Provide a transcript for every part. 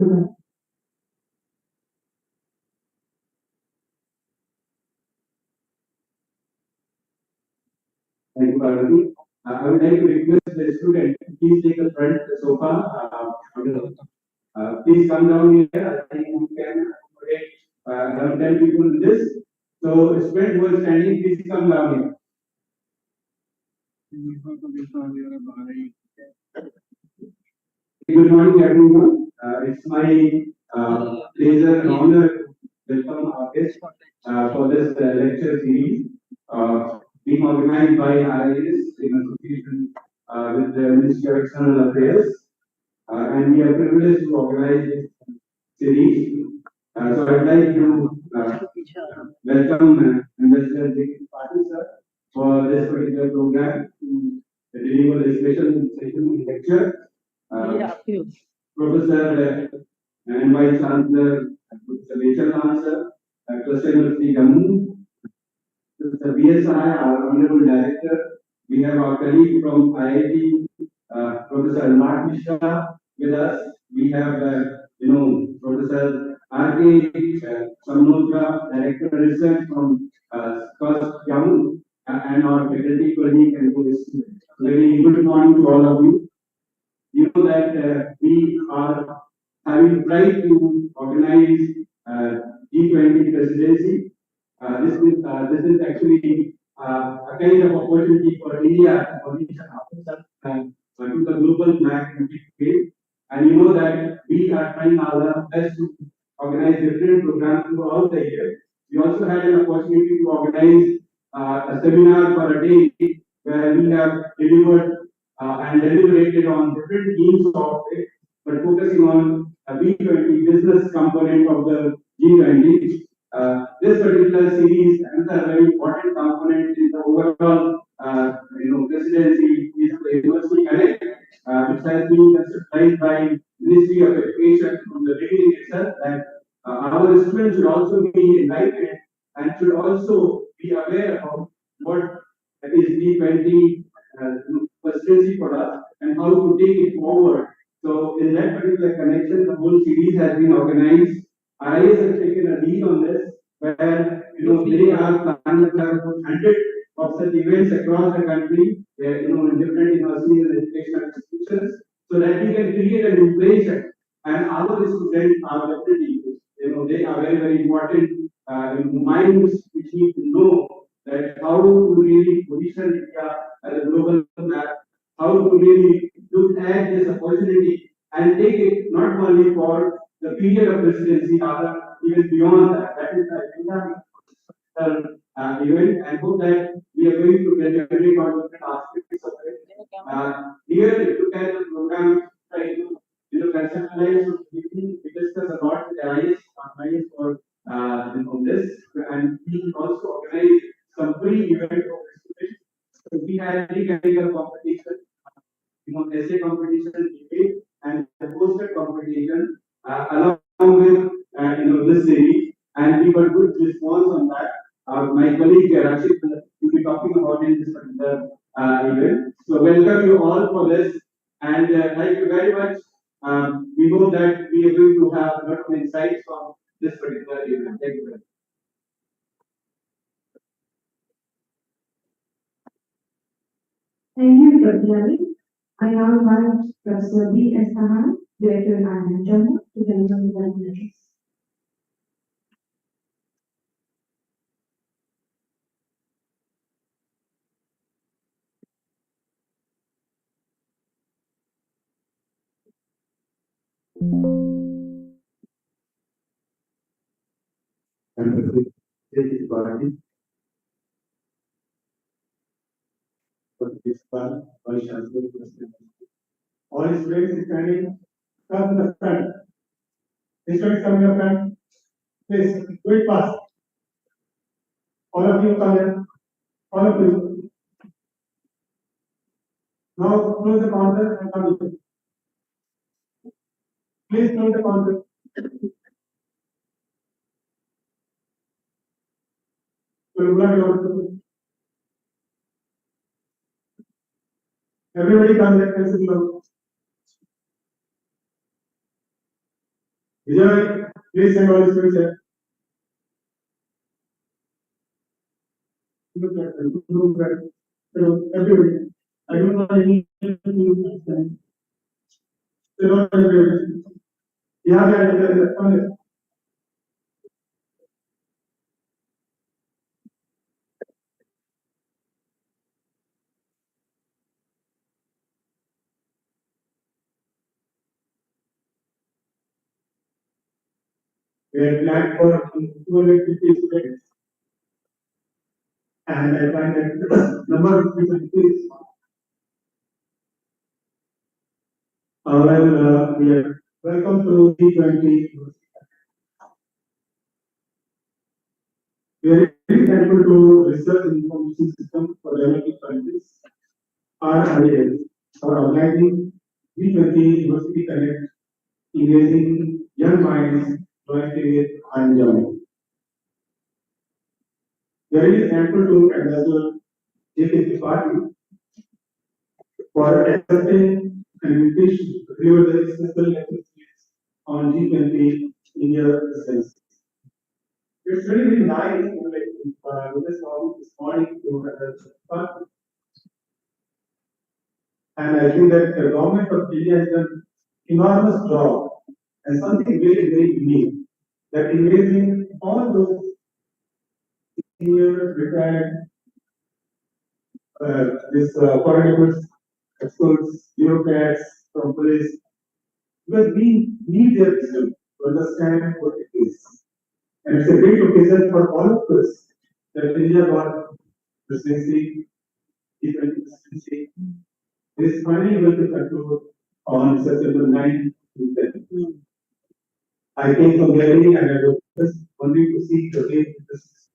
Thank you, Parvati. I would like to request the student, please take the front sofa. Please come down here. I think you can accommodate around 10 people in this. So, student who is standing, please come down here. Good morning, everyone. It's my pleasure and honor to welcome our guest for this lecture series being organized by RIS in association with the Ministry of External Affairs. And we are privileged to organize this series. So I'd like to welcome Ambassador J.K. Patil sir for this particular program to deliver the special session lecture. Professor and Vice Chancellor, Professor Rachel Answer, Cluster University Jammu, Mr. BSI, our Honorable Director. We have our colleague from IIT, Professor Mark Mishra with us. We have, Professor R.K. Samnotra, Director of Research from Jammu, and our faculty colleague and co-students. Very good morning to all of you. You know that we are having tried to organize G20 Presidency. This is actually a kind of opportunity for India to position ourselves to the global map in big way. And you know that we are trying our best to organize different programs throughout the year. We also had an opportunity to organize a seminar for a day where we have delivered and deliberated on different themes of it, but focusing on a B20 business component of the G20. This particular series, another very important component in the overall, presidency is the University Connect, which has been conceptualized by Ministry of Education from the beginning itself. That our students should also be enlightened and should also be aware of what is G20 presidency for us and how to take it forward. So, in that particular connection, the whole series has been organized. RIS has taken a lead on this, where they are planning to have 100 of such events across the country, in different universities and educational institutions, so that we can create an impression. And our students are definitely, they are very, very important minds which need to know that how to really position India as a global map, how to really look at this opportunity and take it not only for the period of presidency, rather even beyond that. That is the agenda event, and hope that we are going to deliberate on different aspects of it. Here, if you look at the program, try to conceptualize, we discuss a lot with RIS for on this, and we also organize some pre-event for students. So we had three category competition, essay competition, debate, and the poster competition, along with this series, and we got good response on that. My colleague Rashid will be talking about in this particular event. So welcome you all for this, and thank you very much. We hope that we are going to have a lot of insights from this particular event. Thank you very much. Thank you, Dr. Ravi. I now invite Professor B.S. Sahan, Director in Jammu, to deliver the welcome address. All students standing, come to the front. Students come to the front. Please, do it fast. All of you come here. All of you. Now close the counter and come here. Please close the counter. Everybody come here. Vijay, please send all the students here. Look at them, look at them. So, everybody, I don't know any you. So, everybody. Yeah. We had planned for 250 students, and I find that the number of people increased. We are welcome to G20. We are very thankful to Research and Information System for Developing Countries, RIS, for organizing G20 University Connect, engaging young minds jointly with Jammu. We are really thankful to Ambassador G20 Party for accepting an invitation to deliver the special lecture series on G20 India Presidency. It's really nice with this topic this morning to Party. And I think that the government of India has done enormous job and something very, very unique that engaging all those senior retired foreigners, experts, bureaucrats from police, because we need their wisdom to understand what it is. And it's a great occasion for all of us that India got presidency, G20 presidency. It is finally going to conclude on September 9th to 10th. I came from Delhi and I was just wanting to see the way this is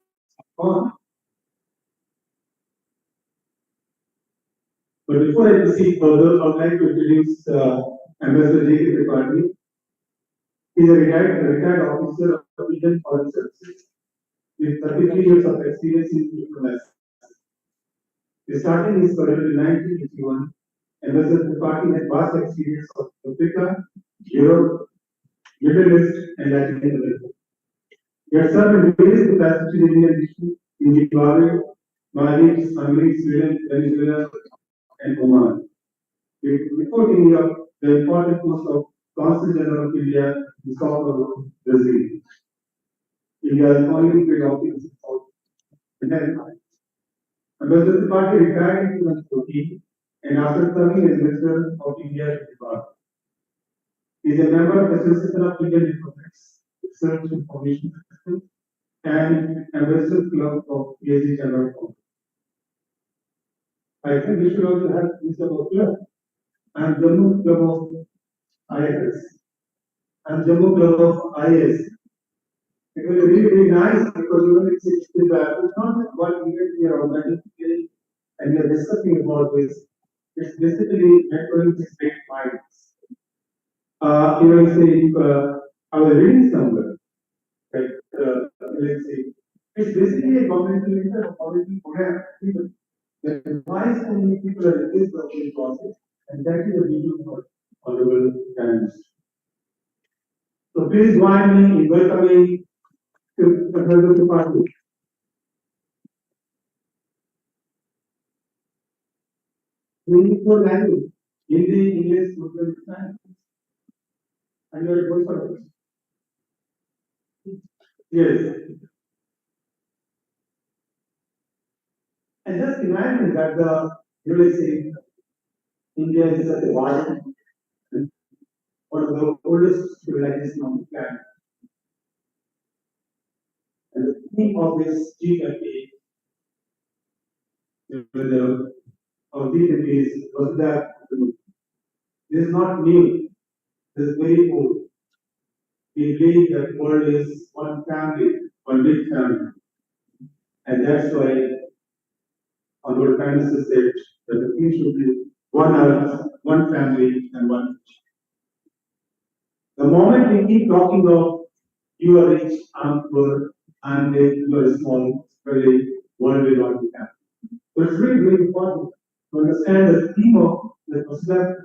on. But before I proceed further, I would like to introduce Ambassador J.K. Tripathi. He is a retired officer of Indian Foreign Services with 33 years of experience in diplomacy. Starting his career in 1981, Ambassador Tripathi had vast experience of Africa, Europe, Middle East, and Latin America. He had served in various capacities in India, in Zimbabwe, Mali, Hungary, Sweden, Venezuela, and Oman. Before taking up the important post of Consul General of India in Sao Paulo, Brazil. India's only trade office in South America. Ambassador Tripathi retired in 2014 and after serving as Minister of India in Nepal. He is a member of the Association of Indian Diplomats, Research Information System, and Ambassador Club of PhD General Congress. I think we should also have Mr. Bokla and Jammu Club of IS. And Jammu Club of IS. It was really, really nice because even it's not what event we are organizing today and we are discussing about this. It's basically networking with great minds. Let's say, I was reading somewhere, like, let's say, it's basically a community program that invites so many people at this process, and that is the vision of Honorable Prime Minister. So please join me in welcoming Ambassador Tripathi. Meaningful language, Hindi, English, Muslim, Spanish. And you are good for it. Yes. And just imagine that USA, India is such a vast, one of the oldest civilizations on the planet. And the theme of this G20 was that this is not new, this is very old. We believe that the world is one family, one big family. And that's why our Prime Minister said that the theme should be one earth, one family, and one nation. The moment we keep talking of you are rich, I'm poor, I'm big, you are small, very world will not be happy. So it's really very important to understand the theme of the personality.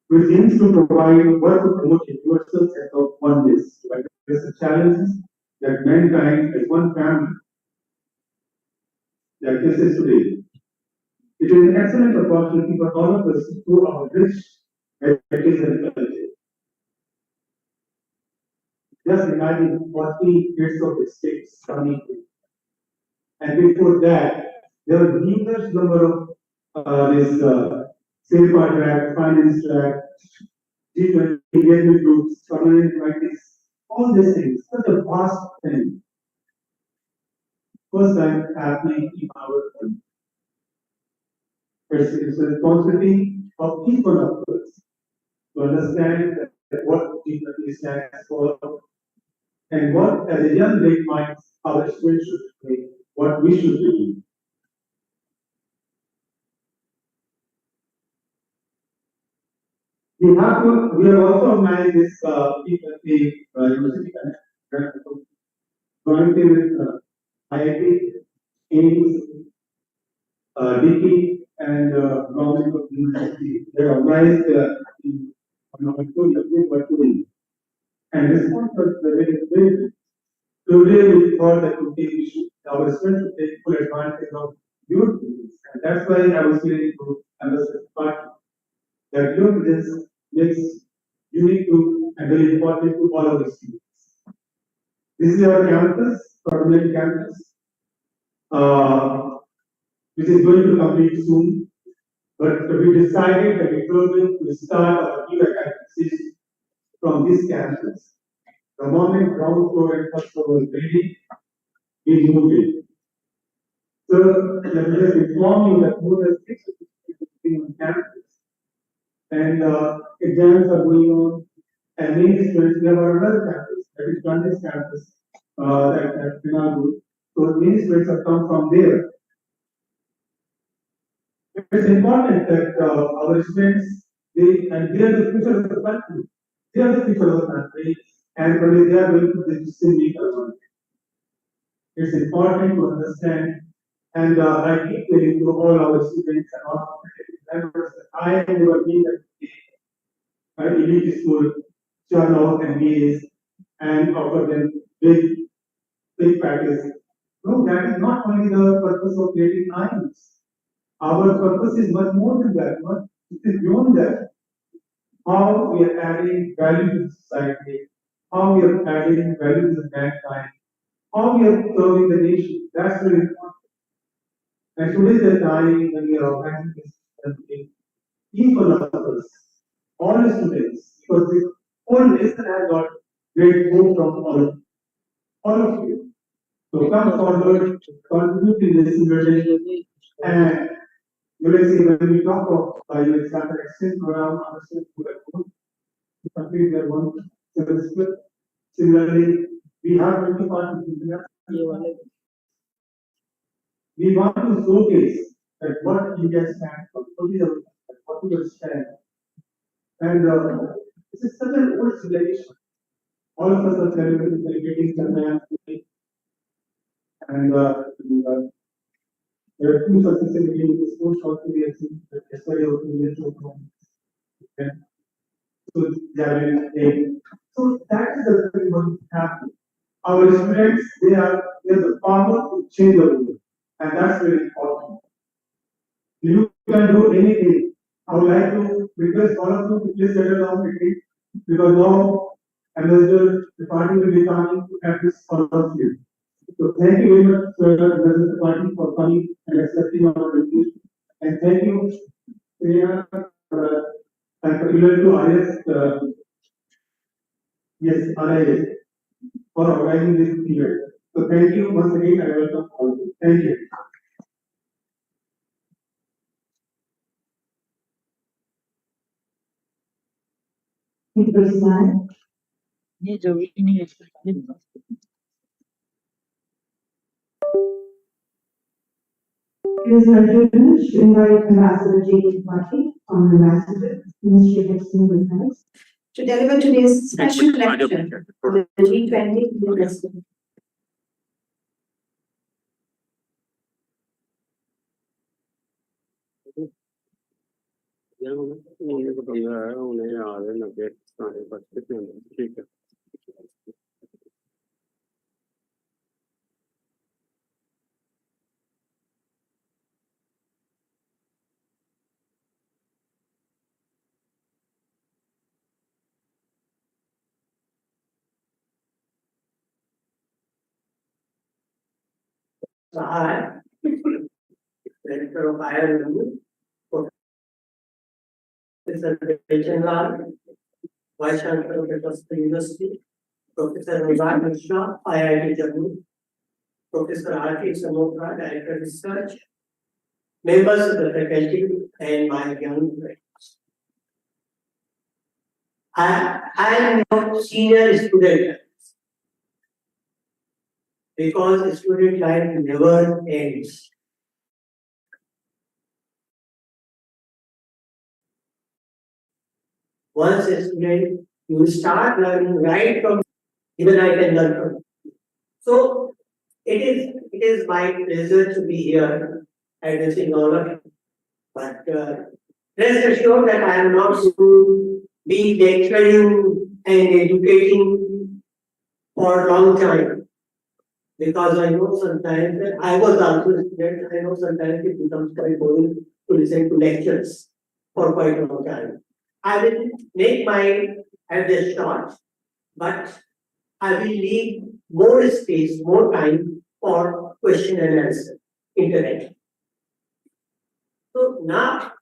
which aims to provide work to promote universal set of oneness to address the challenges that mankind as one family that faces today. It is an excellent opportunity for all of us to grow our rich heritage and culture. Just imagine 40 years of states coming in. And before that, there were numerous number of this safeguard track, finance track, G20 engagement groups, community practice, all these things. Such a vast thing. First time happening in our country. It's a responsibility of each one of us to understand that what G20 stands for and what, as a young great minds, our students should be, what we should be. We have also organized this G20 University Connect, jointly with IIT, AIMS, DP, and Govt of University. They are organized in virtually. And response was very good. Today we thought that our students should take full advantage of your presence. And that's why I was feeling to understand that your presence makes unique to and very important to all of the students. This is our campus, permanent campus, which is going to complete soon. But we decided that we were going to start our new academic from this campus. The moment ground floor and first floor was ready, we moved in. So let me just inform you that more than 6 people on campus. And exams are going on. And many students, we have another campus, that is London's campus, at Jammu. So many students have come from there. It's important that our students, they are the future of the country. They are the future of the country, and probably they are going to the decision. It's important to understand, and I keep telling to all our students and all members that I have never been at elite school, churn out MBAs, and offer them big packages. No, that is not only the purpose of getting IELTS. Our purpose is much more than that. It is beyond that. How we are adding value to society, how we are adding value to mankind, how we are serving the nation. That's very important. And today is the time when we are organizing this campaign. Each one of us, all the students, because the whole nation has got great hope from all of you. So come forward, contribute in this invitation, and you will see when we talk of you will start an exchange program, understand to complete their one semester. Similarly, we have 20 participants. We want to showcase that what India stands for, what we stand. And this is such an old civilization. All of us are celebrating Chandrayaan today. And there are two successive meetings with sports also we have seen that yesterday or 2 years ago. So that is the thing what is happening. Our students, they are the power to change the world. And that's very important. You can do anything. I would like to request all of you to please settle down quickly because now Ambassador Department will be coming to address all of you. So thank you very much, Ambassador Department, for coming and accepting our invitation. And thank you, Priya, and particularly to RIS, yes, RIS, for organizing this event. So thank you once again. I welcome all of you. Thank you. Thank you, President. ये जो भी नहीं है It is my privilege to invite Ambassador G20 on Ambassador, Initiative of RIS Connect, to deliver today's special lecture on the G20 University. ठीक है। I, Director of IRM, Professor Rajendran, Vice Chancellor of the University, Professor Rozan Mishra, IIT Jammu, Professor R.K. Samotra, Director of Research, members of the faculty, and my young friends. I am a senior student because student life never ends. Once a student, you will start learning right from, even I can learn from. So it is my pleasure to be here addressing all of you. But rest assured that I am not going to be lecturing and educating for a long time. Because I know sometimes that I was also a student, I know sometimes it becomes quite boring to listen to lectures for quite a long time. I will make my address short, but I will leave more space, more time for question and answer, interaction. So now,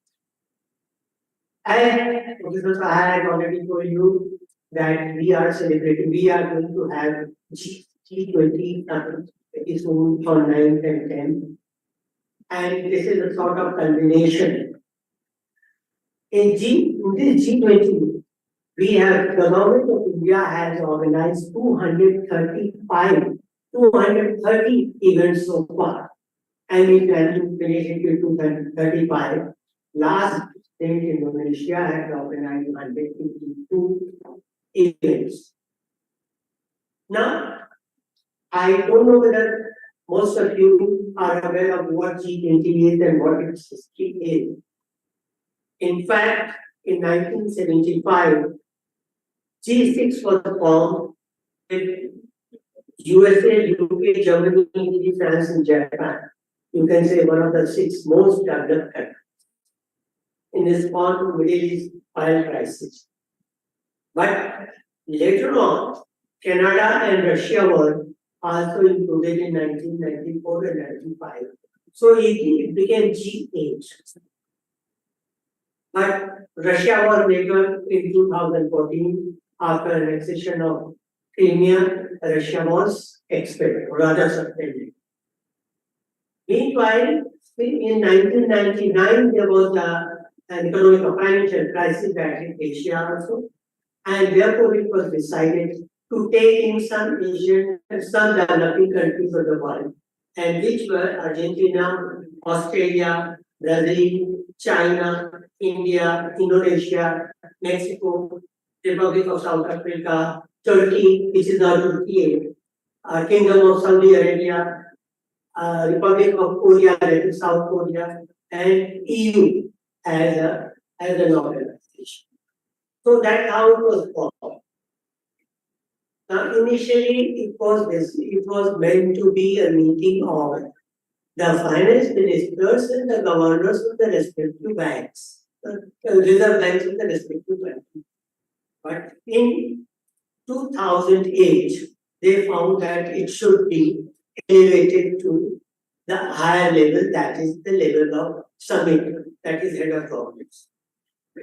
Professor I had already told you that we are going to have G20 very soon on 9th and 10th. And this is a sort of culmination. In this G20, we have, the government of India has organized 230 events so far. And we plan to finish it with 235. Last state Indonesia has organized 152 events. Now, I don't know whether most of you are aware of what G20 is and what its history is. In fact, in 1975, G6 was formed with USA, UK, Germany, Italy, France, and Japan. You can say one of the 6 most developed countries in response to Middle East oil crisis. But later on, Canada and Russia were also included in 1994 and 95. So it became G8. But Russia was later in 2014 after annexation of Crimea. Russia was expelled, rather suspended. Meanwhile, in 1999 there was an economic or financial crisis that hit Asia also, and therefore it was decided to take in some Asian and some developing countries of the world, and which were Argentina, Australia, Brazil, China, India, Indonesia, Mexico, Republic of South Africa, Turkey, which is now Turkey, Kingdom of Saudi Arabia, Republic of Korea, that is South Korea, and EU as an organization. So that's how it was formed. Now, initially, it was meant to be a meeting of the finance ministers and the governors of the respective banks, reserve banks of the respective banks. But in 2008, they found that it should be elevated to the higher level, that is the level of summit, that is head of governments.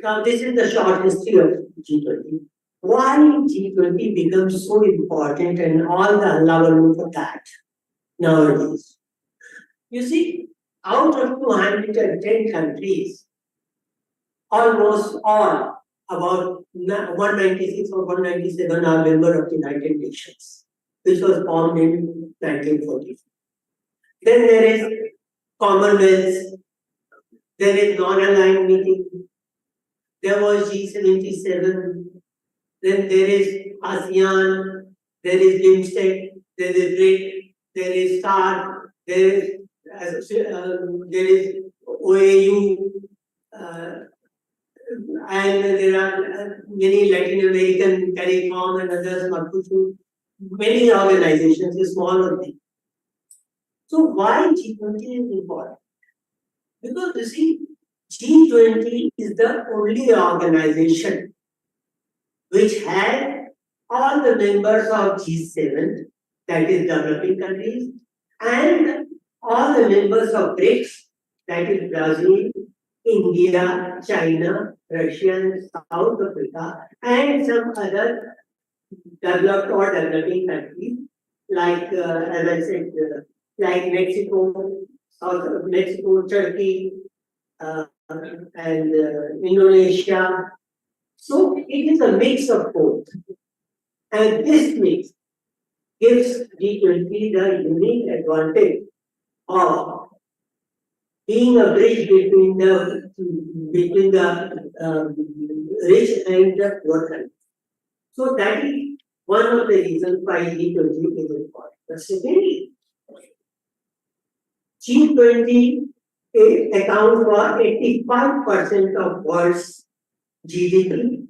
Now, this is the short history of G20. Why G20 becomes so important and all the allowance for that nowadays? You see, out of 210 countries, almost all, about 196 or 197 are members of the United Nations, which was formed in 1944. Then there is Commonwealth, there is non-aligned meeting, there was G77, then there is ASEAN, there is BIMSTEC, there is BRIC, there is STAR, there is OAU, and there are many Latin American, CARICOM and others, Mercosur, many organizations, small or big. So why G20 is important? Because you see, G20 is the only organization which had all the members of G7, that is developing countries, and all the members of BRICS, that is Brazil, India, China, Russia, South Africa, and some other developed or developing countries, like as I said, like Mexico, South Mexico, Turkey, and Indonesia. So it is a mix of both. And this mix gives G20 the unique advantage of being a bridge between the rich and the poor countries. So that is one of the reasons why G20 is important. The second, G20 accounts for 85% of world's GDP,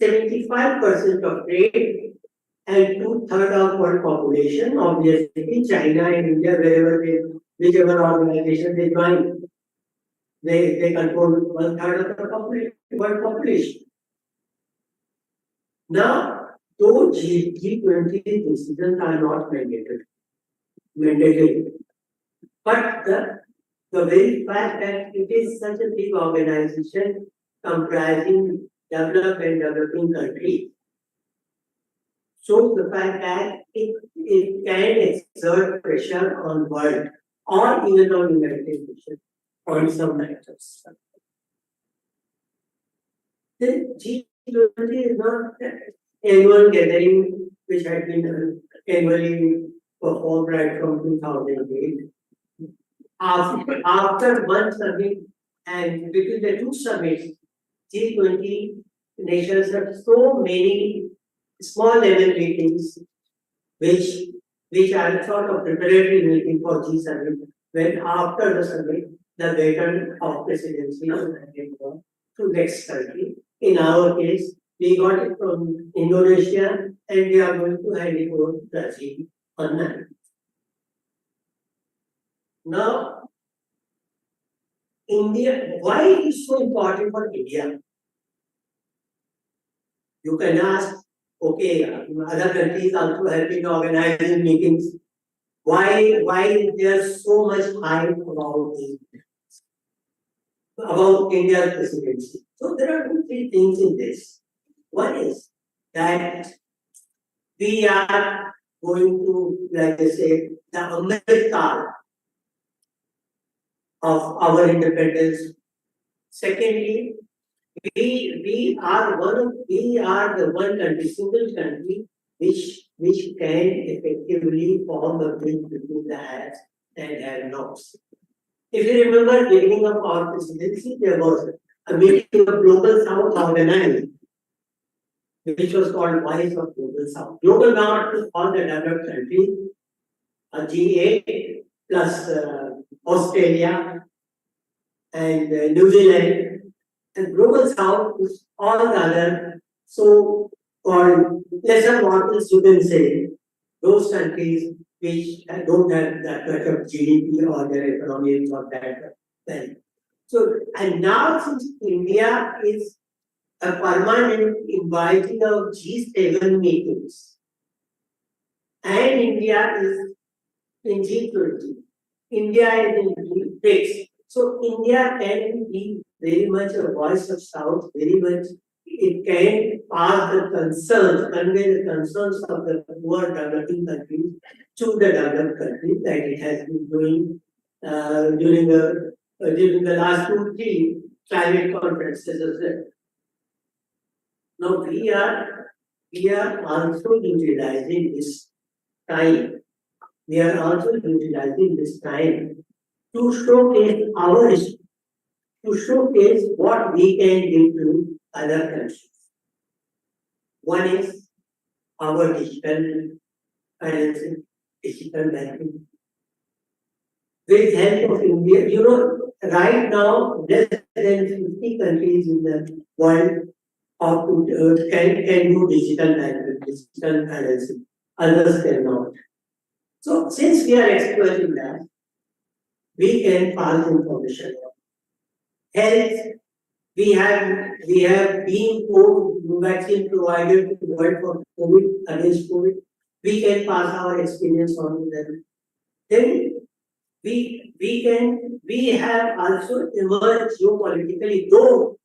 75% of trade, and 2/3 of world population. Obviously, China and India, whichever organization they join, they control 1/3 of the world population. Now, though G20 decisions are not mandatory, but the very fact that it is such a big organization comprising developed and developing countries shows the fact that it can exert pressure on world or even on United Nations on some matters. The G20 is not annual gathering which had been annually performed right from 2008. After one summit and between the two summits, G20 nations have so many small level meetings which are sort of preparatory meeting for G7, when after the summit, the baton of presidency is handed over to next country. In our case, we got it from Indonesia and we are going to hand it over to Brazil on that. Now, India, why it is so important for India? You can ask, okay, other countries also have been organizing meetings. Why is there so much hype about these meetings, about India's presidency? So there are 2-3 things in this. One is that we are going to, like I said, the America of our independence. Secondly, we are the one country, single country, which can effectively form a bridge between the haves and have-nots. If you remember, beginning of our presidency, there was a meeting of Global South organized, which was called Voice of Global South. Global North is all the developed countries, G8 plus Australia and New Zealand, and Global South is all the other so-called lesser markets, you can say, those countries which don't have that much of GDP or their economy is not that well. So, and now since India is a permanent inviting of G7 meetings, and India is in G20, India is in BRICS. So India can be very much a voice of South, very much it can pass the concerns, convey the concerns of the poor developing countries to the developed countries that it has been doing during the last 2-3 climate conferences as well. Now we are also utilizing this time. We are also utilizing this time to showcase our history, to showcase what we can give to other countries. One is our digital financing, digital banking. With help of India, right now, less than 50 countries in the world can do digital currency. Others cannot. So since we are exploiting that, we can pass information. Health, we have been vaccine provided to the world for COVID, against COVID. We can pass our experience on to them. Then we have also emerged geopolitically, though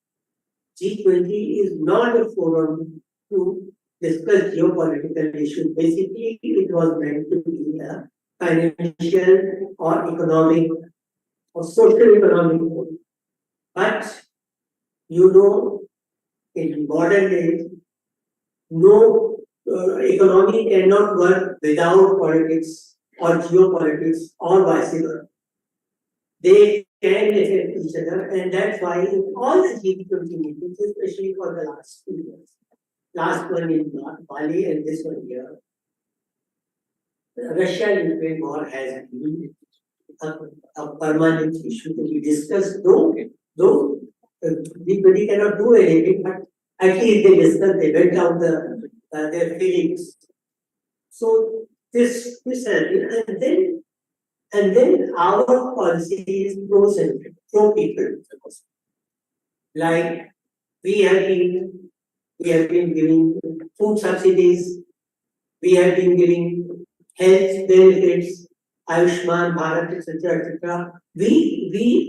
G20 is not a forum to discuss geopolitical issues. Basically, it was meant to be a financial or economic or social economic forum. But you know, in modern days, no economy cannot work without politics or geopolitics or vice versa. They can affect each other, and that's why in all the G20 meetings, especially for the last 2 years, last one in Bali and this one here, Russia-Ukraine war has been a permanent issue to be discussed, though G20 cannot do anything, but at least they discuss, they went out their feelings. So this has been, and then our policy is pro-centric, pro-people. Like we have been giving food subsidies, we have been giving health benefits, Ayushman Bharat, etc., etc. We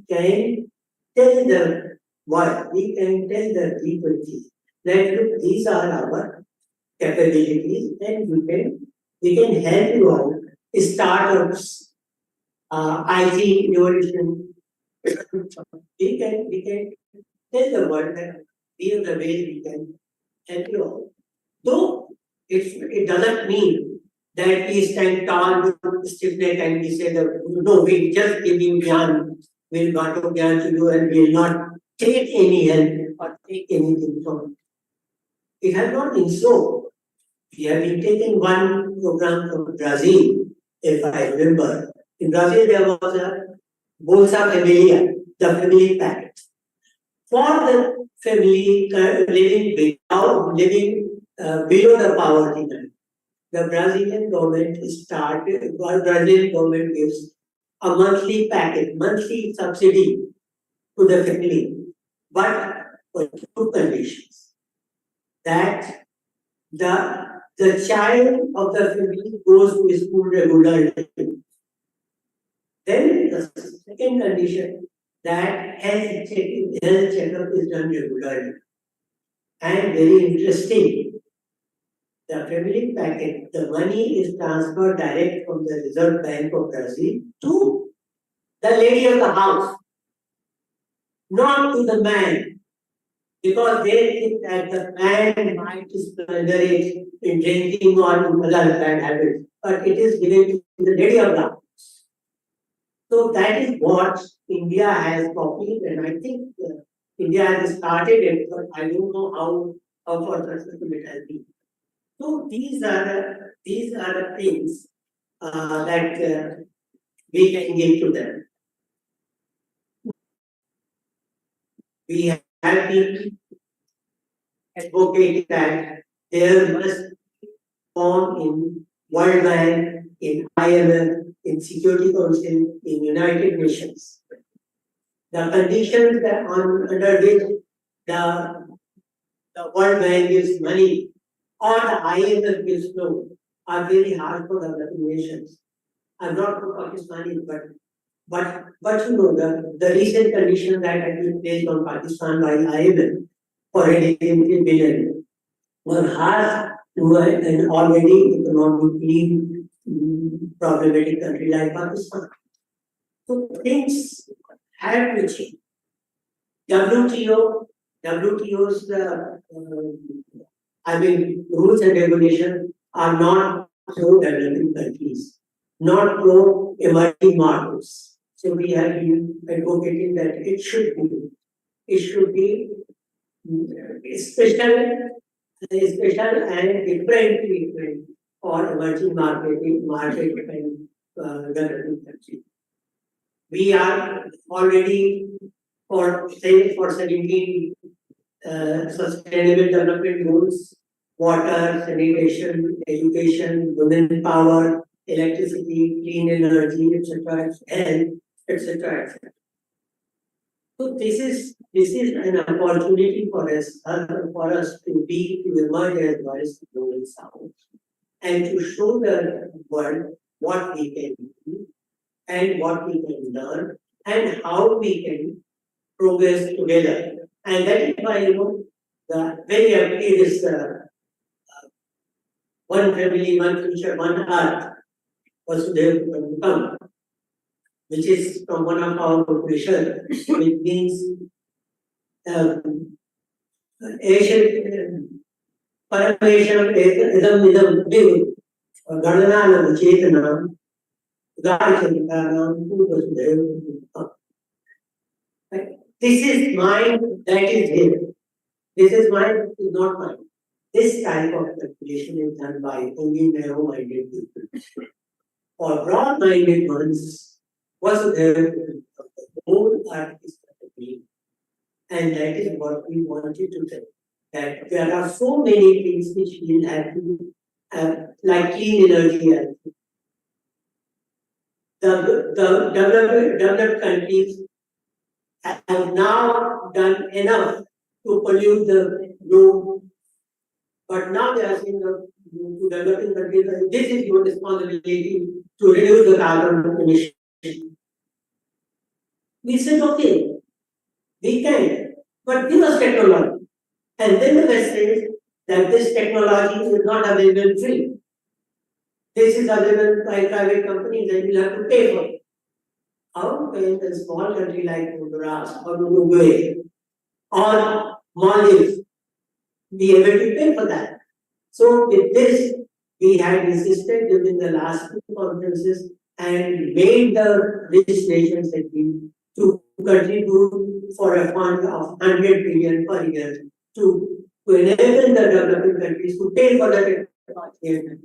can tell the world, we can tell the G20 that look, these are our capabilities, and we can help you out. Startups, IT innovation. We can tell the world that these are the ways we can help you out. Though it doesn't mean that we stand tall with stiff neck and we say that no, we just give you Gyan, we'll bato Gyan to you and we'll not take any help or take anything from it. It has not been so. We have been taking one program from Brazil, if I remember. In Brazil, there was a Bolsa Familia, the family pact. For the family living below the poverty line, the Brazilian government gives a monthly package, monthly subsidy to the family, but for two conditions. That the child of the family goes to school regularly. Then the second condition, that health checkup is done regularly. And very interesting, the family packet, the money is transferred direct from the Reserve Bank of Brazil to the lady of the house, not to the man. Because they think that the man might splurge it in drinking or other bad habits, but it is given to the lady of the house. So that is what India has copied, and I think India has started it, but I don't know how far successful it has been. So these are the things that we can give to them. We have been advocating that there must be reform in World Bank, in IMF, in Security Council, in United Nations. The conditions that under which the World Bank gives money or the IMF gives loan are very hard for developing nations. I'm not for Pakistani, but you know the recent condition that has been placed on Pakistan by IMF for $3 billion were hard to an already economically problematic country like Pakistan. So things have to change. WTO's rules and regulations are not pro developing countries, not pro emerging markets. So we have been advocating that it should be special and different treatment for emerging market and developing countries. We are already for 17 sustainable development goals: water, sanitation, education, women power, electricity, clean energy, etc., health, etc., etc. So this is an opportunity for us to emerge as global South and to show the world what we can do and what we can learn and how we can progress together. And that is why the very early is one family, one future, one earth was there to come, which is from one of our research, which means Asian Paramesham Idam Gardana Chetanam Gaitanam This is mine, that is here. This is mine, this is not mine. This type of calculation is done by only narrow-minded people. For broad-minded ones, was there the whole earth is the. And that is what we wanted to tell. That there are so many things which we have to like clean energy. The developed countries have now done enough to pollute the globe, but now they are saying to developing countries, this is your responsibility to reduce the carbon emission. We said, okay, we can, but give us technology. And then the West says that this technology is not available free. This is available by private companies and you have to pay for it. How can a small country like Honduras or Uruguay or Maldives be able to pay for that? So with this, we had insisted during the last two conferences and made the rich nations agree to contribute for a fund of 100 billion per year to enable the developing countries to pay for the technology.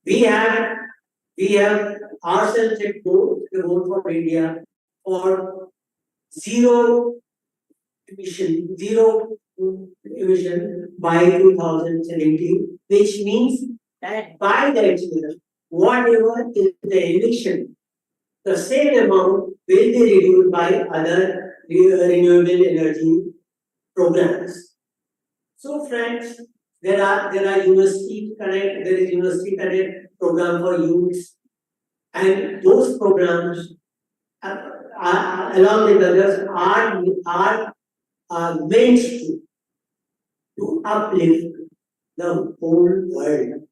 We have ourselves a goal for India for zero emission by 2017, which means that by that year, whatever is the emission, the same amount will be reduced by other renewable energy programs. So friends, there is University Connect program for youth, and those programs along with others are meant to uplift the whole world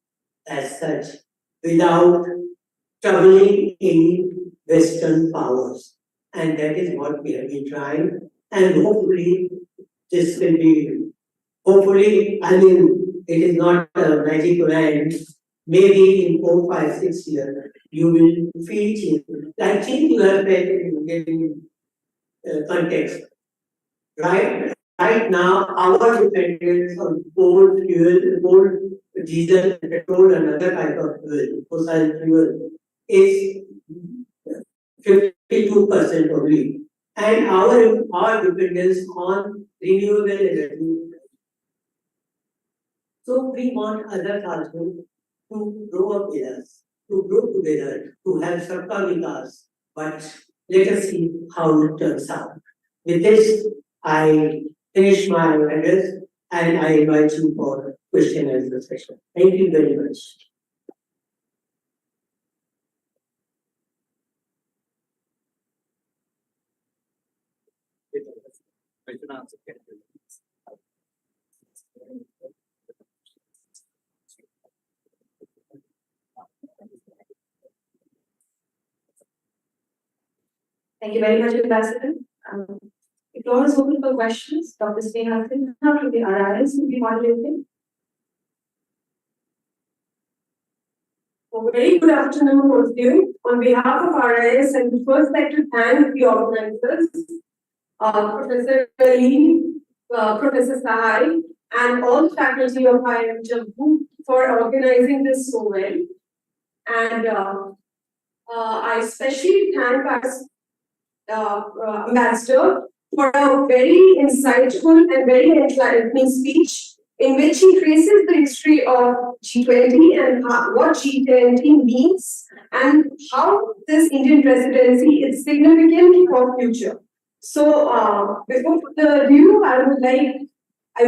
as such without troubling any Western powers. And that is what we have been trying, and hopefully this will be, it is not a magic wand. Maybe in 4, 5, 6 years, you will feel change. I think you have felt in context. Right now, our dependence on coal, diesel, petrol, and other type of fuel, fossil fuel, is 52% only. And our dependence on renewable energy. So we want others also to grow up with us, to grow together, to have Sabka Vikas. But let us see how it turns out. With this, I finish my address and I invite you for question and answer session. Thank you very much. Thank you very much, Ambassador. The floor is open for questions. Dr. Sneha Sinha from the RIS will be moderating. Very good afternoon, all of you. On behalf of RIS, I would first like to thank the organizers, Professor Lee, Professor Sahai, and all the faculty of IIM Jammu for organizing this so well. And I especially thank us ambassador for a very insightful and very enlightening speech in which he traces the history of G20 and what G20 means and how this Indian presidency is significant for future. So, before the review, I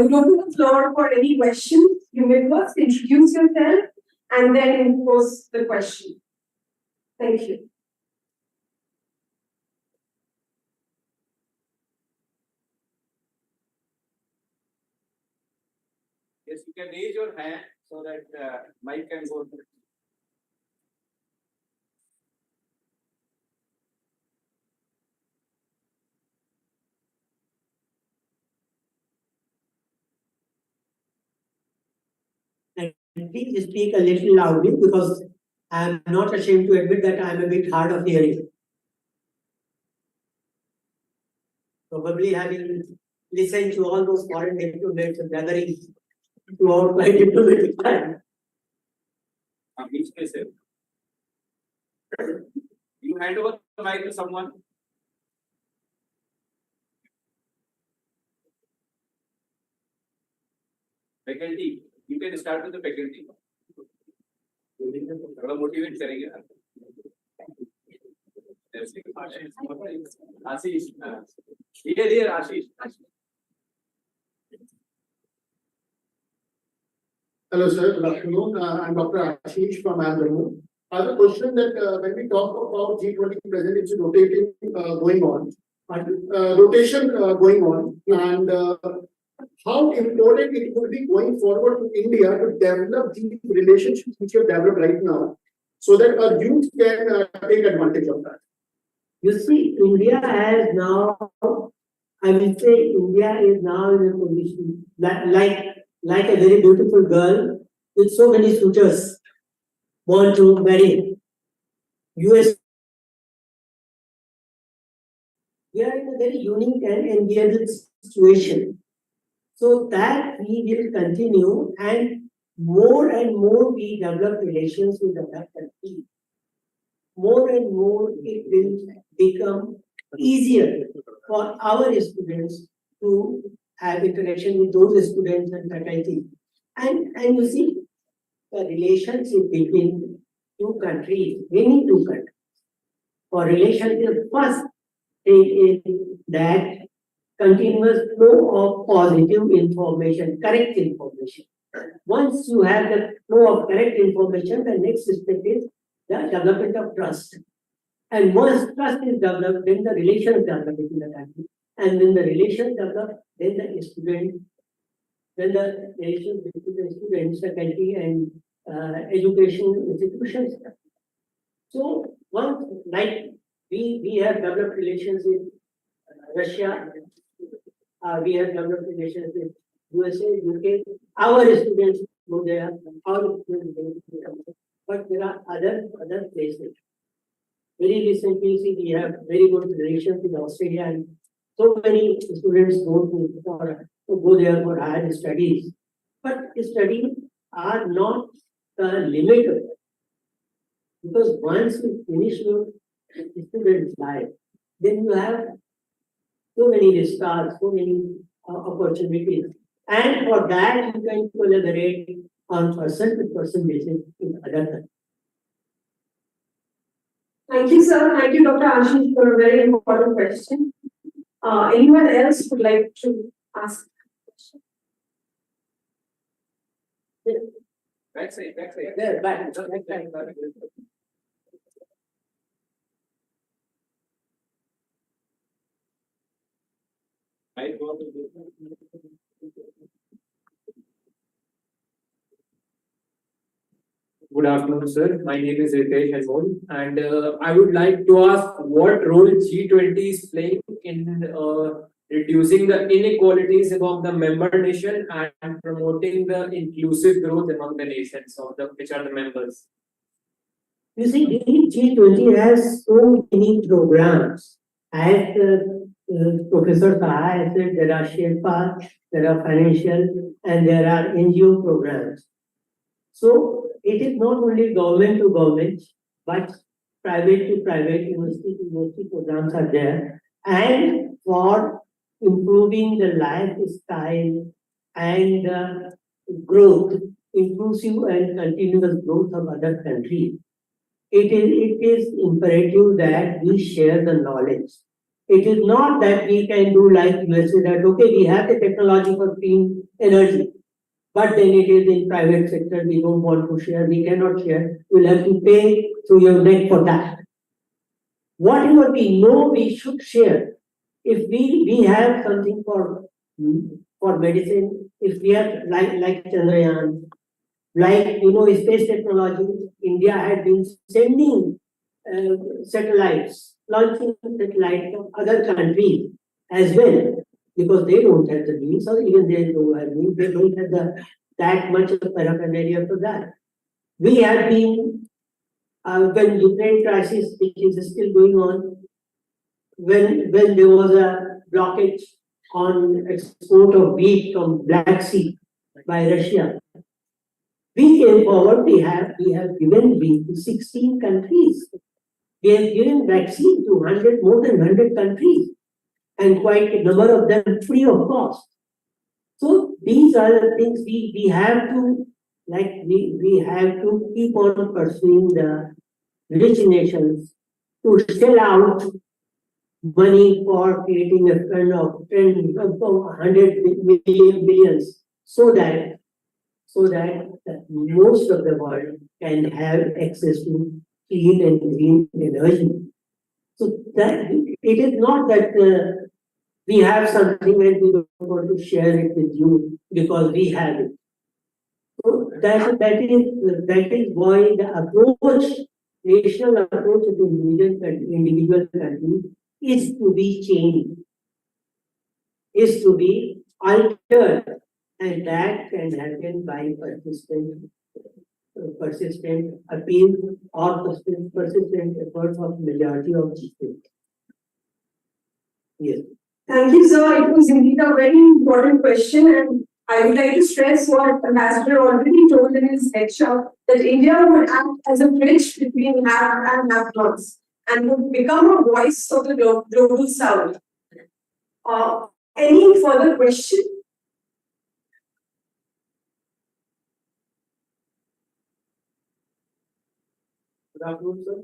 would open the floor for any questions. You may first introduce yourself and then pose the question. Thank you. Yes, you can raise your hand so that mic can go through. And please speak a little loudly because I am not ashamed to admit that I am a bit hard of hearing. Probably having listened to all those foreign diplomats and gatherings throughout my diplomatic time. You hand over the mic to someone. Faculty, you can start with the faculty. Motivate करेंगे ना. Ashish, here, Ashish. Hello, sir. Good afternoon. I'm Dr. Ashish from Jammu. I have a question that when we talk about G20 presidency rotating going on, rotation going on, and how important it will be going forward to India to develop these relationships which we have developed right now, so that our youth can take advantage of that. You see, India has now, I will say, India is now in a position that like a very beautiful girl with so many suitors want to marry. US. We are in a very unique and enviable situation. So that we will continue and more we develop relations with other countries. More and more it will become easier for our students to have interaction with those students and faculty. And you see, the relationship between two countries, any two countries, for relationship first thing is that continuous flow of positive information, correct information. Once you have the flow of correct information, the next step is the development of trust. And once trust is developed, then the relations develop between the country. And when the relations develop, then the relations between the students, faculty, and education institutions. So once, like we have developed relations with Russia, we have developed relations with USA, UK. Our students go there, our students go there. But there are other places. Very recently, see, we have very good relations with Australia, and so many students go there for higher studies. But studies are not the limit, because once you finish your student's life, then you have so many stars, so many opportunities, and for that you can collaborate on person-to-person basis with other countries. Thank you, sir. Thank you, Dr. Ashish, for a very important question. Anyone else would like to ask a question? Backside. There, back. Good afternoon, sir. My name is Ritesh Hazmon, and I would like to ask what role G20 is playing in reducing the inequalities among the member nation and promoting the inclusive growth among the nations which are the members. You see, G20 has so many programs. As Professor Saha said, there are Sherpa, there are financial, and there are NGO programs. So it is not only government to government, but private to private, university to university programs are there. And for improving the lifestyle and growth, inclusive and continuous growth of other countries. It is imperative that we share the knowledge. It is not that we can do like USA that, okay, we have the technology for clean energy, but then it is in private sector, we don't want to share, we cannot share, we'll have to pay through your neck for that. Whatever we know, we should share. If we have something for medicine, if we have like Chandrayaan, like space technology, India had been sending satellites, launching satellites from other countries as well, because they don't have the means, or even they don't have means, they don't have that much of paraphernalia for that. We have been, when Ukraine crisis, which is still going on, when there was a blockage on export of wheat from Black Sea by Russia, we came forward, we have given wheat to 16 countries. We have given vaccine to more than 100 countries, and quite a number of them free of cost. So these are the things we have to, we have to keep on pursuing the rich nations to shell out money for creating a fund of 100 billions, so that most of the world can have access to clean and green energy. So that it is not that we have something and we don't want to share it with you because we have it. So that is why the approach, national approach of the individual country is to be changed, is to be altered, and that can happen by persistent appeal or persistent efforts of majority of G20. Yes. Thank you, sir. It was indeed a very important question, and I would like to stress what Ambassador already told in his lecture, that India would act as a bridge between have and have-nots and would become a voice of the global south. Any further question? Good afternoon, sir.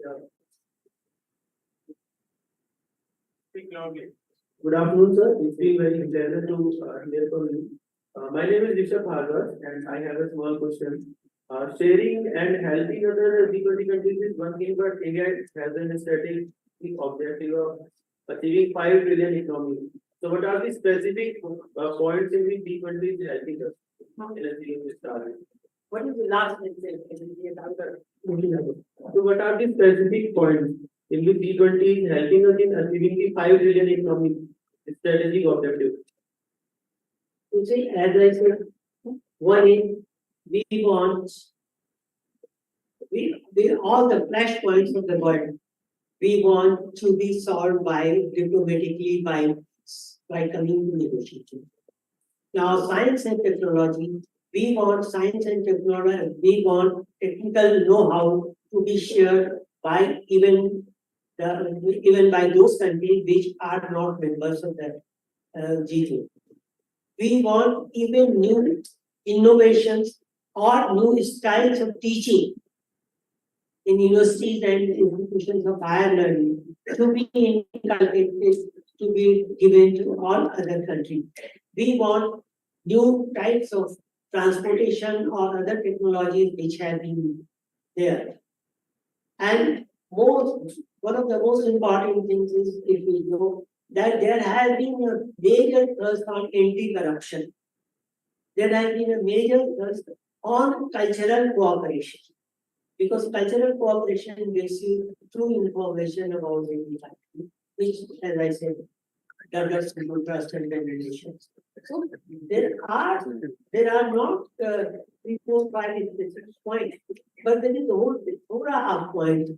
Yeah. Speak loudly. Good afternoon, sir. It's been very pleasant to hear from you. My name is Rishabh Bhargava, and I have a small question. Sharing and helping other G20 countries is one thing, but India has a strategic objective of achieving 5 trillion economy. So, what are the specific points in which G20 is helping us in achieving this target? What is the last sentence? So, what are the specific points in which G20 is helping us in achieving the 5 trillion economic strategic objective? You see, as I said, one is we want all the flashpoints of the world we want to be solved diplomatically by coming to negotiation. Now, science and technology, we want science and technology, we want technical know-how to be shared by even by those countries which are not members of the G20. We want even new innovations or new styles of teaching in universities and institutions of higher learning to be inculcated, to be given to all other countries. We want new types of transportation or other technologies which have been there. And one of the most important things is, if we know that there has been a major thrust on anti-corruption. There has been a major thrust on cultural cooperation. Because cultural cooperation gives you true information about the country, which, as I said, develops people trust and relations. So there are not 3, 4, 5 specific points, but there is a whole plethora of points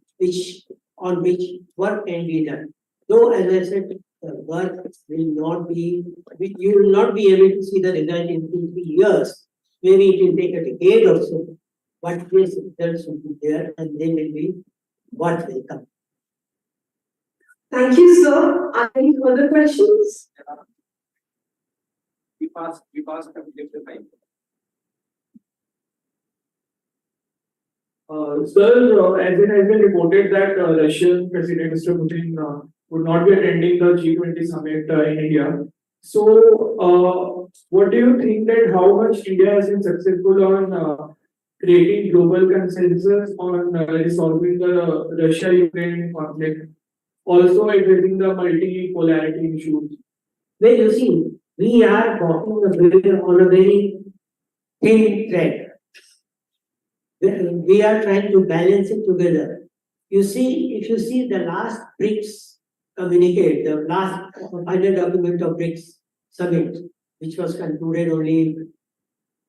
on which work can be done. Though, as I said, the work will not be, you will not be able to see the result in 2, 3 years. Maybe it will take a decade or so. But yes, results will be there, and they will be what will come. Thank you, sir. Are there any further questions? We passed the time. Sir, as it has been reported that Russian President Mr. Putin would not be attending the G20 summit in India. So, what do you think that how much India has been successful on creating global consensus on resolving the Russia-Ukraine conflict, also addressing the multi-polarity issues? Well, you see, we are walking on a very thin thread. We are trying to balance it together. You see, if you see the last BRICS communicate, the last final document of BRICS summit, which was concluded only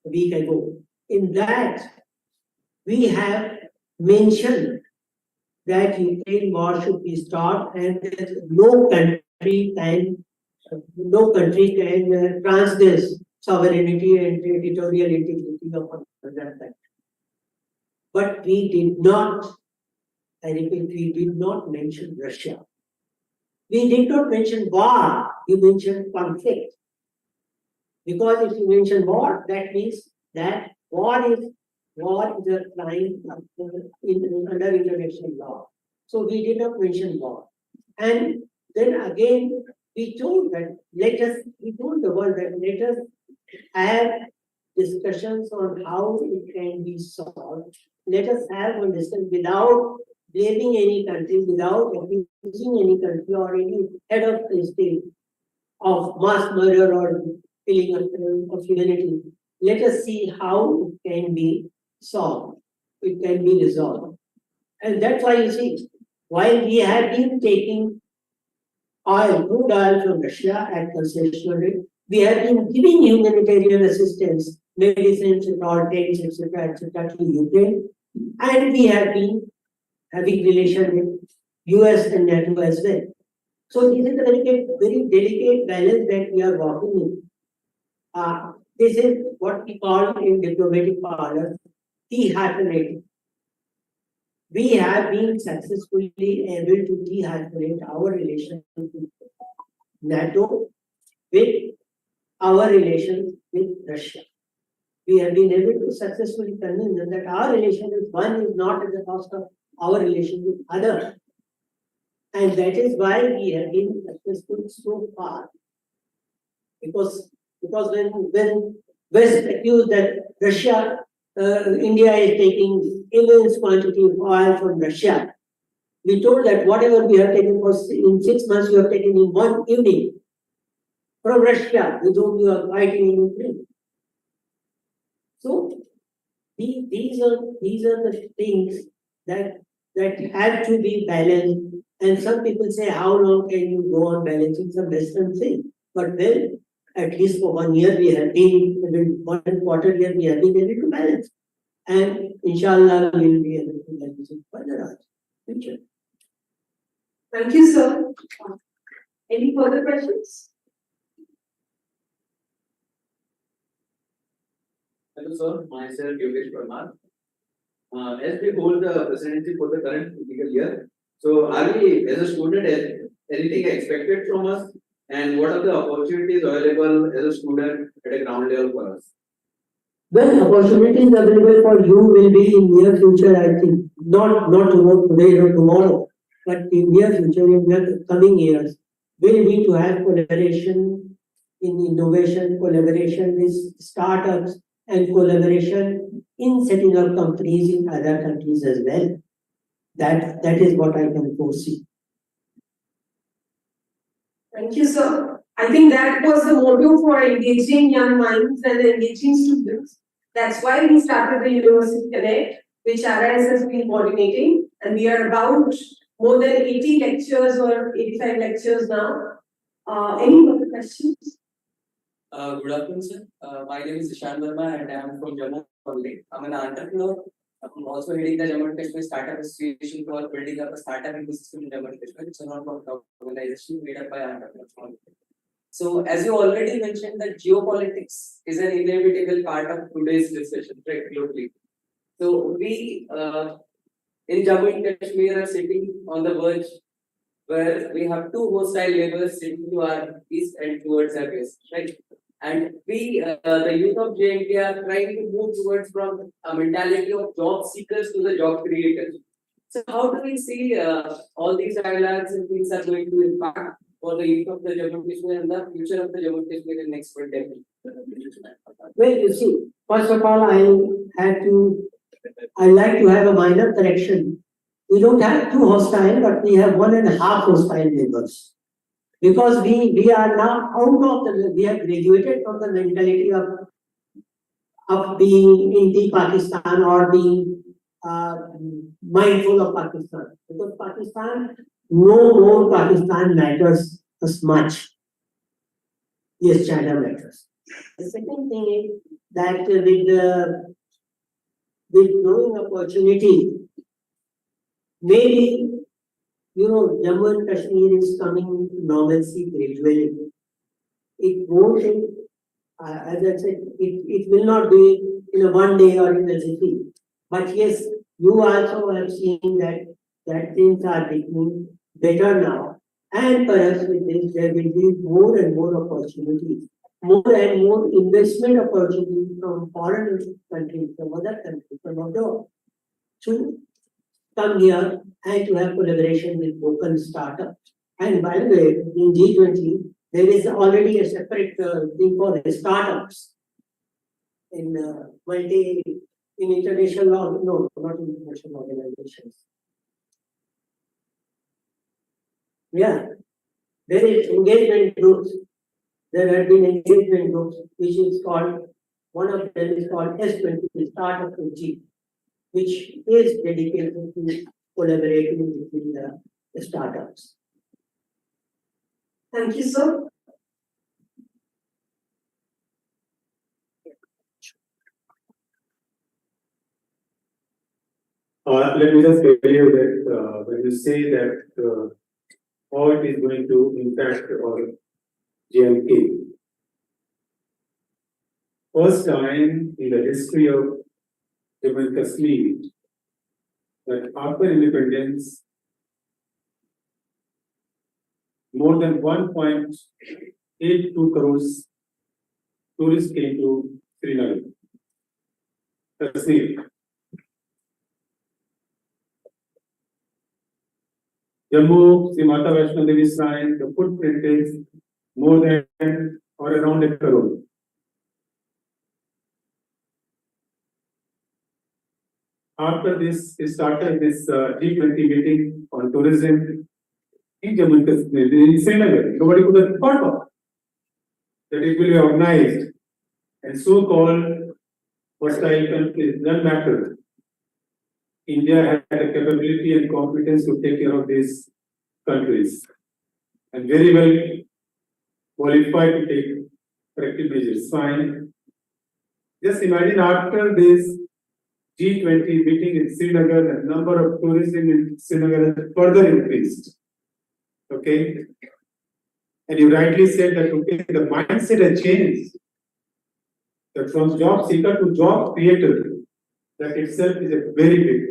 a week ago, in that we have mentioned that Ukraine war should be stopped and that no country can transgress sovereignty and territorial integrity of another country. But we did not, I repeat, we did not mention Russia. We did not mention war, we mentioned conflict. Because if you mention war, that means that war is a crime under international law. So we did not mention war. And then again, we told the world that let us have discussions on how it can be solved. Let us have one discussion without blaming any country, without accusing any country or any head of the state of mass murder or killing of humanity. Let us see how it can be solved, it can be resolved. And that's why you see, while we have been taking crude oil from Russia at concessional rate, we have been giving humanitarian assistance, medicines, tanks, etc., to Ukraine, and we have been having relation with US and NATO as well. So this is a very delicate balance that we are walking in. This is what we call in diplomatic parlance dehyphenating. We have been successfully able to dehyphenate our relations with NATO, with our relations with Russia. We have been able to successfully convince them that our relation with one is not at the cost of our relation with other. And that is why we have been successful so far. Because when West accused that India is taking immense quantity of oil from Russia, we told that whatever we have taken in 6 months, we have taken in one evening from Russia, with whom we are fighting in Ukraine. So these are the things that have to be balanced. And some people say, how long can you go on balancing some Western thing? But then, at least for 1 year, we have been, 1 quarter year, we have been able to balance. And inshallah, we will be able to balance it further. Future. Thank you, sir. Any further questions? Hello, sir. Myself, Yogesh Parmar. As we hold the presidency for the current legal year, so are we, as a student, anything expected from us? And what are the opportunities available as a student at a ground level for us? Well, opportunities available for you will be in near future, I think. Not today or tomorrow, but in near future, in the coming years. We'll need to have collaboration in innovation, collaboration with startups, and collaboration in setting up companies in other countries as well. That is what I can foresee. Thank you, sir. I think that was the motto for engaging young minds and engaging students. That's why we started the University Connect, which RIS has been coordinating, and we are about more than 80 lectures or 85 lectures now. Any other questions? Good afternoon, sir. My name is Ishan Verma and I am from Jammu. I'm an entrepreneur. I'm also heading the Jammu Kashmir Startup Association for building up a startup ecosystem in Jammu Kashmir. It's a non-profit organization made up by entrepreneurs. So, as you already mentioned, that geopolitics is an inevitable part of today's discussion, right, globally. So, we in Jammu and Kashmir are sitting on the verge where we have two hostile neighbors sitting to our east and towards our west, right? And we, the youth of JNK are trying to move towards from a mentality of job seekers to the job creators. So how do we see all these dialogues and things are going to impact for the youth of the Jammu and Kashmir and the future of the Jammu and Kashmir in next 20 years? Well, you see, first of all, I like to have a minor correction. We don't have two hostile, but we have 1.5 hostile neighbors. Because we are now out of we have graduated from the mentality of being anti-Pakistan or being mindful of Pakistan. Because Pakistan, no more Pakistan matters as much. Yes, China matters. The second thing is that with growing opportunity, maybe, Jammu and Kashmir is coming to normalcy gradually. It won't take, as I said, it will not be in a one day or in a city. But yes, you also have seen that things are becoming better now. And perhaps with this, there will be more and more opportunities, more and more investment opportunities from foreign countries, from other countries, from abroad, to come here and to have collaboration with local startups. And by the way, in G20, there is already a separate thing for startups in international law, no, not international organizations. Yeah, there is engagement groups. There have been engagement groups, which is called, one of them is called S20, Startup to G, which is dedicated to collaborating between the startups. Thank you, sir. Let me just tell you that when you say that how it is going to impact our JNK, first time in the history of Jammu and Kashmir that after independence, more than 1.82 crores tourists came to Srinagar, Kashmir. Jammu, Sri Mata Vaishno Devi Shrine, the footprint is more than or around 1 crore. After this, we started this G20 meeting on tourism in Jammu and Kashmir, in Srinagar. Nobody could have thought of that it will be organized, and so-called hostile countries, none matter. India had the capability and competence to take care of these countries and very well qualified to take corrective measures. Fine. Just imagine after this G20 meeting in Srinagar, the number of tourists in Srinagar has further increased. Okay. And you rightly said that okay, the mindset has changed. That from job seeker to job creator, that itself is a very big thing.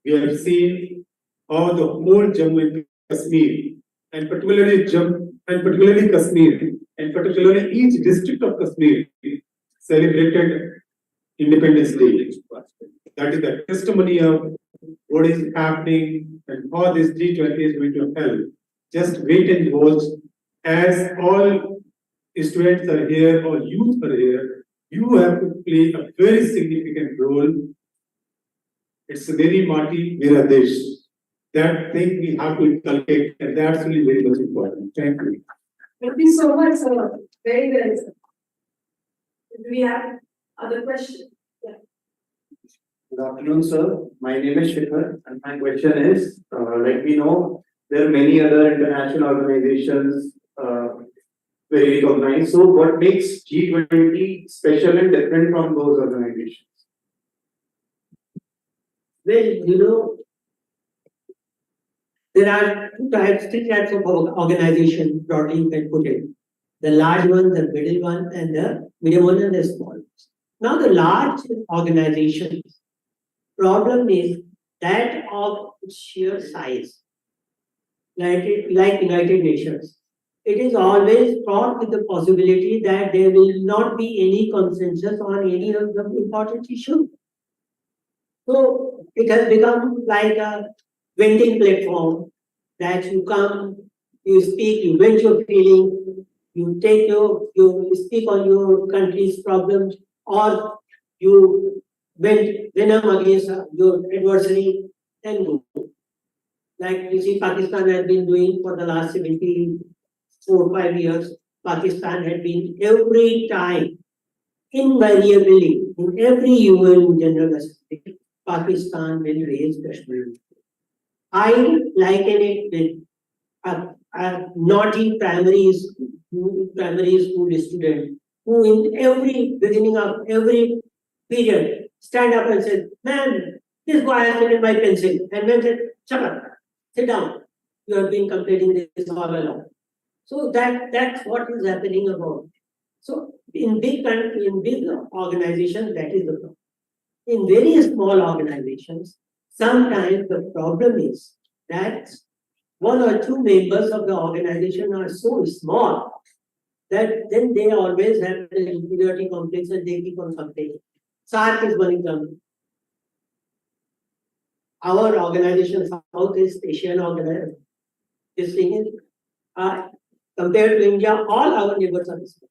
We have seen how the whole Jammu and Kashmir, and particularly Kashmir, and particularly each district of Kashmir celebrated Independence Day. That is the testimony of what is happening and how this G20 is going to help. Just wait and watch. As all students are here, all youth are here, you have to play a very significant role. It's a very Mati Mera Desh. That thing we have to inculcate, and that's really very much important. Thank you. Thank you so much, sir. Very well, sir. Do we have other questions? Yeah. Good afternoon, sir. My name is Shikhar, and my question is, like we know, there are many other international organizations very recognized. So, what makes G20 special and different from those organizations? Well, there are three types of organization, broadly you can put it. The large one, the middle one, and the medium one, and the small ones. Now, the large organizations, problem is that of sheer size, like United Nations, it is always fraught with the possibility that there will not be any consensus on any of the important issues. So it has become like a venting platform that you come, you speak, you vent your feeling, you speak on your country's problems, or you vent venom against your adversary and go. Like you see, Pakistan has been doing for the last 74 or 5 years. Pakistan had been every time, invariably, in every UN General Assembly, Pakistan will raise Kashmir. I liken it with a naughty primary school student who in every beginning of every period stand up and say, "Man, this boy has taken my pencil," and then said, "Shut up, sit down. You have been complaining this all along." So that's what is happening about. So in big country, in big organizations, that is the problem. In very small organizations, sometimes the problem is that one or two members of the organization are so small that then they always have the inferiority complex and they keep on complaining. SARC is one example. Our organization, Southeast Asian organization, this thing is compared to India, all our neighbors are small.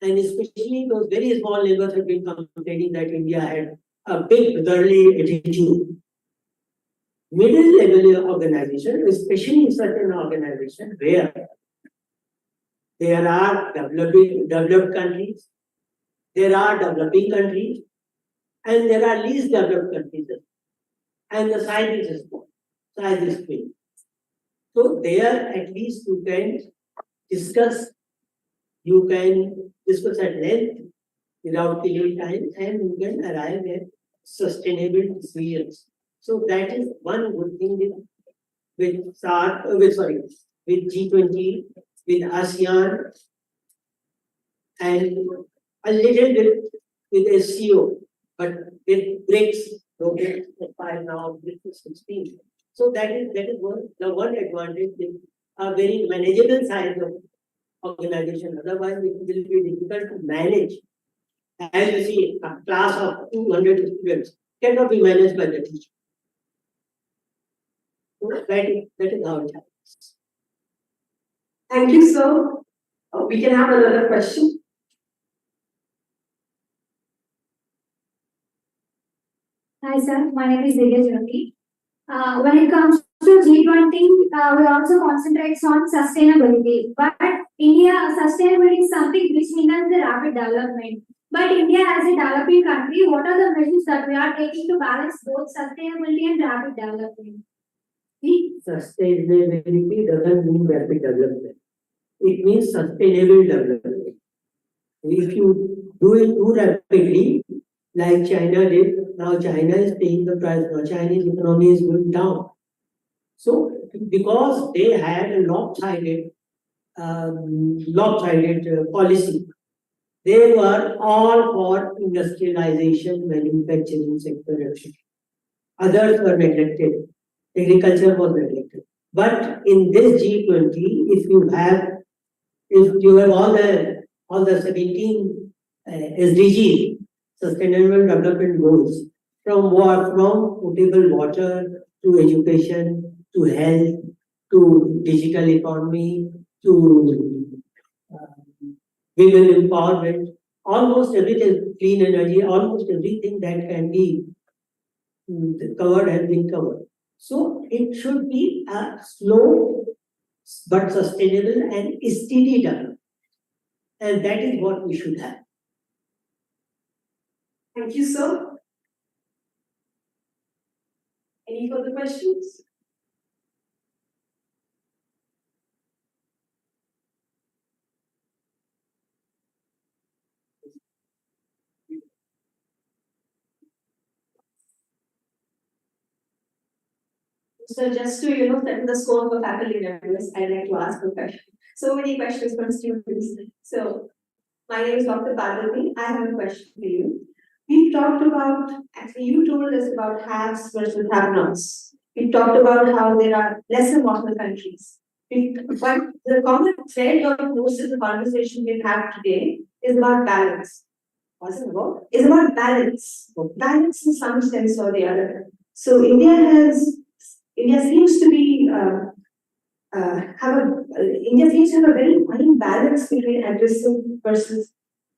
And especially those very small neighbors have been complaining that India had a big brotherly attitude. Middle level organization, especially in such an organization where there are developed countries, there are developing countries, and there are least developed countries. And the size is small, size is big. So there at least you can discuss at length without killing time, and you can arrive at sustainable decisions. So that is one good thing with SARC, with G20, with ASEAN, and a little bit with SCO, but with BRICS, okay, 5 now, BRICS 16. So that is the one advantage with a very manageable size of organization. Otherwise, it will be difficult to manage. As you see, a class of 200 students cannot be managed by the teacher. So that is how it happens. Thank you, sir. We can have another question. Hi, sir. My name is Jammu. When it comes to G20, we also concentrate on sustainability. But India, sustainability is something which hinders the rapid development. But India, as a developing country, what are the measures that we are taking to balance both sustainability and rapid development? Sustainability doesn't mean rapid development. It means sustainable development. If you do it too rapidly, like China did, now China is paying the price. Now Chinese economy is going down. So because they had a lopsided policy, they were all for industrialization, manufacturing sector, etc. Others were neglected. Agriculture was neglected. But in this G20, if you have all the 17 SDGs, Sustainable Development Goals, from potable water to education to health to digital economy to women empowerment, almost everything, clean energy, almost everything that can be covered has been covered. So it should be a slow but sustainable and steady development. And that is what we should have. Thank you, sir. Any further questions? So just to set the score for faculty members, I'd like to ask a question. So many questions from students. So my name is Dr. Parvati. I have a question for you. We we talked about, actually you told us about haves versus have-nots. We talked about how there are lesser model countries. But the common thread of most of the conversation we have today is about balance. What's it about? It's about balance. Balance in some sense or the other. So India seems to be India seems to have a very fine balance between aggressive versus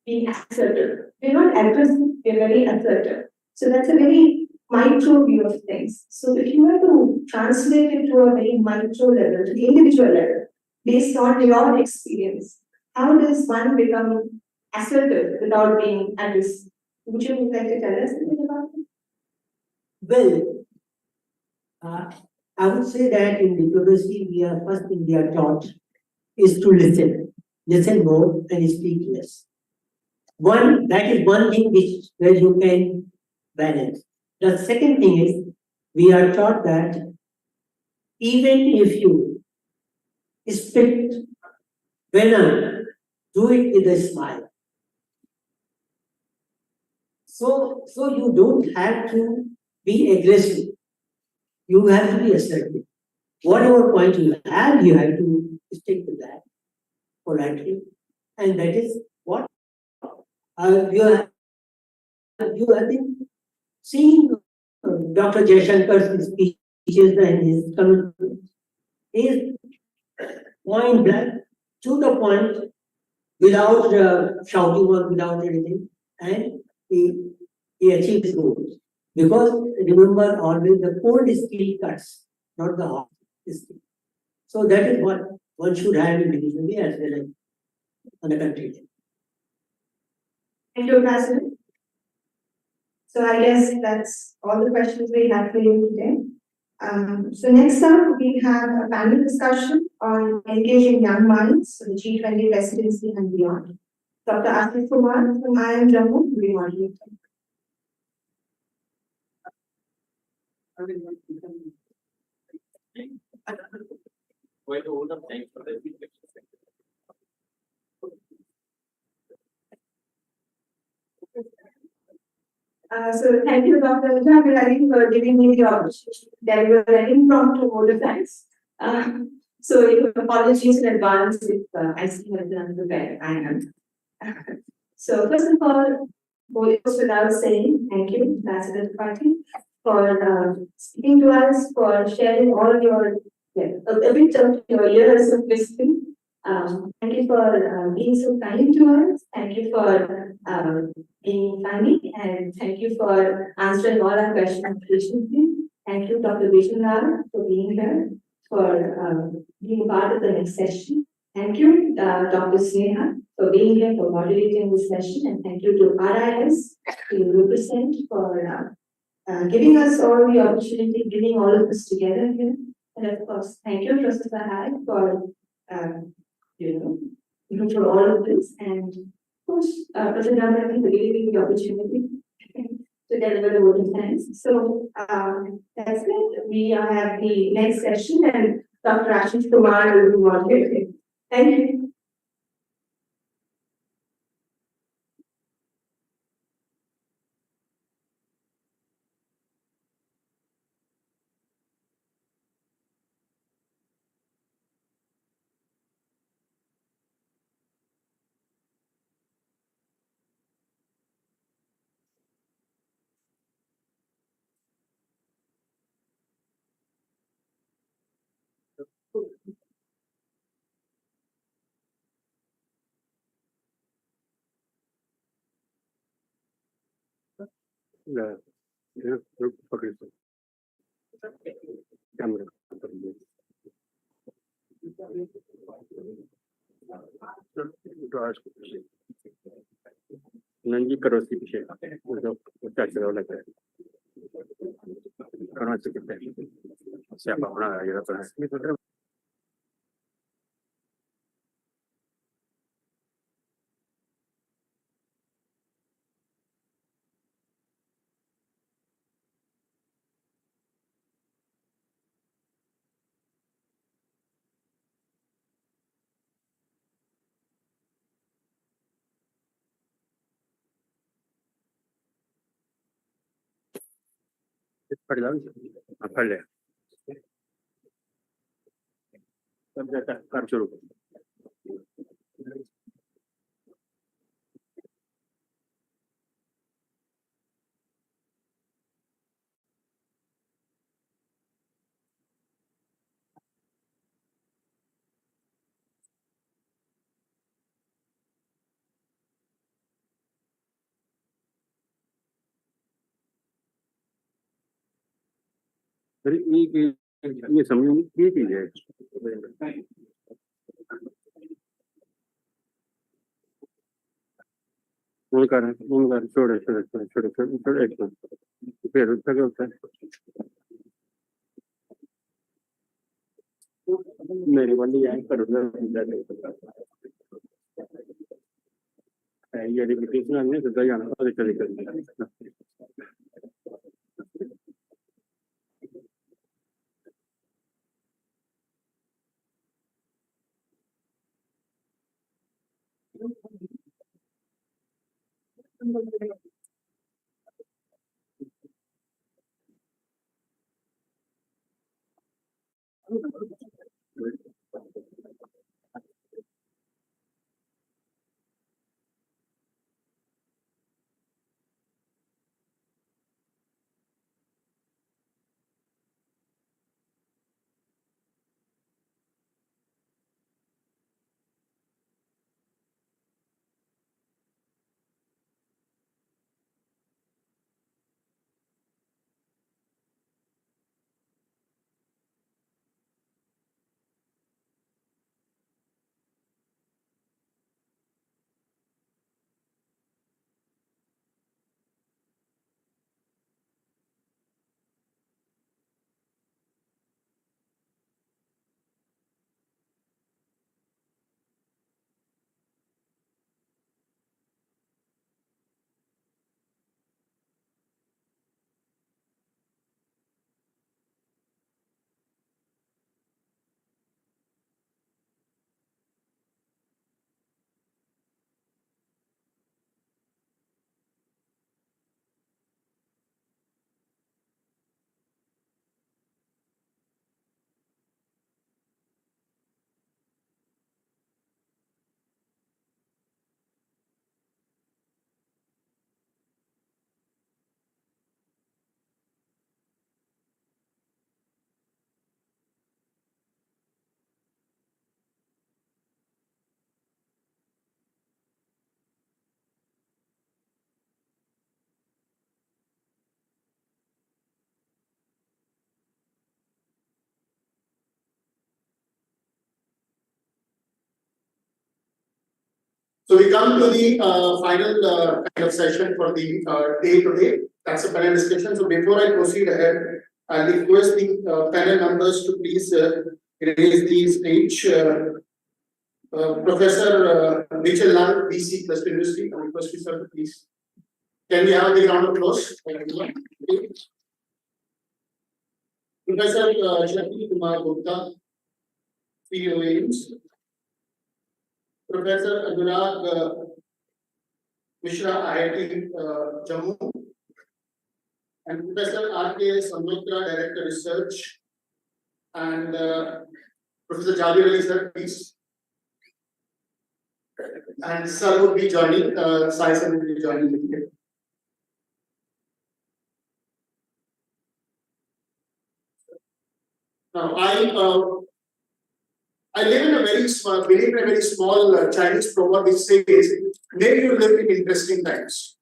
being assertive. We're not aggressive, we're very assertive. So that's a very micro view of things. So if you were to translate it to a very micro level, to the individual level, based on your experience, how does one become assertive without being aggressive? Would you like to tell us something about it? Well, I would say that in diplomacy, first thing we are taught is to listen more and speak less. That is one thing where you can balance. The second thing is we are taught that even if you spit venom, do it with a smile. So you don't have to be aggressive. You have to be assertive. Whatever point you have to stick to that politely. And that is what you have been seeing Dr. Jaishankar's speeches and his commitment is point blank to the point without shouting or without anything, and he achieved his goals. Because remember always the cold steel cuts, not the hot steel. So that is what one should have individually as well as on the country level. Thank you, President. So I guess that's all the questions we have for you today. So next up, we have a panel discussion on engaging young minds for the G20 Presidency and Beyond. Dr. Ashish Kumar from IIM Jammu will be moderating. So thank you, Dr. Javirari, for giving me the opportunity to deliver an impromptu vote of thanks. So apologies in advance if I seem a little unprepared. I am. So first of all, goes without saying thank you, Ambassador Tripathi, for speaking to us, for sharing all your a bit of your years of wisdom. Thank you for being so kind to us. Thank you for being funny, and thank you for answering all our questions patiently. Thank you, Dr. Vishwanath, for being here, for being part of the next session. Thank you, Dr. Sneha, for being here, for moderating this session, and thank you to RIS, to represent, for giving us all the opportunity, bringing all of us together here. And of course, thank you, Professor Hai, for for all of this. And of course, Professor Ramani for giving me the opportunity to deliver the vote of thanks. So that's it. We have the next session, and Dr. Ashish Kumar will be moderating. Thank you. Nanji karo si piche. Udah cerita lagi. Karena kita siapa pernah ya pernah. पढ़ लो पढ़ ले कर शुरू फिर ये समझ ये चीज है उनका छोड़े छोड़े छोड़े छोड़े छोड़े छोड़े एक फिर उसका क्या होता है मेरे वाली यहाँ पर ये रिपीटेशन आने से तो जाना तो चले चले So we come to the final kind of session for the day today. That's a panel discussion. So before I proceed ahead, I request the panel members to please raise the stage. Professor Rachel Lal, BC Plus University. I request you, sir, please. Can we have the round of applause? Professor Shakti Kumar Gupta, CEO AIMS. Professor Anurag Mishra, IIT Jammu, and Professor R.K. Samlutra, Director Research, and Professor Jabir Ali, sir, please. And sir would be joining, Sai sir would be joining with me. Now, I live in a very small, believe in a very small Chinese proverb which says, "May you live in interesting times."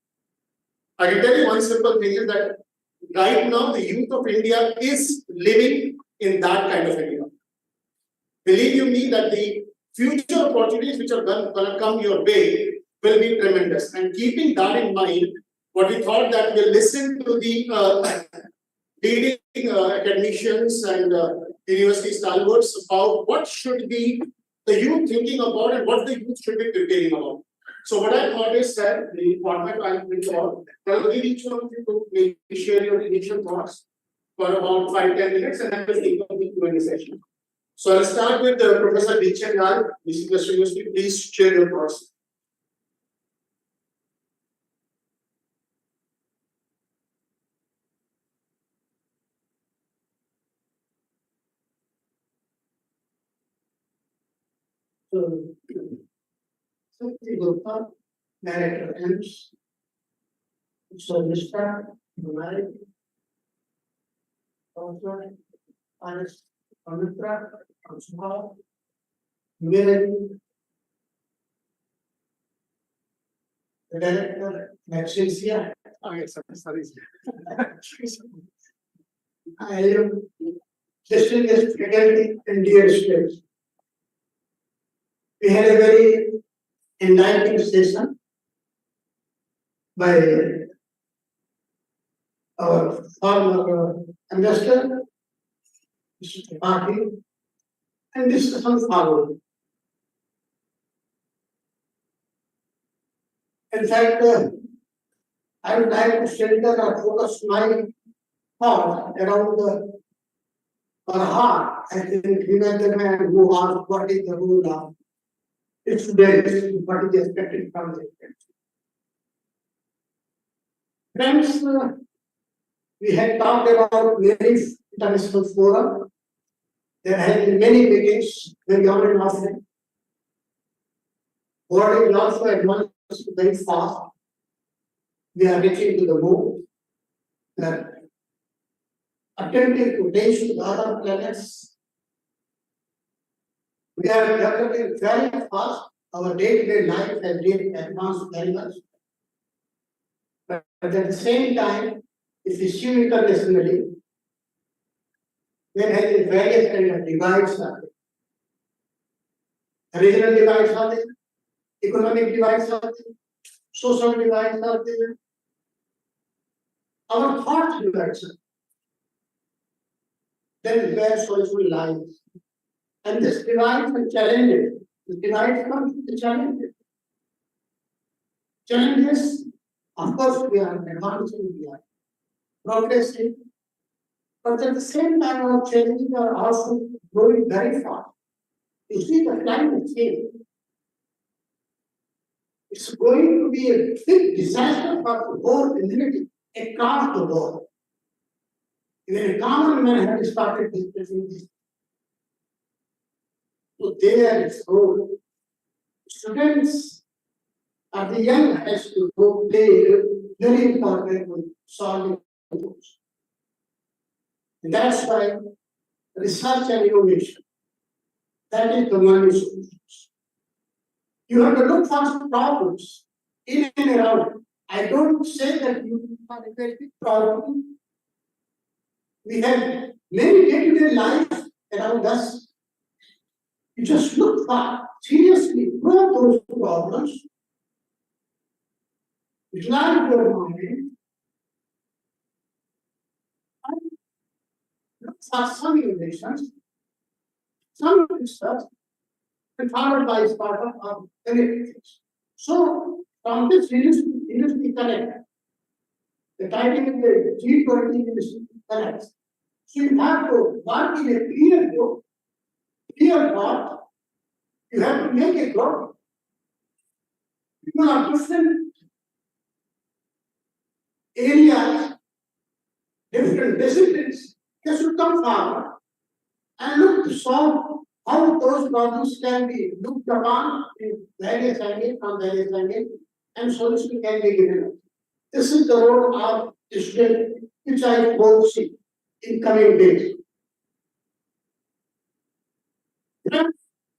I can tell you one simple thing is that right now the youth of India is living in that kind of area. Believe you me that the future opportunities which are going to come your way will be tremendous. And keeping that in mind, what we thought that we'll listen to the leading academicians and university stalwarts about what should be the youth thinking about and what the youth should be preparing about. So what I thought is that the format I will call, I will give each one of you to maybe share your initial thoughts for about 5-10 minutes, and then we'll take up the Q&A session. So I'll start with Professor Rachel Lal, BC Plus University. Please share your thoughts. So, the Govt, Director Ends. So, Mr. Malik, also, honest, Amitra, Ansuma, Mirani, the Director, Maxisia. Okay, sorry. I am distinguished faculty and dear students. We had a very enlightening session by our former ambassador, Mr. Tripathi, and discussion followed. In fact, I would like to center or focus my thought around the heart. I think he was the man who asked what is the rule of students, what is expected from the students. Friends, we had talked about various international fora. There have been many meetings very on and often. World is also advanced very fast. We are reaching to the moon. We are attempting to reach to the other planets. We are developing very fast. Our day-to-day life has really advanced very much. But at the same time, if you see internationally, there have been various kinds of divides are there. Regional divides are there, economic divides are there, social divides are there, our thought divides are there. Then where solution lies. And this divides and challenges. This divides comes with the challenges. Challenges, of course, we are advancing, we are progressing. But at the same time, our challenges are also growing very fast. You see the climate change. It's going to be a big disaster for the whole humanity across the world. Even a common man has started discussing this. So there is role. Students at the young has to go play a very important role solving problems. And that's why research and innovation, that is the money solutions. You have to look for some problems in and around. I don't say that you have a very big problem. We have many day-to-day life around us. You just look for, seriously, probe those problems, utilize your mind, and look for some innovations, some research, and followed by startup of benefits. So, from this University Connect, the title is the G20 University Connect. So, you have to work in a clear group, clear path. You have to make a group. People are different areas, different disciplines. They should come forward and look to solve how those problems can be looked upon in various angles, from various angles, and solution can be given. This is the role of the student, which I hope see in coming days.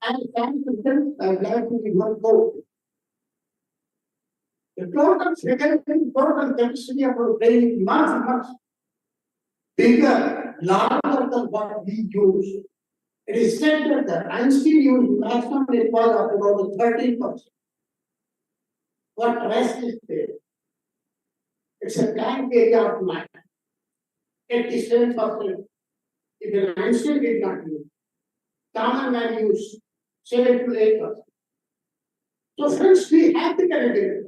And thank you, I'm glad to be one vote. The total second total capacity of our brain is much bigger, larger than what we use. It is said that the Einstein used maximum it was of about 13%. What rest is there? It's a blank area of mind. 87%. If an Einstein did not use, common man used 7 to 8%. So friends, we have the capability.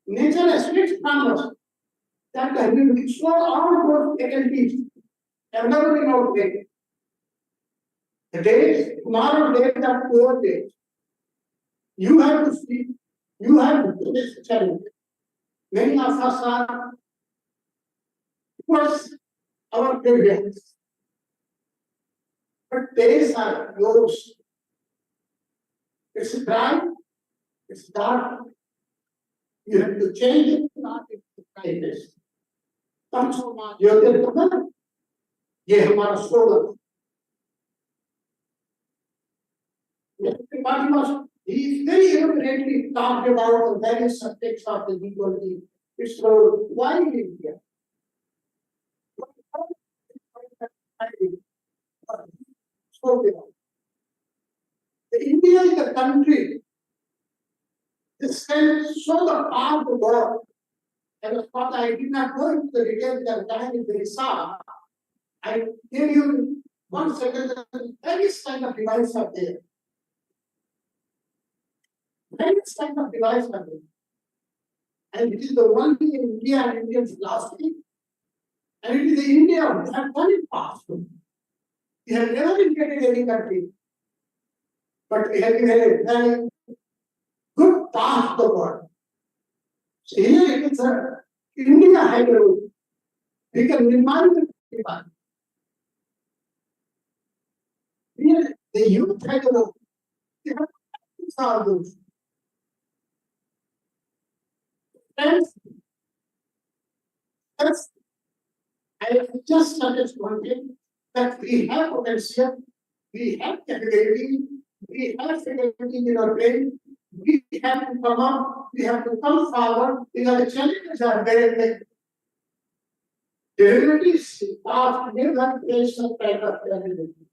Nature expects from us that we will explore all those faculties available in our brain. The days, tomorrow days are poor days. You have to speak, you have to do this challenge. Many of us are towards our previous. But days are yours. It's dry, it's dark. You have to change it, not if the kindness. ये हमारा slogan he is very eloquently talked about the various subjects of the G20. It's called why India. India is a country that stands so the power of the world. And of course, I did not go into the details that time is very sad. I tell you 1 second, various kind of devices are there. Various kind of devices are there. And it is the one thing in India and Indians last week. And it is the India who have done it fast. We have never invaded any country. But we have had a very good path to the world. So here it is India had a rule. We can remind the people. Here the youth had a rule. They have to solve those. Friends, I have just started wondering that we have potential, we have capability, we have capability in our brain, we have to come up, we have to come forward, because the challenges are very big. Capabilities of never face of type of capability.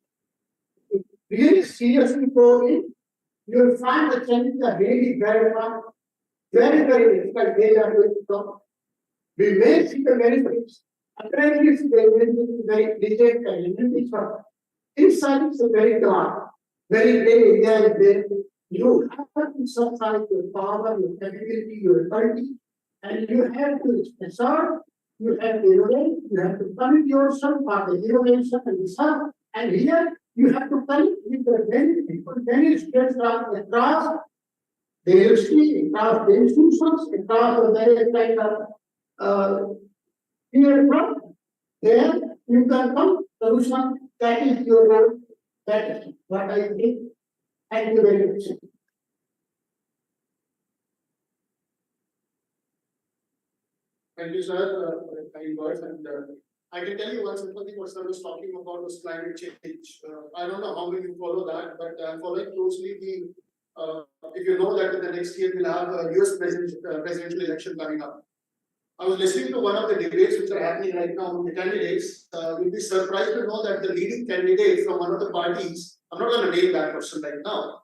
If really seriously go in, you will find the challenges are really very far, very difficult. They are going to come. We may see the benefits. Apparently, it's very legit and inside it's a very dark, very big area there. You have to exercise your power, your capability, your ability, and you have to research, you have to innovate, you have to commit yourself for the innovation and research, and here you have to connect with the many people, many states across the industry, across the institutions, across the various kind of here from there you can come solution. That is your role. That is what I think. Thank you very much. Thank you, sir, for the kind words. And I can tell you one simple thing what sir was talking about was climate change. I don't know how many you follow that, but I'm following closely the. If you know that in the next year we'll have a US presidential election coming up. I was listening to one of the debates which are happening right now with the candidates. You'll be surprised to know that the leading candidate from one of the parties, I'm not going to name that person right now,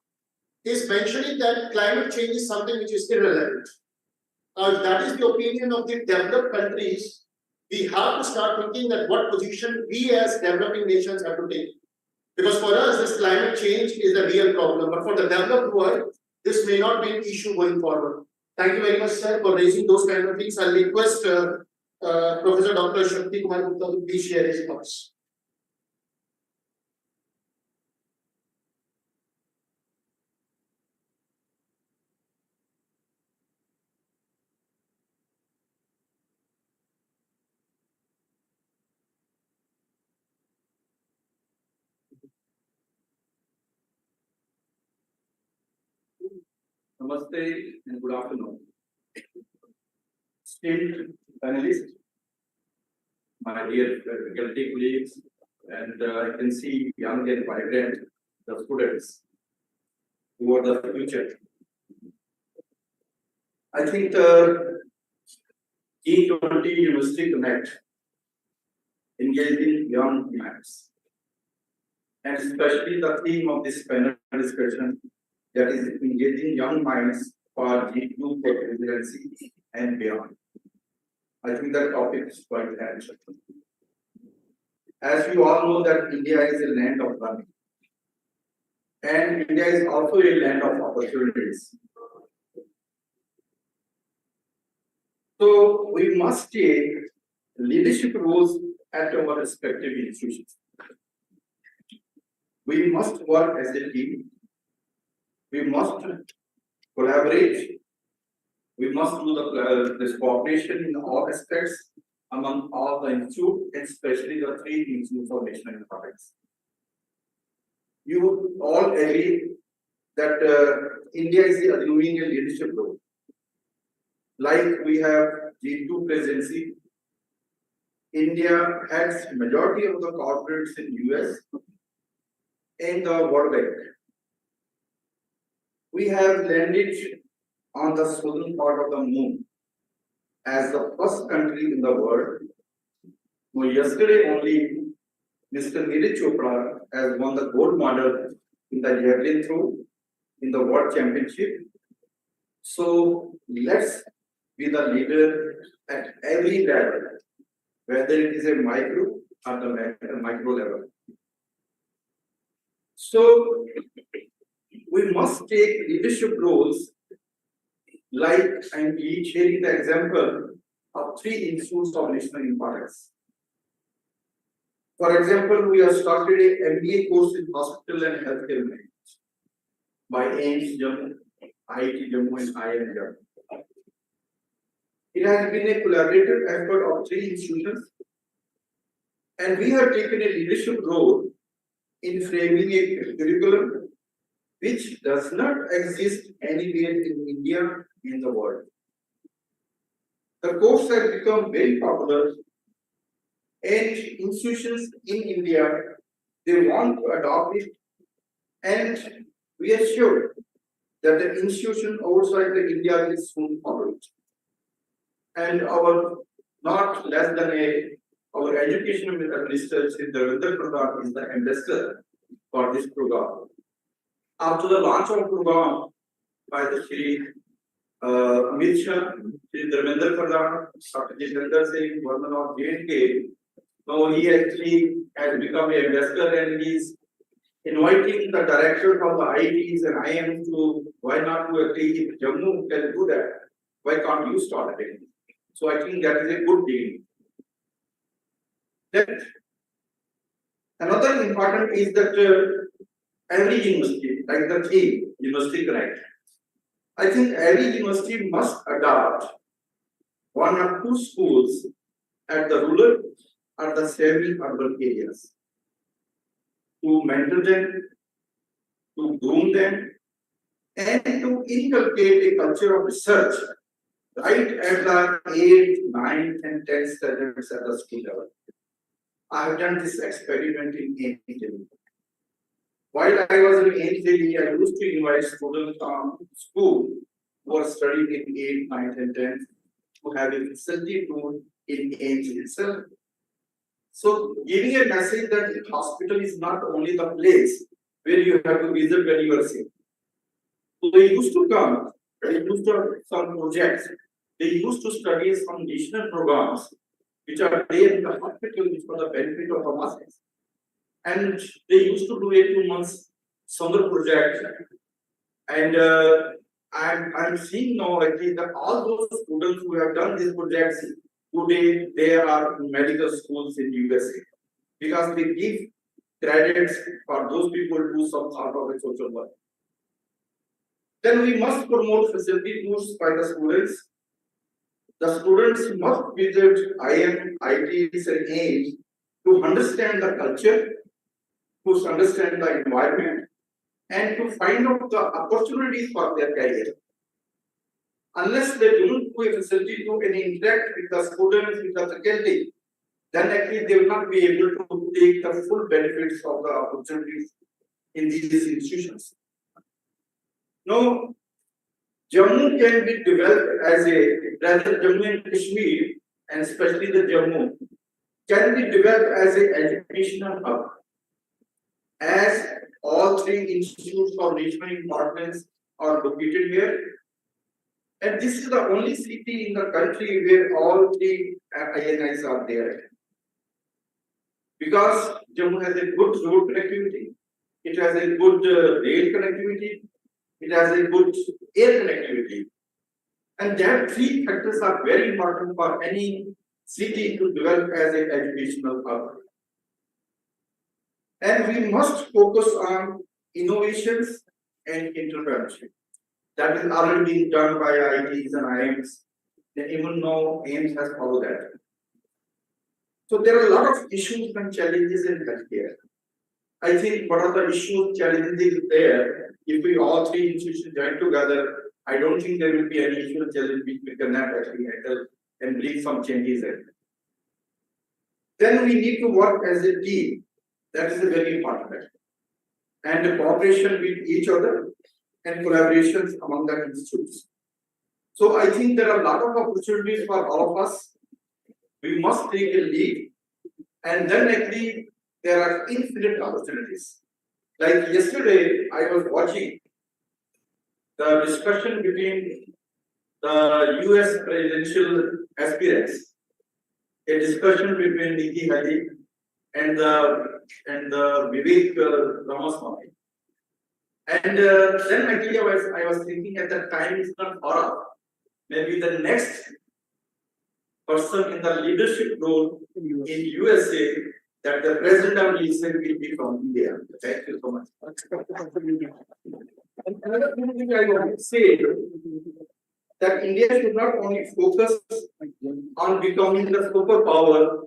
is mentioning that climate change is something which is irrelevant. That is the opinion of the developed countries. We have to start thinking that what position we as developing nations have to take. Because for us, this climate change is a real problem. But for the developed world, this may not be an issue going forward. Thank you very much, sir, for raising those kind of things. I'll request Professor Dr. Shakti Kumar Gupta to please share his thoughts. Namaste and good afternoon. Esteemed panelists, my dear faculty colleagues, and I can see young and vibrant the students who are the future. I think the G20 University Connect engaging young minds, and especially the theme of this panel discussion, that is engaging young minds for G20 Presidency and Beyond. I think that topic is quite essential. As you all know that India is a land of learning. And India is also a land of opportunities. So we must take leadership roles at our respective institutions. We must work as a team. We must collaborate. We must do this cooperation in all aspects among all the institutes, especially the 3 institutes of national importance. You all agree that India is assuming a leadership role. Like we have G2 presidency, India has majority of the corporates in US and the World Bank. We have landed on the southern part of the moon as the first country in the world. Well, yesterday only, Mr. Neeraj Chopra has won the gold medal in the javelin throw in the World Championship. So let's be the leader at every level, whether it is a micro or the micro level. So we must take leadership roles, like I'm sharing the example of 3 institutes of national importance. For example, we have started an MBA course in hospital and healthcare management by AIMS Jammu, IIT Jammu and IIM Jammu. It has been a collaborative effort of 3 institutions, and we have taken a leadership role in framing a curriculum which does not exist anywhere in India in the world. The course has become very popular, and institutions in India, they want to adopt it, and we are sure that the institution outside the India will soon follow it. And our not less than our education minister, Shri Devendra Pradhan, is the ambassador for this program. After the launch of the program by the Shri Amit Shah, Shri Devendra Pradhan, Dr. Jitendra Singh, Governor of G20, now he actually has become an ambassador, and he is inviting the directors of the IITs and IIMs to why not to agree if Jammu can do that, why can't you start it? So I think that is a good deal. Then another important is that every university, like the theme, University Connect, I think every university must adopt 1 or 2 schools at the rural or the semi-urban areas to mentor them, to groom them, and to inculcate a culture of research right at the 8th, 9th, and 10th standards at the school level. I have done this experiment in AIMS. While I was in AIMS, I used to invite students from school who are studying in 8th, 9th, and 10th to have a facility tour in AIMS itself. So, giving a message that the hospital is not only the place where you have to visit when you are sick. So, they used to come, they used to have some projects, they used to study some additional programs which are there in the hospital, which for the benefit of the masses. And they used to do a 2 months summer project. And I'm seeing now actually that all those students who have done these projects today, they are in medical schools in USA because they give credits for those people who do some sort of a social work. Then we must promote facility tours by the students. The students must visit IIM, IITs and AIMS to understand the culture, to understand the environment, and to find out the opportunities for their career. Unless they don't do a facility to and interact with the students, with the faculty, then actually they will not be able to take the full benefits of the opportunities in these institutions. Now, Jammu can be developed as rather Jammu and Kashmir, and especially the Jammu, can be developed as an educational hub. As all 3 institutes of national importance are located here, and this is the only city in the country where all 3 INIs are there. Because Jammu has a good road connectivity, it has a good rail connectivity, it has a good air connectivity. And that 3 factors are very important for any city to develop as an educational hub. And we must focus on innovations and intervention. That is already being done by IITs and IIMs. Even now, AIMS has followed that. So there are a lot of issues and challenges in healthcare. I think what are the issues, challenges there? If we all three institutions join together, I don't think there will be any issue challenge which we cannot actually handle and bring some changes in. Then we need to work as a team. That is a very important aspect. And the cooperation with each other and collaborations among the institutes. So I think there are a lot of opportunities for all of us. We must take a lead, and then actually there are infinite opportunities. Like yesterday, I was watching the discussion between the US presidential aspirants, a discussion between Nikki Haley and the Vivek Ramaswamy. And then actually I was thinking at that time it's not far off. Maybe the next person in the leadership role in USA, that the president of USA will be from India. Thank you so much. And another thing I want to say that India should not only focus on becoming the superpower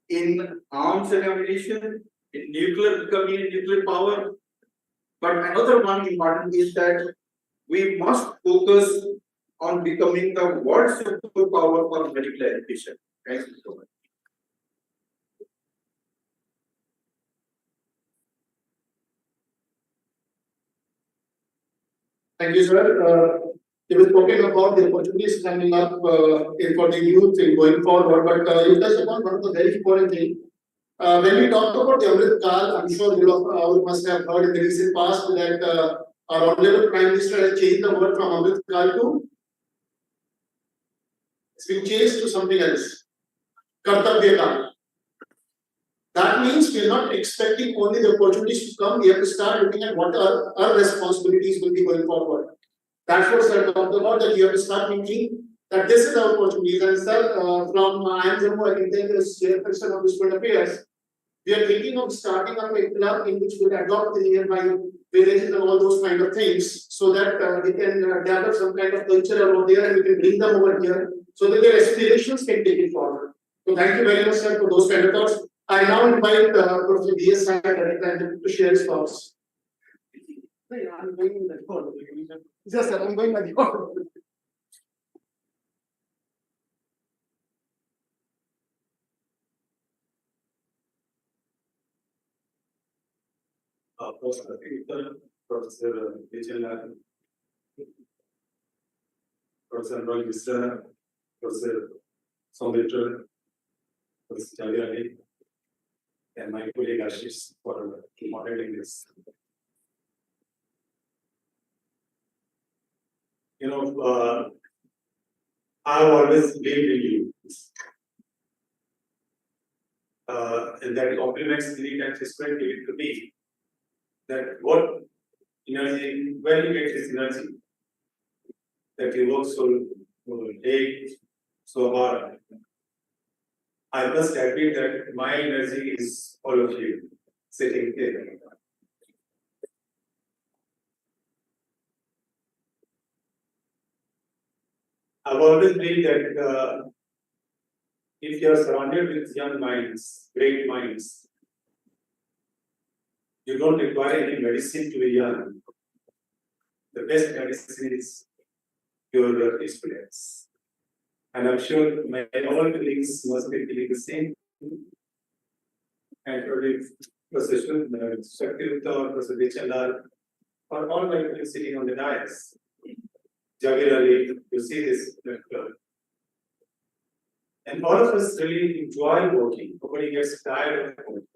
in arms and ammunition, in becoming a nuclear power, but another one important is that we must focus on becoming the world superpower for medical education. Thank you so much. Thank you, sir. You were talking about the opportunities coming up for the youth in going forward, but you touched upon one of the very important things. When we talk about the Amrit Kal, I'm sure you must have heard in the recent past that our Honorable Prime Minister has changed the word from Amrit Kal to, it's been changed to something else, Kartavya Kal. That means we're not expecting only the opportunities to come, we have to start looking at what our responsibilities will be going forward. That's what sir talked about, that you have to start thinking that this is our opportunities. And sir, from I am Jammu, I can tell you as chairperson of Student Affairs, we are thinking of starting up a club in which we will adopt the nearby villages and all those kind of things, so that we can develop some kind of culture over there and we can bring them over here, so that their aspirations can take it forward. So thank you very much, sir, for those kind of thoughts. I now invite Professor B.S. to share his thoughts. I'm going in the order. Yes, sir, I'm going by the order. Professor Vijayanath, Professor Roy Mr. Professor Soumitra, Professor Javier, and my colleague Ashish for moderating this. You know, I've always believed in you. And that compliments the that is going to give it to me. That what energy, where you get this energy, that you work so late, so hard. I must admit that my energy is all of you sitting here. I've always believed that if you are surrounded with young minds, great minds, you don't require any medicine to be young. The best medicine is your experience. And I'm sure my all colleagues must be feeling the same. And probably Professor Shakti or Professor Vijayanath, or all my colleagues sitting on the dais. Javier Ali, you see this. And all of us really enjoy working. Nobody gets tired of working.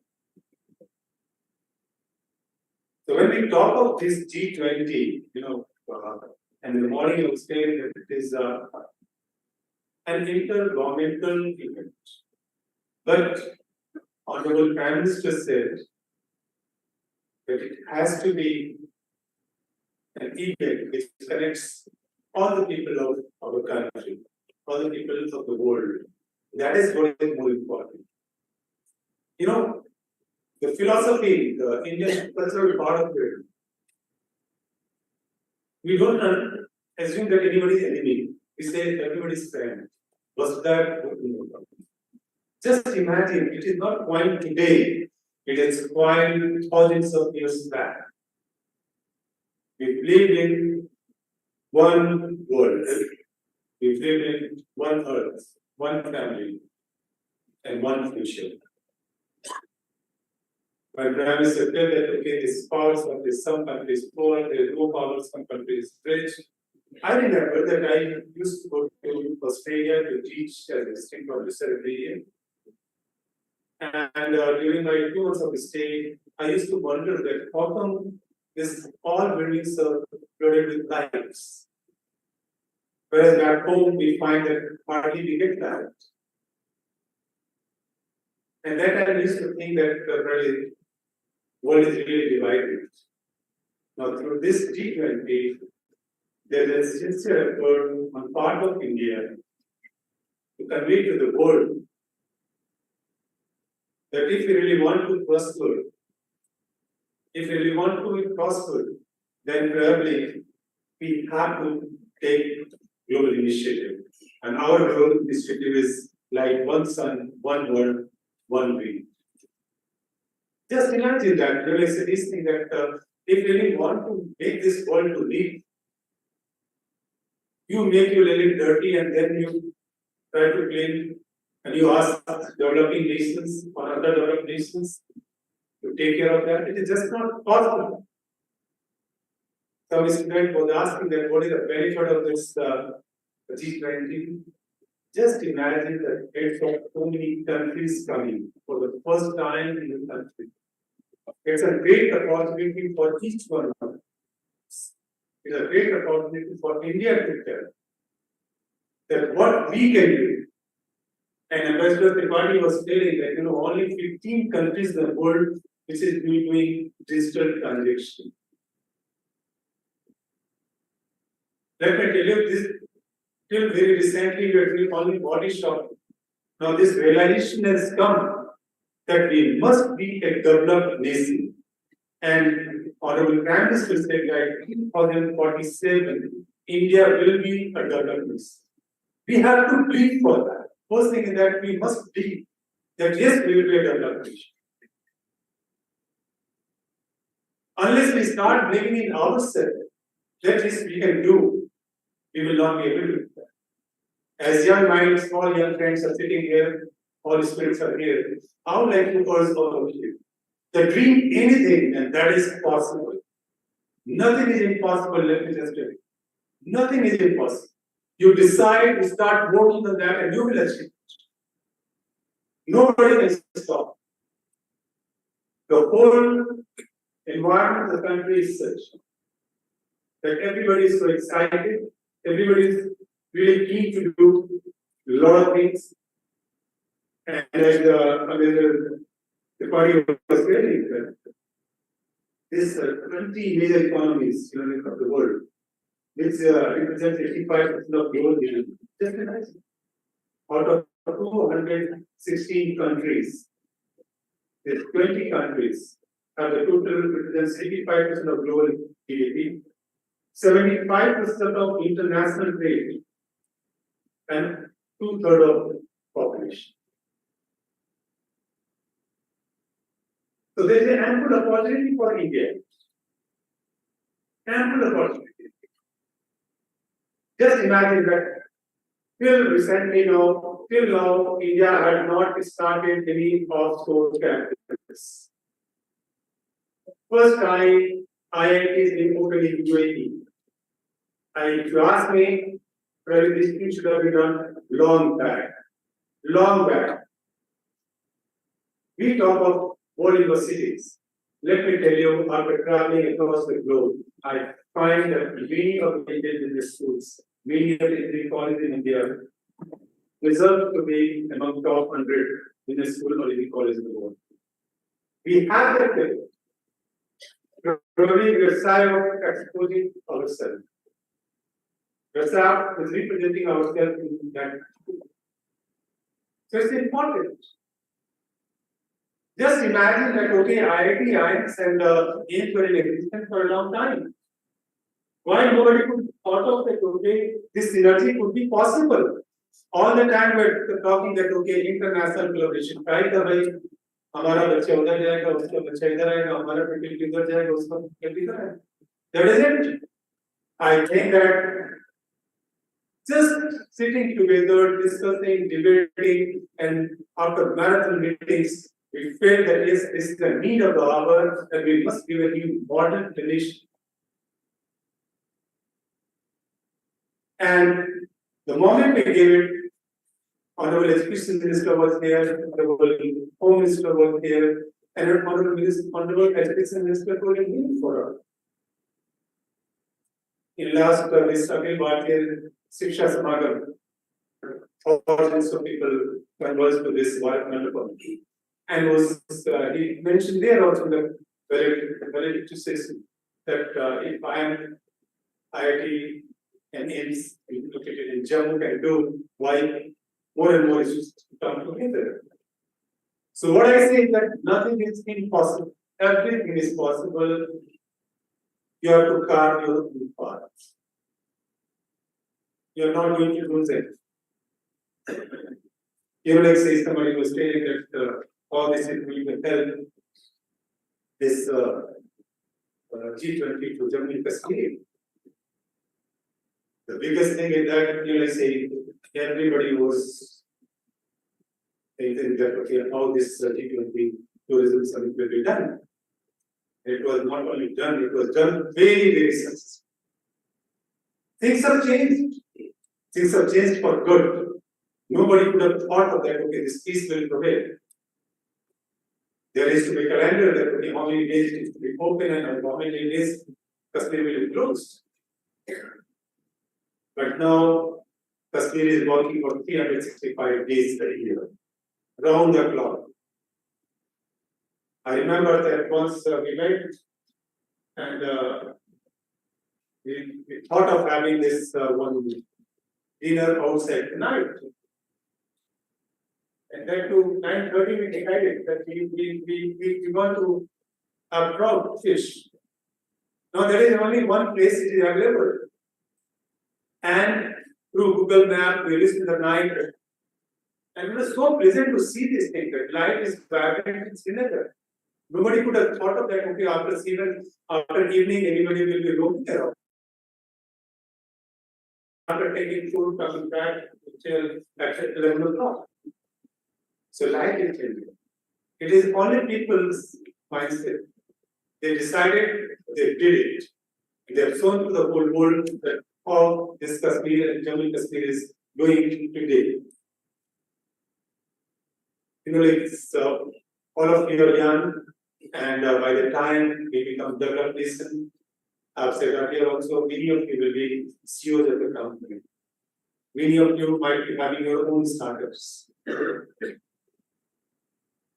So when we talk of this G20, and in the morning I was saying that it is an intergovernmental event. But Honorable Prime Minister said that it has to be an event which connects all the people of our country, all the people of the world. That is what is more important. You know, the philosophy, the Indian cultural part of it, we don't assume that anybody is enemy. We say everybody's friend. Was that? Just imagine, it is not point today It is quite thousands of years back. We believe in one world. We believe in one earth, one family, and one future. My Prime Minister said that okay, this powers of this, some countries poor, there is no power, some countries rich. I remember that I used to go to Australia to teach as a distinct professor every year. And during my 2 months of stay, I used to wonder that how come this all buildings are loaded with lights, whereas back home we find that hardly we get that. And then I used to think that the world is really divided. Now through this G20, there is sincere effort on part of India to convey to the world that if we really want to prosper, then probably we have to take global initiative. And our global initiative is like one sun, one world, one dream. Just imagine that, really say this thing that if you really want to make this world to live, you make your living dirty and then you try to clean, and you ask developing nations or other developed nations to take care of that. It is just not possible. Some student was asking that what is the benefit of this G20? Just imagine the heads of so many countries coming for the first time in the country. It's a great opportunity for each one of us. It's a great opportunity for India to tell that what we can do. And Ambassador Tripathi was telling that only 15 countries in the world which is doing digital transaction. Let me tell you this, till very recently we were doing only body shopping. Now this realization has come that we must be a developed nation. And Honorable Prime Minister said that in 2047, India will be a developed nation. We have to plead for that. First thing is that we must believe that yes, we will be a developed nation. Unless we start believing in ourselves that yes, we can do, we will not be able to do that. As young minds, all young friends are sitting here, all spirits are here. I would like to urge all of you to dream anything, and that is possible. Nothing is impossible, let me just tell you. Nothing is impossible. You decide to start working on that, and you will achieve it. Nobody can stop. The whole environment of the country is such that everybody is so excited, everybody is really keen to do a lot of things. And as the party was saying that this 20 major economies of the world, which represents 85% of global GDP. Just imagine. Out of 216 countries, there's 20 countries have the total represents 85% of global GDP, 75% of international trade, and 2/3 of population. So there is an ample opportunity for India. Ample opportunity. Just imagine that till recently now, till now, India had not started any offshore campuses. First time IIT is being opened in UAE. If you ask me, probably this thing should have been done long back. Long back. We talk of world universities. Let me tell you, after traveling across the globe, I find that many of the Indian business schools, many of the engineering colleges in India, deserve to be among top 100 business schools or engineering colleges in the world. We have that thing. Probably we are shy of exposing ourselves. We are shy of representing ourselves in that. So it's important. Just imagine that, okay, IIT, IIMs and AIMS were in existence for a long time. Why nobody could thought of that, okay, this synergy could be possible. All the time we're talking that, okay, international collaboration, right away, हमारा बच्चा उधर जाएगा, उसका बच्चा इधर आएगा, हमारा faculty उधर जाएगा, उसका फैकल्टी इधर आएगा. That is it. I think that just sitting together, discussing, debating, and after marathon meetings, we felt that yes, this is the need of the hour, and we must give a new modern finish. And the moment we gave it, Honorable Education Minister was here, Honorable Home Minister was here, and Honorable Education Minister told him for us. In last this again here, Shiksha Samagam, thousands of people conversed to this wonderful. And was he mentioned there also the validity to say that if I am IIT and AIMS located in Jammu can do, why more and more issues come together. So what I say is that nothing is impossible. Everything is possible. You have to carve your own path. You are not going to lose it. You know, like say somebody was saying that all this is going to help this G20 to Jammu and Kashmir. The biggest thing is that, you know, like say everybody was thinking that okay, how this G20 tourism summit will be done. It was not only done, it was done very, very successful. Things have changed. Things have changed for good. Nobody could have thought of that, okay, this peace will prevail. There is to be a calendar that okay, how many days needs to be open and how many days Kashmir will be closed. But now Kashmir is working for 365 days a year, round the clock. I remember that once we met and we thought of having this one dinner outside tonight. And then to 9:30 we decided that we want to have trout fish. Now there is only one place it is available. And through Google Map we listened the night. And it was so pleasant to see this thing, that light is vibrant in Srinagar. Nobody could have thought of that, okay, after evening, everybody will be roaming around. After taking food, coming back till at 11 o'clock. So light is changing. It is only people's mindset. They decided, they did it. They have shown to the whole world that how this Kashmir and Jammu and Kashmir is doing today. You know, like all of you are young, and by the time we become developed nation, I've said earlier also, many of you will be CEOs of the company. Many of you might be having your own startups.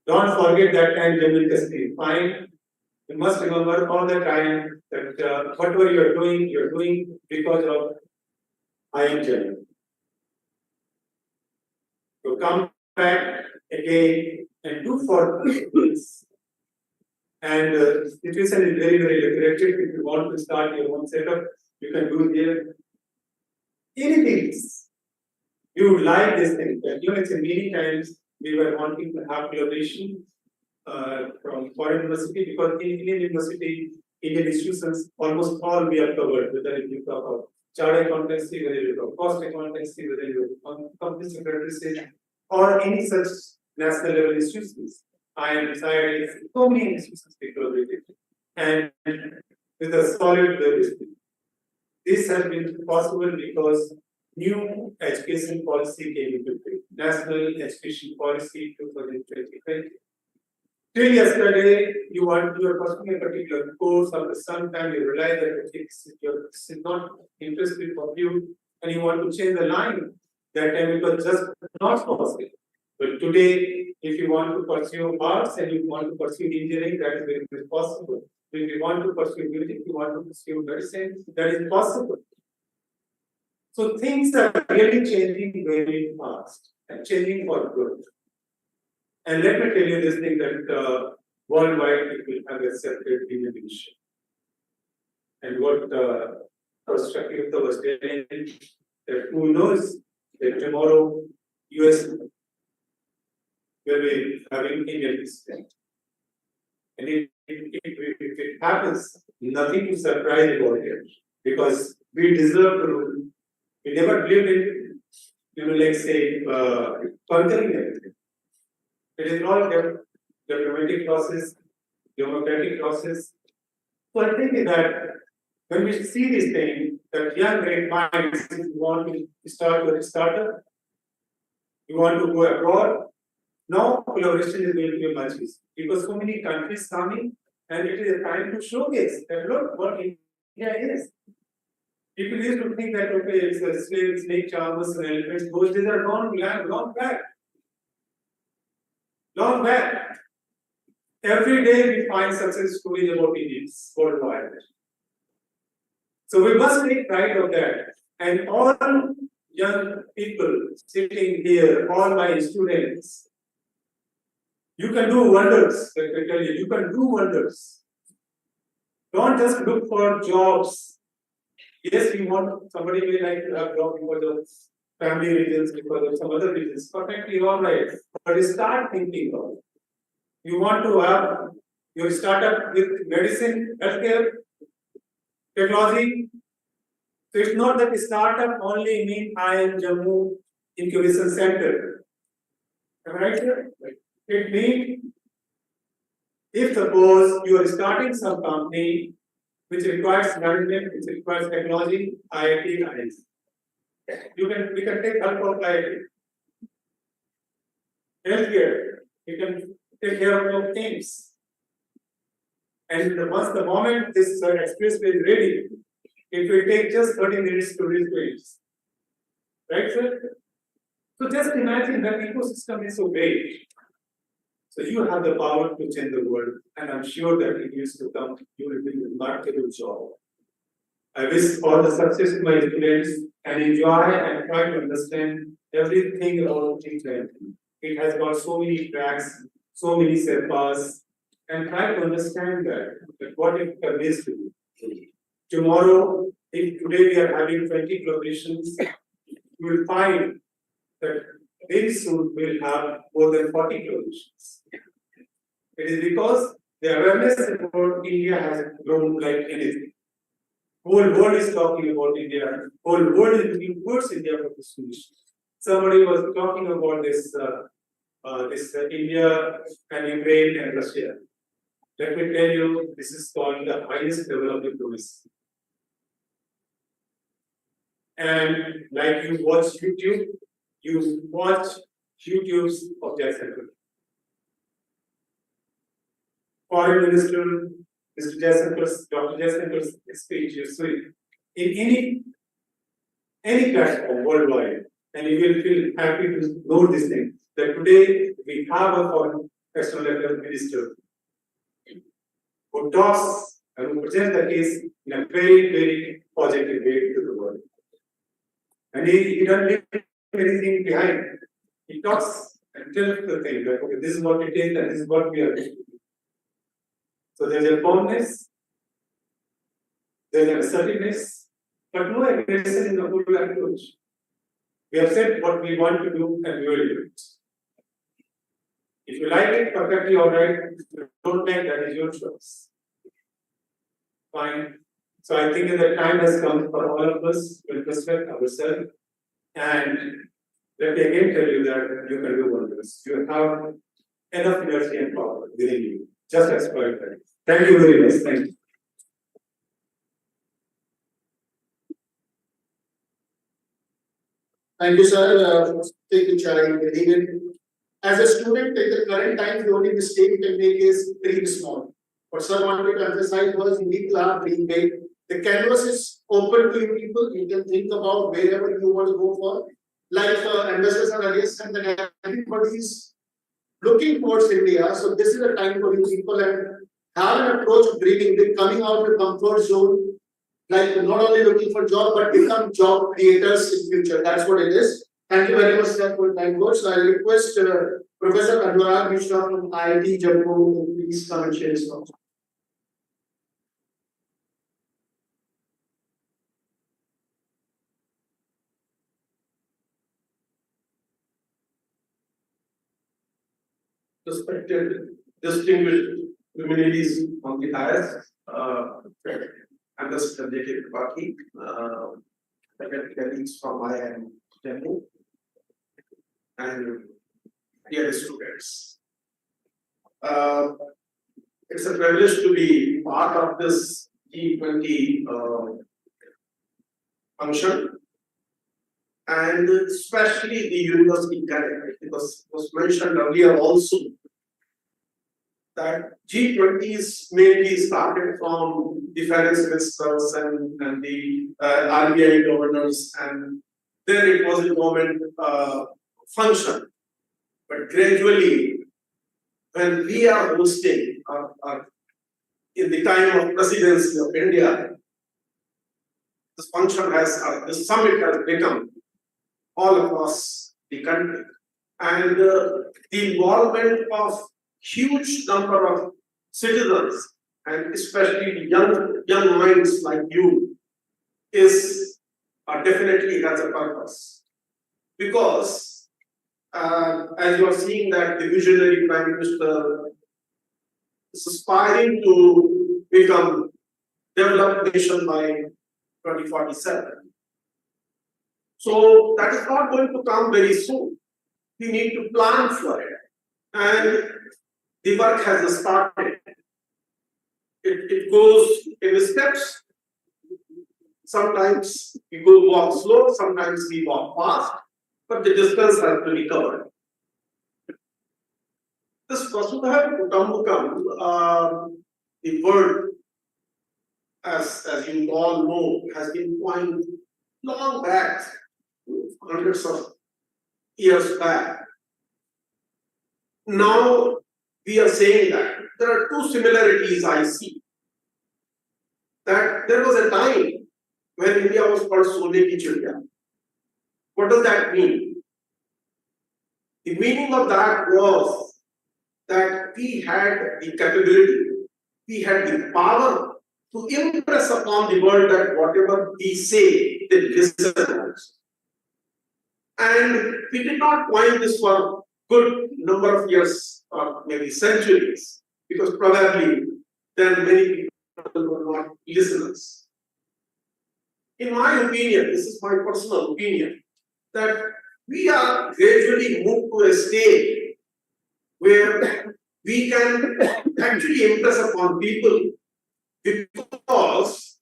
Don't forget that time Jammu and Kashmir. Fine. You must remember all the time that whatever you're doing because of I am Jammu. So come back again and do for this. And situation is very, very lucrative. If you want to start your own setup, you can do there. Anything. You would like this thing. You know, it's many times we were wanting to have collaboration from foreign university because in Indian university, Indian institutions, almost all we are covered, whether you talk of chartered accountancy, whether you talk cost accountancy, whether you talk company secretary, or any such national level institutions. I am decided so many institutions we collaborated. And with a solid diversity. This has been possible because new education policy came into play. National Education Policy 2020. Till yesterday, you are pursuing a particular course, after some time you realize that this is not interesting for you, and you want to change the line. That time it was just not possible. But today, if you want to pursue arts and you want to pursue engineering, that is very much possible. If you want to pursue music, you want to pursue medicine, that is possible. So things are really changing very fast and changing for good. And let me tell you this thing that worldwide people have accepted innovation. And what Professor Shakir was telling, that who knows that tomorrow US will be having Indian history. And if it happens, nothing to surprise about it, because we deserve to rule. We never believed in, let's say, conquering everything. It is all diplomatic process, democratic process. So I think that when we see this thing, that young great minds, if you want to start your startup, you want to go abroad, now collaboration is going to be much easier, because so many countries coming, and it is a time to showcase that look what India is. People used to think that okay, it's a snake charmers and elephants, those days are long back. Long back. Every day we find success stories about Indians worldwide. So we must take pride of that. And all young people sitting here, all my students, you can do wonders. Let me tell you, you can do wonders. Don't just look for jobs. Yes, we want somebody may like to have job because of family reasons, because of some other reasons. Perfectly all right. But start thinking of it. You want to have your startup with medicine, healthcare, technology. So it's not that startup only mean I am Jammu Incubation Center. Am I right here? It means if suppose you are starting some company which requires management, which requires technology, IIT, IIS. We can take help of IIT. Healthcare, we can take care of things. And once the moment this expressway is ready, it will take just 30 minutes to reach it. Right, sir? So just imagine that ecosystem is so great. So you have the power to change the world, and I'm sure that in years to come, you will do a remarkable job. I wish all the success to my students and enjoy and try to understand everything about G20. It has got so many tracks, so many setbacks, and try to understand that what it conveys to you. Tomorrow, if today we are having 20 collaborations, you will find that very soon we will have more than 40 collaborations. It is because the awareness about India has grown like anything. Whole world is talking about India. Whole world is looking towards India for this solution. Somebody was talking about this India and Ukraine and Russia. Let me tell you, this is called the highest level of diplomacy. And like you watch YouTubes of Jaishankar. Foreign Minister, Mr. Jaishankar's, Dr. Jaishankar's speech, you see, in any platform worldwide, and you will feel happy to know this thing, that today we have a foreign external affairs minister who talks and who presents the case in a very, very positive way to the world. And he doesn't leave anything behind. He talks and tells the thing that okay, this is what it is and this is what we are doing. So there's a firmness, there's an assertiveness, but no aggression in the whole approach. We have said what we want to do and we will do it. If you like it, perfectly all right. If you don't like, that is your choice. Fine. So I think that the time has come for all of us to respect ourselves. And let me again tell you that you can do wonders. You have enough energy and power within you. Just exploit that. Thank you very much. Thank you. Thank you, sir. Take the challenge. As a student, at the current time, the only mistake you can make is dream small. What sir wanted to emphasize was you need to have dream big. The canvas is open to you people. You can think about wherever you want to go for. Like ambassadors and RIS, and then everybody is looking towards India. So this is a time for you people and have an approach of dreaming big, coming out of your comfort zone. Like not only looking for job, but become job creators in future. That's what it is. Thank you very much, sir, for the time course. I request Professor Anurag Mishra from IIT Jammu to please come and share his thoughts. respected, distinguished luminaries on the highest, and the strategic party, colleagues from IIM Jammu, and dear students. It's a privilege to be part of this G20 function, and especially the University Connect, because it was mentioned earlier also that G20 is mainly started from the finance ministers and the RBI governors, and then it was a government function. But gradually, when we are hosting in the time of presidency of India, this function has, this summit has become all across the country, and the involvement of huge number of citizens, and especially young minds like you, is definitely has a purpose, because as you are seeing that the visionary Prime Minister is aspiring to become developed nation by 2047. So that is not going to come very soon. We need to plan for it, and the work has started. It goes in steps. Sometimes we walk slow, sometimes we walk fast, but the distance has to be covered. This Vasudha Kutumbakam, the word, as you all know, has been coined long back, hundreds of years back. Now we are saying that there are two similarities I see. That there was a time when India was called Sone ki Chiriya. What does that mean? The meaning of that was that we had the capability, we had the power to impress upon the world that whatever we say, they listen. And we did not coin this for good number of years or maybe centuries, because probably then many people were not listeners. In my opinion, this is my personal opinion, that we are gradually moved to a stage where we can actually impress upon people, because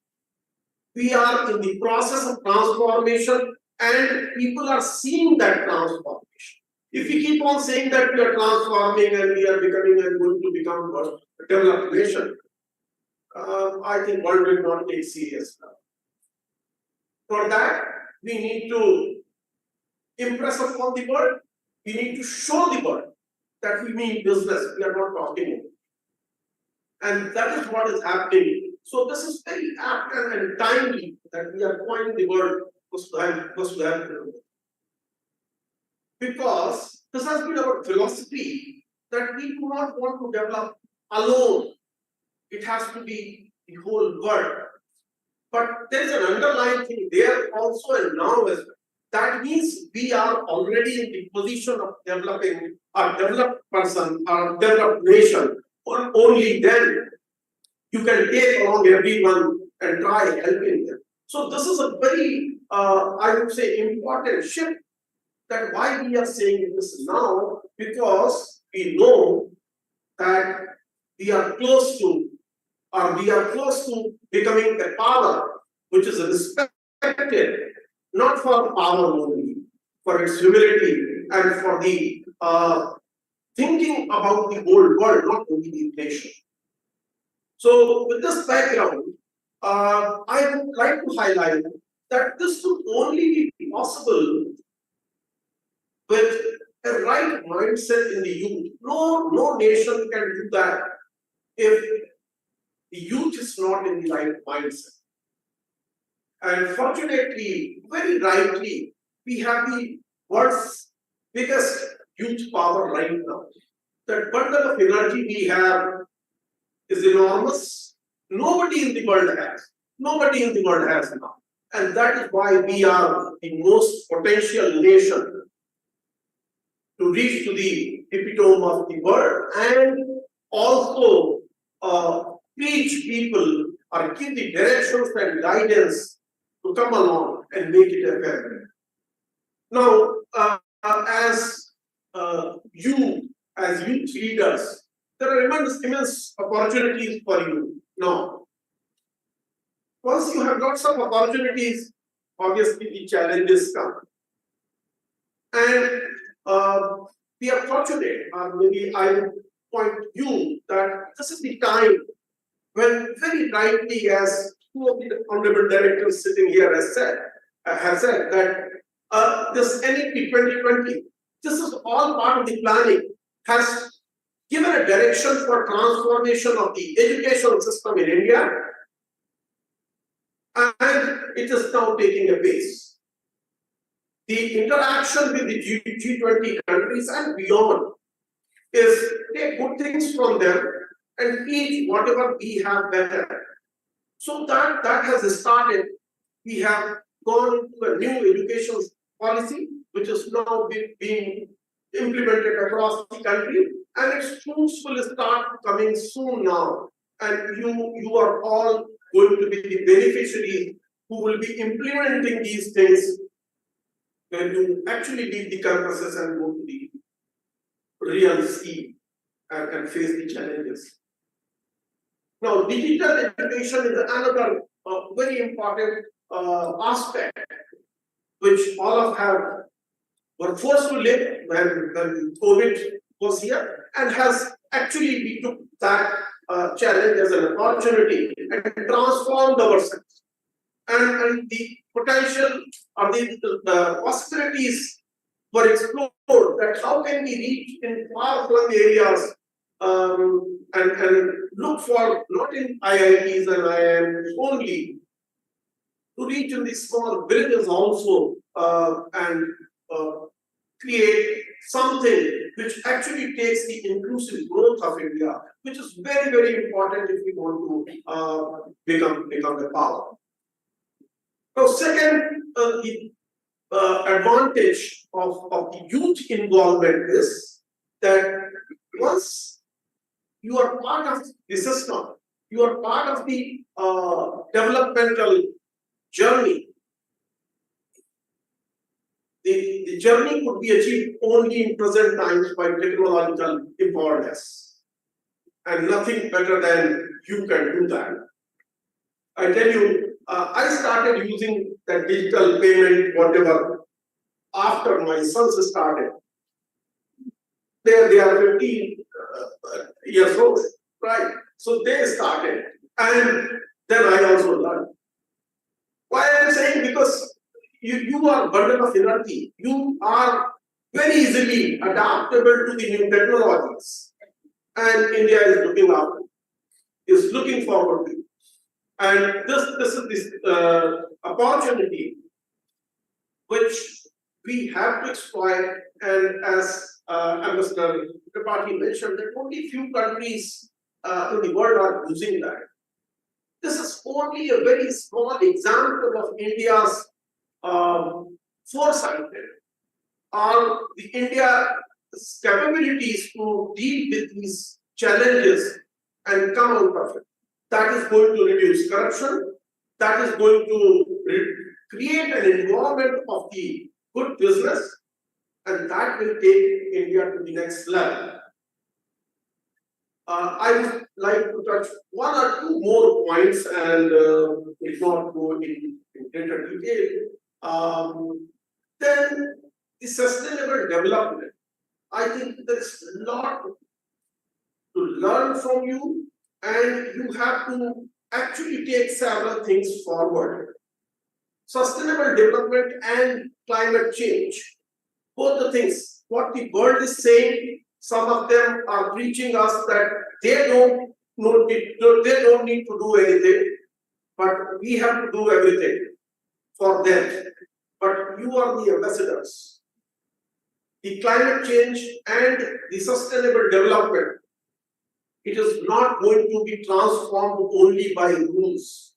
we are in the process of transformation and people are seeing that transformation. If we keep on saying that we are transforming and we are becoming and going to become a developed nation, I think world will not take serious now. For that, we need to impress upon the world. We need to show the world that we mean business. We are not talking. And that is what is happening. So this is very apt and timely that we are coining the word Vasudha. Because this has been our philosophy that we do not want to develop alone. It has to be the whole world. But there is an underlying thing there also and now as well. That means we are already in the position of developing a developed person or a developed nation. Only then you can take along everyone and try helping them. So this is a very, I would say, important shift. That why we are saying this now, because we know that we are close to, or we are close to becoming a power which is respected, not for power only, for its humility and for the thinking about the whole world, not only the nation. So with this background, I would like to highlight that this would only be possible with a right mindset in the youth. No nation can do that if the youth is not in the right mindset. And fortunately, very rightly, we have the world's biggest youth power right now. That bundle of energy we have is enormous. Nobody in the world has. Nobody in the world has now. And that is why we are the most potential nation to reach to the epitome of the word and also teach people or give the directions and guidance to come along and make it a fair. Now, as youth leaders, there are immense opportunities for you now. Once you have lots of opportunities, obviously the challenges come. And we are fortunate, or maybe I would point you that this is the time when very rightly, as two of the honorable directors sitting here has said that this NEP 2020, this is all part of the planning, has given a direction for transformation of the education system in India, and it is now taking a pace. The interaction with the G20 countries and beyond is take good things from them and teach whatever we have better. So that has started. We have gone to a new education policy, which is now being implemented across the country, and its fruits will start coming soon now. And you are all going to be the beneficiaries who will be implementing these things when you actually leave the campuses and go to the real sea and face the challenges. Now, digital education is another very important aspect which all of us were forced to live when COVID was here, and has actually we took that challenge as an opportunity and transformed ourselves. And the potential or the possibilities were explored, that how can we reach in far-flung areas and look for not in IITs and IIMs only, to reach in these small villages also and create something which actually takes the inclusive growth of India, which is very, very important if we want to become a power. Now, second, the advantage of the youth involvement is that once you are part of the system, you are part of the developmental journey. The journey could be achieved only in present times by technological empowerment, and nothing better than you can do that. I tell you, I started using that digital payment, whatever, after my sons started. They are 15 years old, right? So they started, and then I also learned. Why I am saying, because you are a bundle of energy. You are very easily adaptable to the new technologies, and India is looking after, is looking forward to it. And this is this opportunity which we have to exploit. And as Ambassador Tripathi mentioned, that only few countries in the world are using that. This is only a very small example of India's foresight or the India's capabilities to deal with these challenges and come out of it. That is going to reduce corruption. That is going to create an environment of the good business, and that will take India to the next level. I would like to touch one or two more points and if not go in greater detail. Then the sustainable development. I think there's a lot to learn from you, and you have to actually take several things forward. Sustainable development and climate change, both the things, what the world is saying, some of them are preaching us that they don't need to do anything, but we have to do everything for them. But you are the ambassadors. The climate change and the sustainable development, it is not going to be transformed only by rules.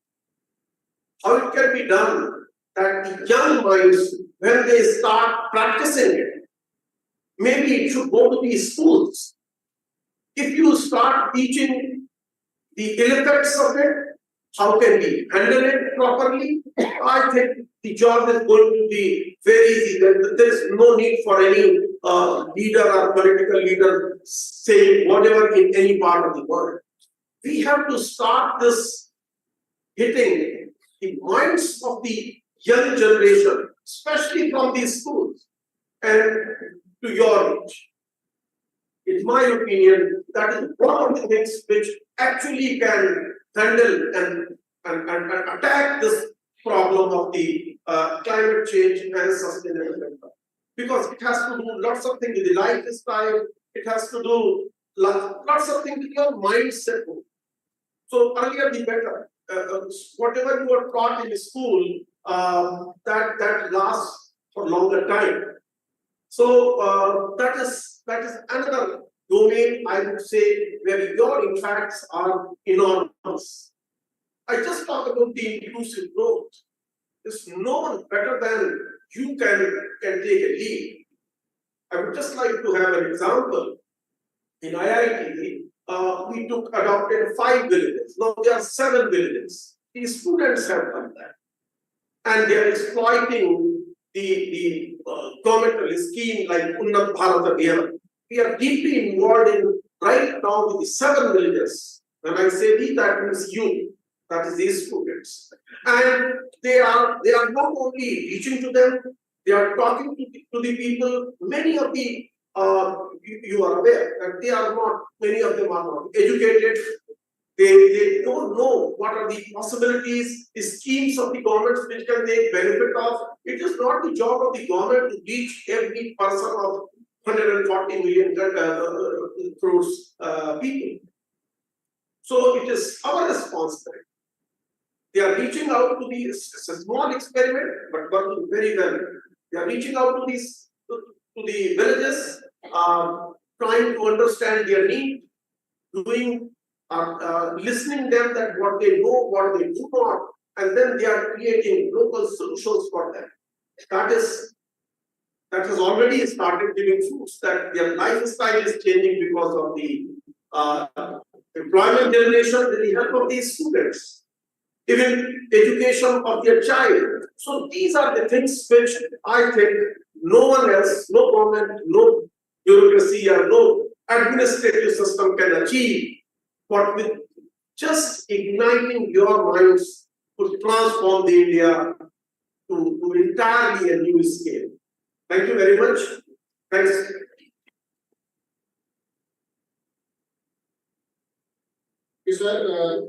How it can be done that the young minds, when they start practicing it, maybe it should go to the schools. If you start teaching the ill effects of it, how can we handle it properly? I think the job is going to be very easy. There is no need for any leader or political leader saying whatever in any part of the world. We have to start this hitting the minds of the young generation, especially from these schools and to your age. In my opinion, that is one of the things which actually can handle and attack this problem of the climate change and sustainable development. Because it has to do lots of things with the lifestyle, it has to do lots of things with your mindset. So earlier the better. Whatever you were taught in school, that lasts for longer time. So that is another domain, I would say, where your impacts are enormous. I just talk about the inclusive growth. There's no one better than you can take a lead. I would just like to have an example. In IIT, we adopted 5 villages. Now there are 7 villages. These students have done that. And they are exploiting the governmental scheme like Unnat Bharat Abhiyan. We are deeply involved in right now with the 7 villages. When I say we, that means you, that is these students. And they are not only reaching to them, they are talking to the people. Many of the you are aware that they are not, many of them are not educated. They don't know what are the possibilities, the schemes of the governments which can take benefit of. It is not the job of the government to reach every person of 140 million crores people. So it is our responsibility. They are reaching out to these, it's a small experiment, but working very well. They are reaching out to these, to the villages, trying to understand their need, listening them that what they know, what they do not, and then they are creating local solutions for them. That has already started giving fruits, that their lifestyle is changing because of the employment generation with the help of these students, even education of their child. So these are the things which I think no one else, no government, no bureaucracy or no administrative system can achieve. But with just igniting your minds to transform the India to entirely a new scale. Thank you very much. Thanks. Yes, sir.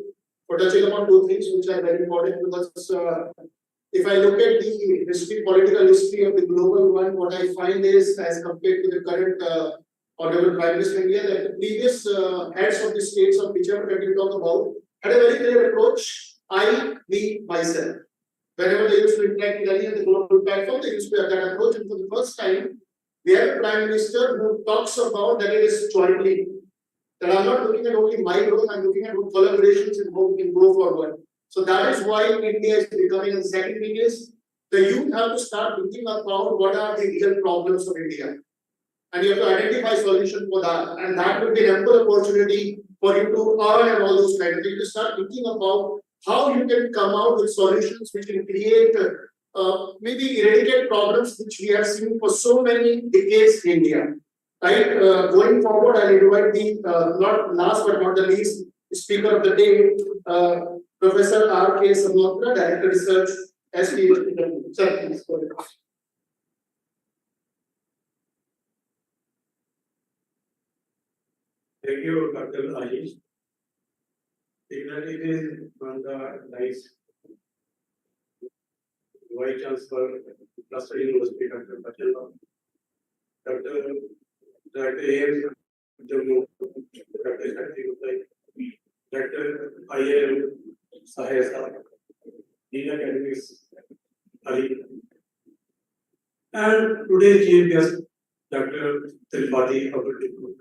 For touching upon 2 things which are very important, because if I look at the history, political history of the global one, what I find is, as compared to the current Honorable Prime Minister of India, that the previous heads of the states of whichever country we talk about had a very clear approach. I, me, myself. Whenever they used to interact with any of the global platform, they used to have that approach. And for the first time, we have a Prime Minister who talks about that it is jointly. That I'm not looking at only my role, I'm looking at collaborations and how we can go forward. So that is why India is becoming, and the second thing is, the youth have to start thinking about what are the real problems of India. And you have to identify solutions for that. And that will be an ample opportunity for you to earn and all those kind of things. To start thinking about how you can come out with solutions which can create, maybe eradicate problems which we have seen for so many decades in India. Right, going forward, I'll invite the not last but not the least speaker of the day, Professor R.K. Samatra, Director Research, SPH. Sir, please go ahead. Thank you, Dr. Ashish. It is on the nice Vice Chancellor, Cluster University, Dr. Pachal, Dr. A.M. Jammu, Dr. I.M. Sahesa, Dean Academics, Ali, and today's chief guest, Dr. Tripathi of the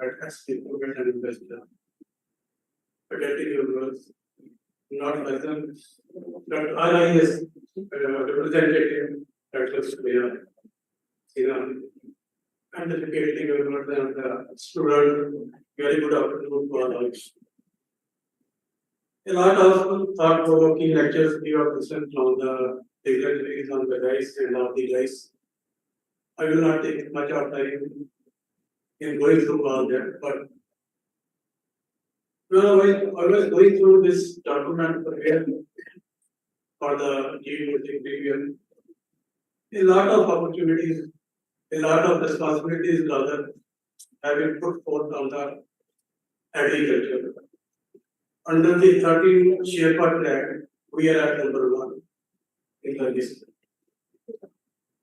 Govt and Investor. Attending members, not present, Dr. RIS, representative, Dr. Supriya Sinha, and the faculty members and the students, very good afternoon to all. A lot of thought-provoking lectures we have listened from the dignitaries on the rise and of the rise. I will not take much of time in going through all that, but when I was going through this document for the G20 region, a lot of opportunities, a lot of responsibilities rather have been put forth on the agriculture. Under the 13 Sherpa track, we are at number 1 in the list.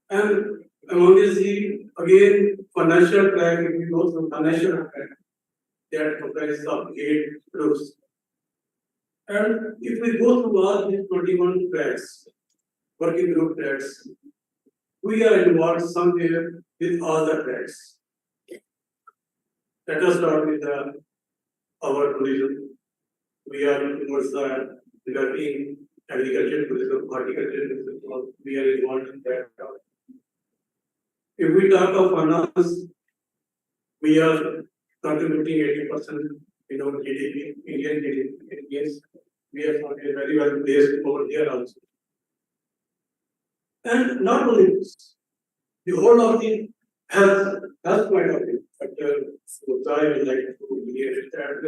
And among this, again, financial track, if we go through financial track, that comprises of 8 groups. And if we go through all these 21 tracks, working group tracks, we are involved somewhere with all the tracks. Let us start with our tourism. We are towards the developing agriculture tourism, horticulture tourism, we are involved in that. If we talk of finance, we are contributing 80% in our GDP, Indian GDP. Yes, we are very well placed over here also. And not only this, the whole of the health point of view, I would like to hear it at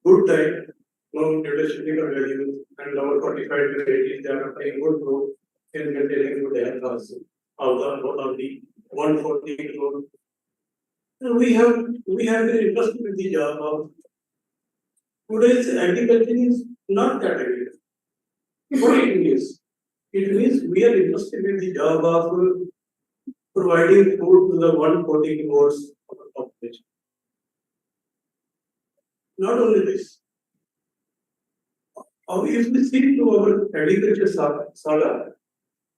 good time, no nutritional values, and our 45 varieties that are playing good role in maintaining good health also. Out of the 140 crore. We have been interested in the job of today's agriculture is not that agriculture. What it means? It means we are interested in the job of providing food to the 140 crores of the population. Not only this, if we see to our agriculture saga,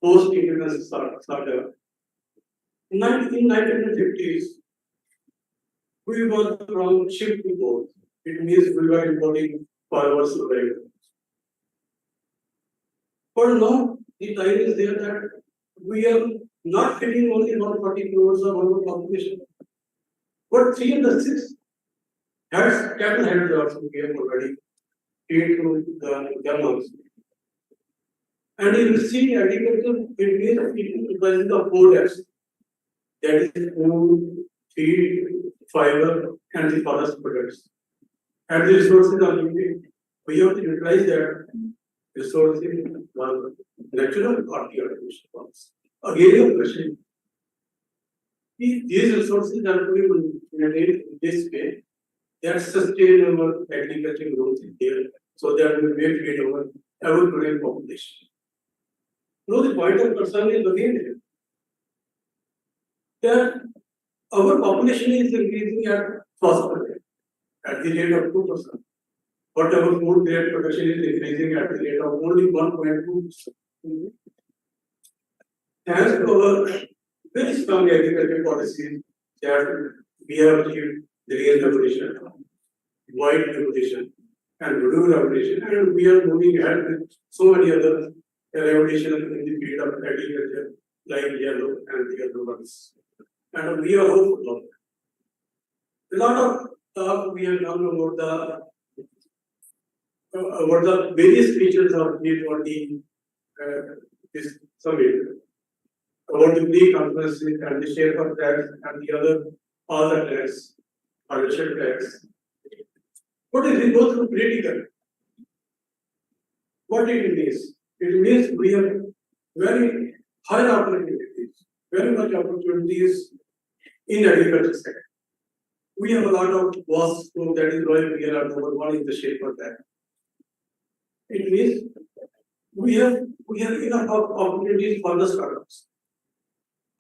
post-independence saga, in 1950s, we were from ship to boat. It means we were importing farmers to trade. But now the time is there that we are not feeding only 140 crores of our population, but 306 heads, cattle heads are also here already feed to the camels. And if you see agriculture, it means it represents the 4 F's. That is food, feed, fiber, and the forest products. And the resources are limited. We have to utilize that resources in natural or the artificial forms. Again, a question. If these resources are to be maintained in this way, that sustain our agriculture growth in there, so that we may feed our ever-growing population. No, the point of concern is again here. That our population is increasing at faster rate, at the rate of 2%. But our food grade production is increasing at the rate of only 1.2%. Thanks to our very strong agriculture policies that we have achieved the green revolution, white revolution, and blue revolution, and we are moving ahead with so many other revolutions in the field of agriculture, like yellow and the other ones. And we are hopeful of it. A lot of talk we have done about the various features of G20 this summit, about the pre-conference and the Sherpa tax and the other tax, financial tax. But if we go through critical, what it means? It means we have very high opportunities, very much opportunities in agriculture sector. We have a lot of vast scope, that is why we are number 1 in the Sherpa tax. It means we have enough opportunities for the startups.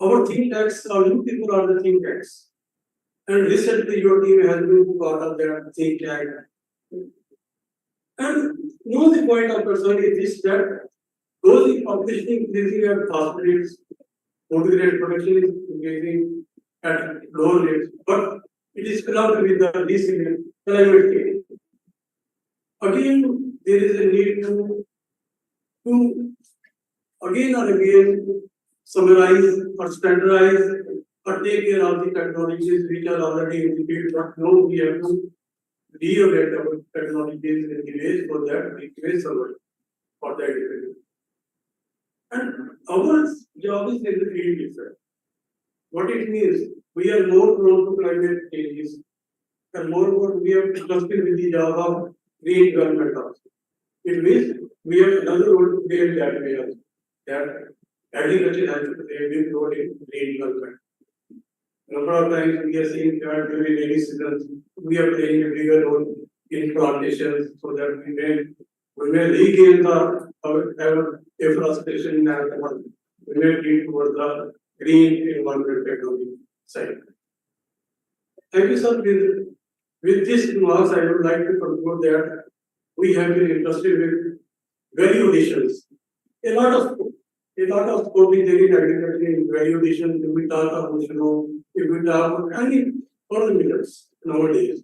Our think tanks, our new people are the think tanks. And recently your team has been part of their think tank. And the point of concern is this, that though the population is increasing at fast rates, food grade production is increasing at low rates, but it is clubbed with the recent climate change. Again, there is a need to again and again summarize or standardize or take care of the technologies which are already in the field, but now we have to reevaluate our technologies in the ways so that we can survive for that individual. And our job is in the field itself. What it means, we are more prone to climate changes, and more we are trusted with the job of green government also. It means we have another role to play in that way also. That agriculture has to play a big role in green government. Number of times we are seeing that during rainy seasons, we are playing a bigger role in plantations so that we may regain our afforestation in our country. We may lead towards the green environment technology side. Thank you, sir. With this remarks, I would like to conclude that we have been interested with value additions. A lot of scope is there in agriculture in value addition. If we talk about, if we talk about any further millers nowadays,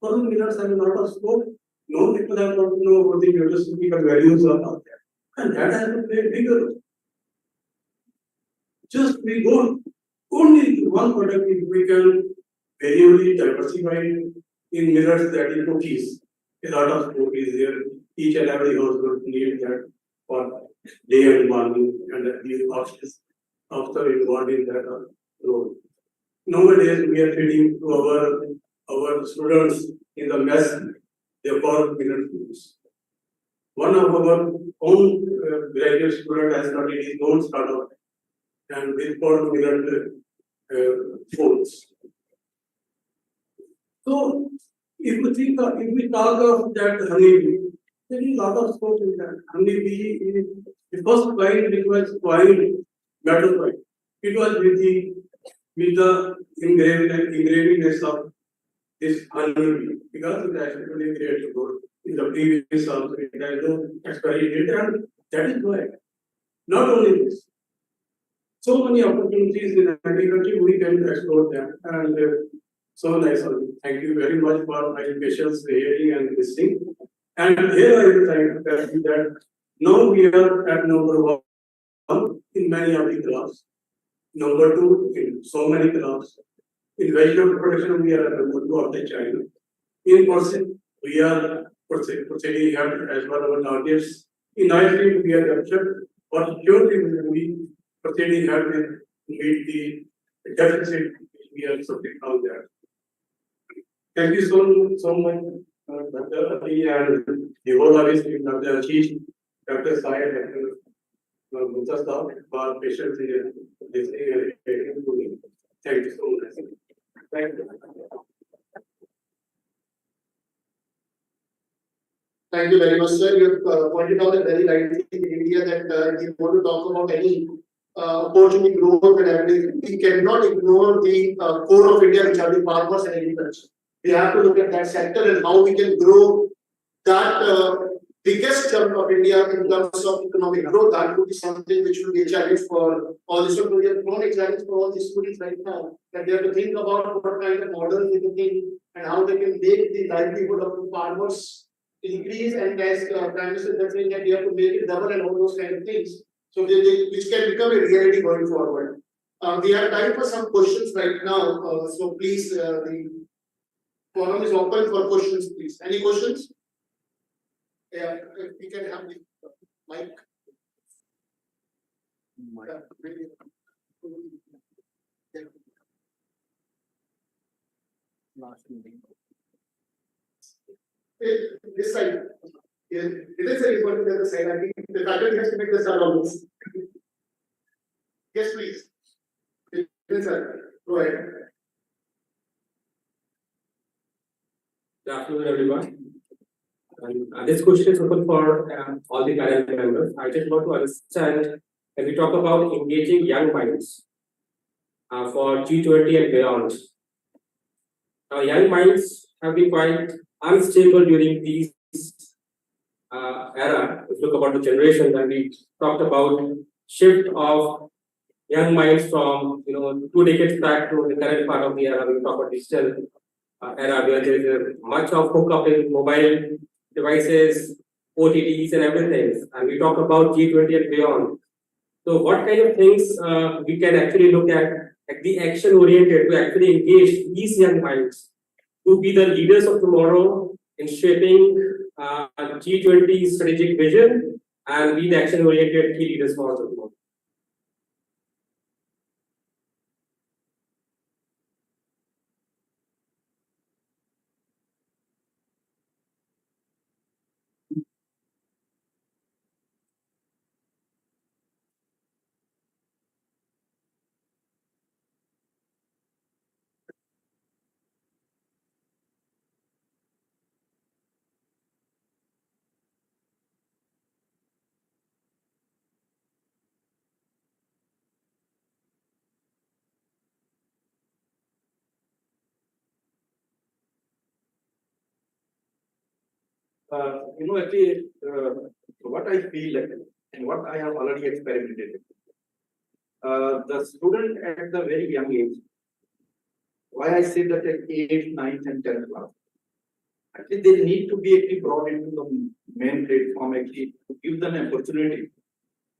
further millers have a lot of scope. No people have got to know about the nutraceutical values are out there, and that has to play a bigger role. Just we go only one product if we can variably diversify in millers, that is cookies. A lot of scope is there. Each and every household needs that for day and morning, and the options after involved in that role. Nowadays, we are feeding to our students in the mess, they call millet foods. One of our own graduate student has started his own startup, and we call millet foods. So, if we talk of that honeybee, there is a lot of scope in that. Honeybee is the first client which was coined metal coin. It was with the engravingness of this honeybee, because it has been engraved in the previous also. It has no expiry date, and that is why. Not only this, so many opportunities in agriculture, we can explore them, and so nice of you. Thank you very much for my patience, hearing and listening. And here I will try to tell you that now we are at number 1 in many of the clubs, number 2 in so many clubs. In vegetable production, we are at number 2 of the China. In person, we are proceeding as one of our targets. In IFT, we are captured, but surely we will be proceeding ahead to meet the deficit we are suffering from there. Thank you so much, Dr. Ati, and the whole of his team, Dr. Ashish, Dr. Sai, Dr. Mustafa, for patience in listening and taking to me. Thank you so much. Thank you. Thank you very much, sir. You have pointed out a very right thing in India that if you want to talk about any opportunity growth and everything, we cannot ignore the core of India, which are the farmers and agriculture. We have to look at that sector and how we can grow that biggest chunk of India in terms of economic growth. That would be something which will be a challenge for all the students. We have grown a challenge for all the students right now, that they have to think about what kind of models they can think and how they can make the livelihood of the farmers increase, and as Prime Minister is saying that you have to make it double and all those kind of things. So which can become a reality going forward. We have time for some questions right now. So please, the forum is open for questions, please. Any questions? Yeah, we can have the mic. Last meeting. This side. It is very important that the side. I think the faculty has to make the start on this. Yes, please. Yes, sir. Go ahead. Good afternoon, everyone. This question is open for all the panel members. I just want to understand when we talk about engaging young minds for G20 and beyond. Now, young minds have been quite unstable during these era. If you look about the generation, then we talked about shift of young minds from 2 decades back to the current part of the era. We talk about digital era where there is much of hookup in mobile devices, OTTs, and everything. And we talk about G20 and beyond. So, what kind of things we can actually look at the action oriented to actually engage these young minds to be the leaders of tomorrow in shaping G20 strategic vision and be the action oriented key leaders for tomorrow. Actually, what I feel like, and what I have already experimented, the student at the very young age, why I say that at 8th, 9th, and 10th class, actually they need to be actually brought into the main platform, actually to give them an opportunity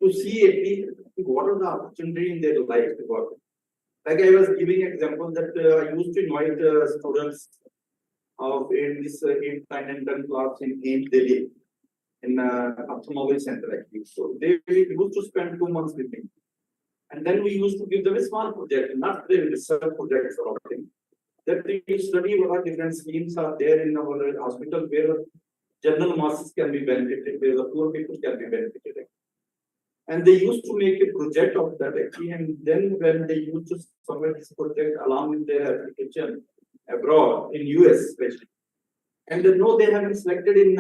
to see actually what are the opportunity in their life to work. Like I was giving an example that I used to invite students of this 8th, 9th, and 10th class in Delhi, in automobile center actually. So they used to spend 2 months with me. And then we used to give them a small project, not the research project sort of thing. That they study what are different schemes are there in our hospital where general masses can be benefited, where the poor people can be benefited. And they used to make a project of that actually, and then when they used to submit this project along with their application abroad, in US especially, and they know they have been selected in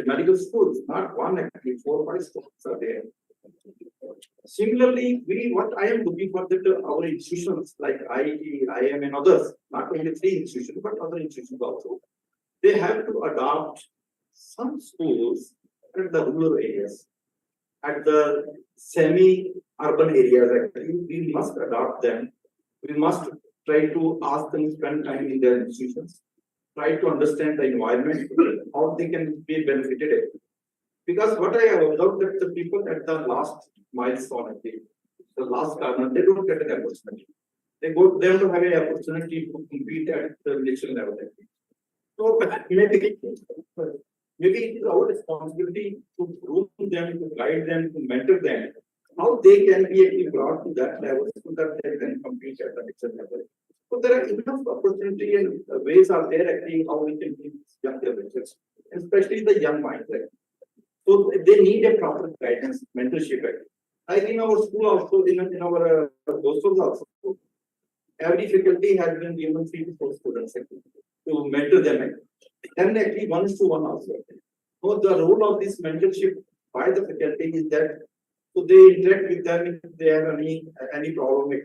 medical schools, not one actually, 4 or 5 schools are there. Similarly, what I am looking for that our institutions like IIT, IIM and others, not only 3 institutions, but other institutions also, they have to adopt some schools at the rural areas, at the semi-urban areas actually. We must adopt them. We must try to ask them to spend time in their institutions, try to understand the environment, how they can be benefited. Because what I have observed that the people at the last milestone, the last corner, they don't get an opportunity. They don't have an opportunity to compete at the national level. So maybe it is our responsibility to groom them, to guide them, to mentor them, how they can be actually brought to that level so that they can compete at the national level. So there are enough opportunity and ways are there actually how we can teach young developers, especially the young minds. So they need a proper guidance, mentorship. I think our school also, in our hostels also, every faculty has been given 3 to 4 students to mentor them. And actually 1:1 also. So the role of this mentorship by the faculty is that so they interact with them if they have any problem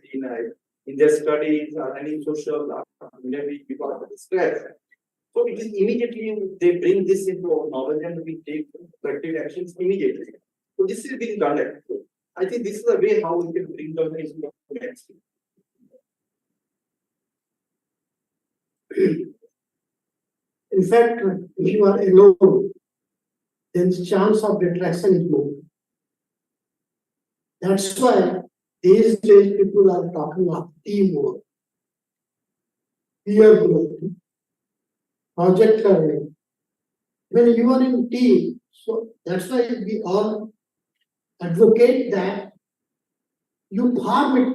in their studies or any social maybe because of the stress. So it is immediately they bring this into our knowledge and we take corrective actions immediately. So this is being done actually. I think this is the way how we can bring them into the next. In fact, if you are alone, then the chance of detraction is low. That's why these days people are talking of teamwork, peer growth, project learning. When you are in team, so that's why we all advocate that you form a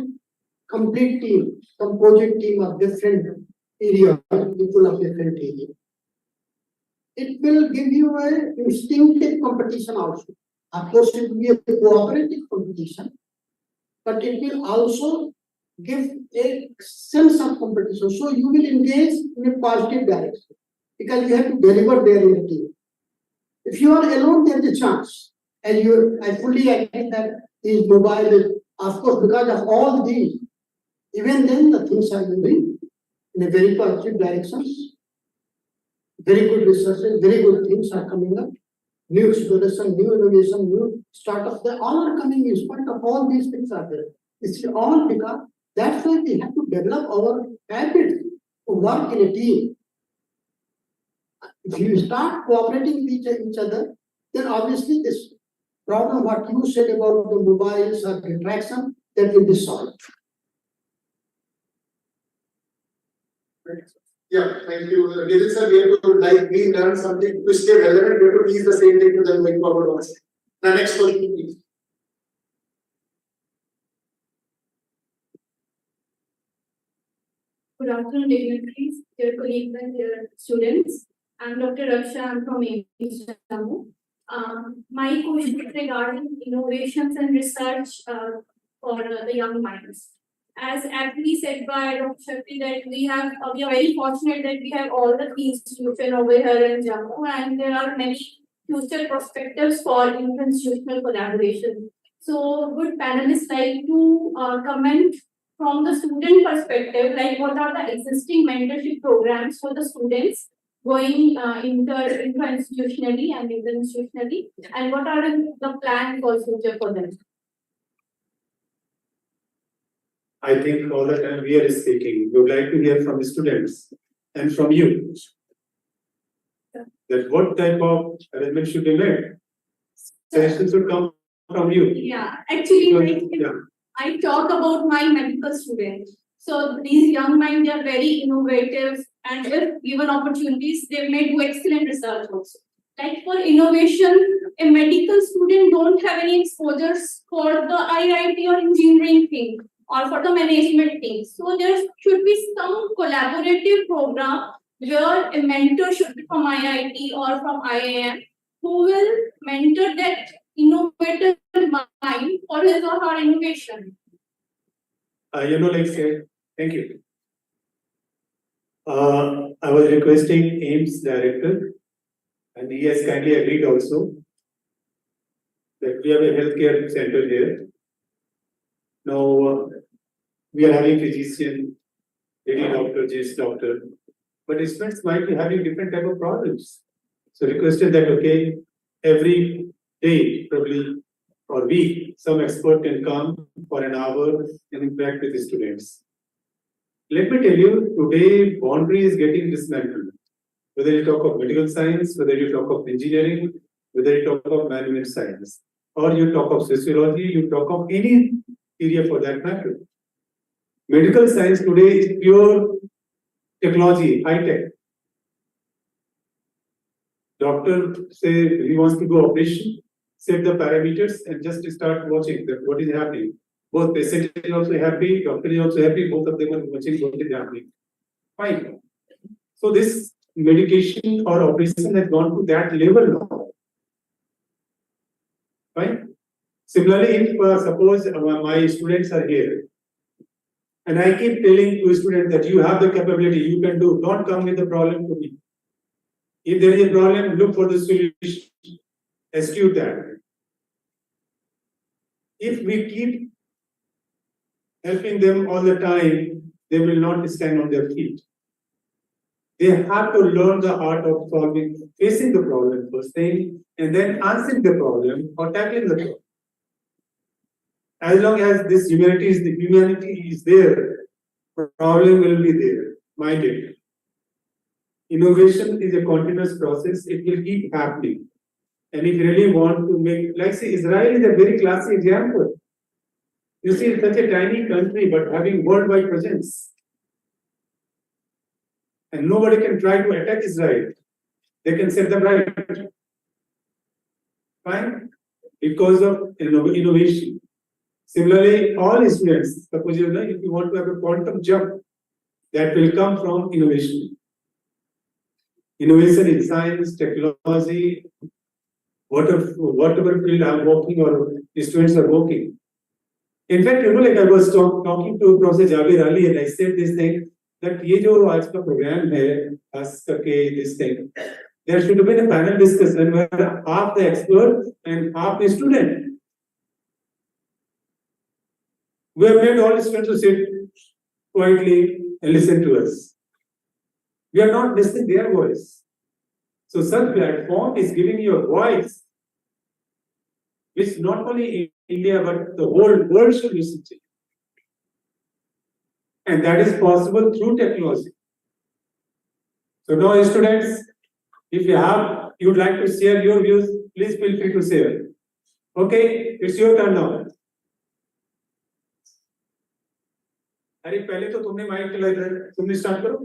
complete team, composite team of different areas, people of different areas. It will give you an instinctive competition also. Of course, it will be a cooperative competition, but it will also give a sense of competition. So you will engage in a positive direction because you have to deliver there in the team. If you are alone, there is a chance. And I fully agree that these mobile, of course, because of all these, even then the things are moving in a very positive directions. Very good researches, very good things are coming up. New exploration, new innovation, new startups, they all are coming in spite of all these things are there. It's all because that's why we have to develop our habits to work in a team. If you start cooperating with each other, then obviously this problem what you said about the mobiles or distraction, that will be solved. Yeah, thank you. David sir, we have to, like, we learn something to stay relevant, we have to teach the same thing to them going forward also. The next question, please. Good afternoon, dignitaries, dear colleagues and dear students. I'm Dr. Raksha, I'm from Jammu. My question is regarding innovations and research for the young minds. As aptly said by Dr. Shakti, that we are very fortunate that we have all the key institutions over here in Jammu, and there are many future perspectives for interinstitutional collaboration. So, would panelists like to comment from the student perspective, like what are the existing mentorship programs for the students going inter-institutionally and interinstitutionally, and what are the plans for future for them? I think all the time we are speaking, we would like to hear from the students and from you. That what type of arrangement should be made? Suggestions should come from you. Yeah, actually, Yeah. I talk about my medical students. So these young minds, they are very innovative, and if given opportunities, they may do excellent research also. Like for innovation, a medical student don't have any exposures for the IIT or engineering thing or for the management thing. So there should be some collaborative program where a mentor should be from IIT or from IIM who will mentor that innovative mind for his or her innovation. Like say, thank you. I was requesting AIMS director, and he has kindly agreed also that we have a healthcare center here. Now, we are having physician, lady doctor, GS doctor, but students might be having different type of problems. So requested that, okay, every day, probably, or week, some expert can come for an hour and interact with the students. Let me tell you, today boundary is getting dismantled. Whether you talk of medical science, whether you talk of engineering, whether you talk of management science, or you talk of sociology, you talk of any area for that matter. Medical science today is pure technology, high tech. Doctor say he wants to do operation, set the parameters and just start watching that what is happening. Both patient is also happy, doctor is also happy, both of them are watching what is happening. Fine. So this medication or operation has gone to that level now. Fine. Similarly, if suppose my students are here, and I keep telling to students that you have the capability, you can do, don't come with the problem to me. If there is a problem, look for the solution, execute that. If we keep helping them all the time, they will not stand on their feet. They have to learn the art of solving, facing the problem first thing, and then answering the problem or tackling the problem. As long as this humanity is there, problem will be there. Mind it. Innovation is a continuous process. It will keep happening. And if you really want to make, like say, Israel is a very classic example. You see, it's such a tiny country, but having worldwide presence. And nobody can try to attack Israel. They can set them right. Fine? Because of innovation. Similarly, all students, suppose if you want to have a quantum jump, that will come from innovation. Innovation in science, technology, whatever field I'm working or the students are working. In fact, like I was talking to Professor Jabir Ali and I said this thing, that ये जो आज का program है, खास करके this thing, there should be a panel discussion where half the expert and half the student. We have made all the students to sit quietly and listen to us. We are not listening their voice. So such platform is giving you a voice, which not only in India but the whole world should listen to. And that is possible through technology. So now students, if you would like to share your views, please feel free to share. Okay, it's your turn now. अरे पहले तो तुमने mic चलाया था, तुमने start करो.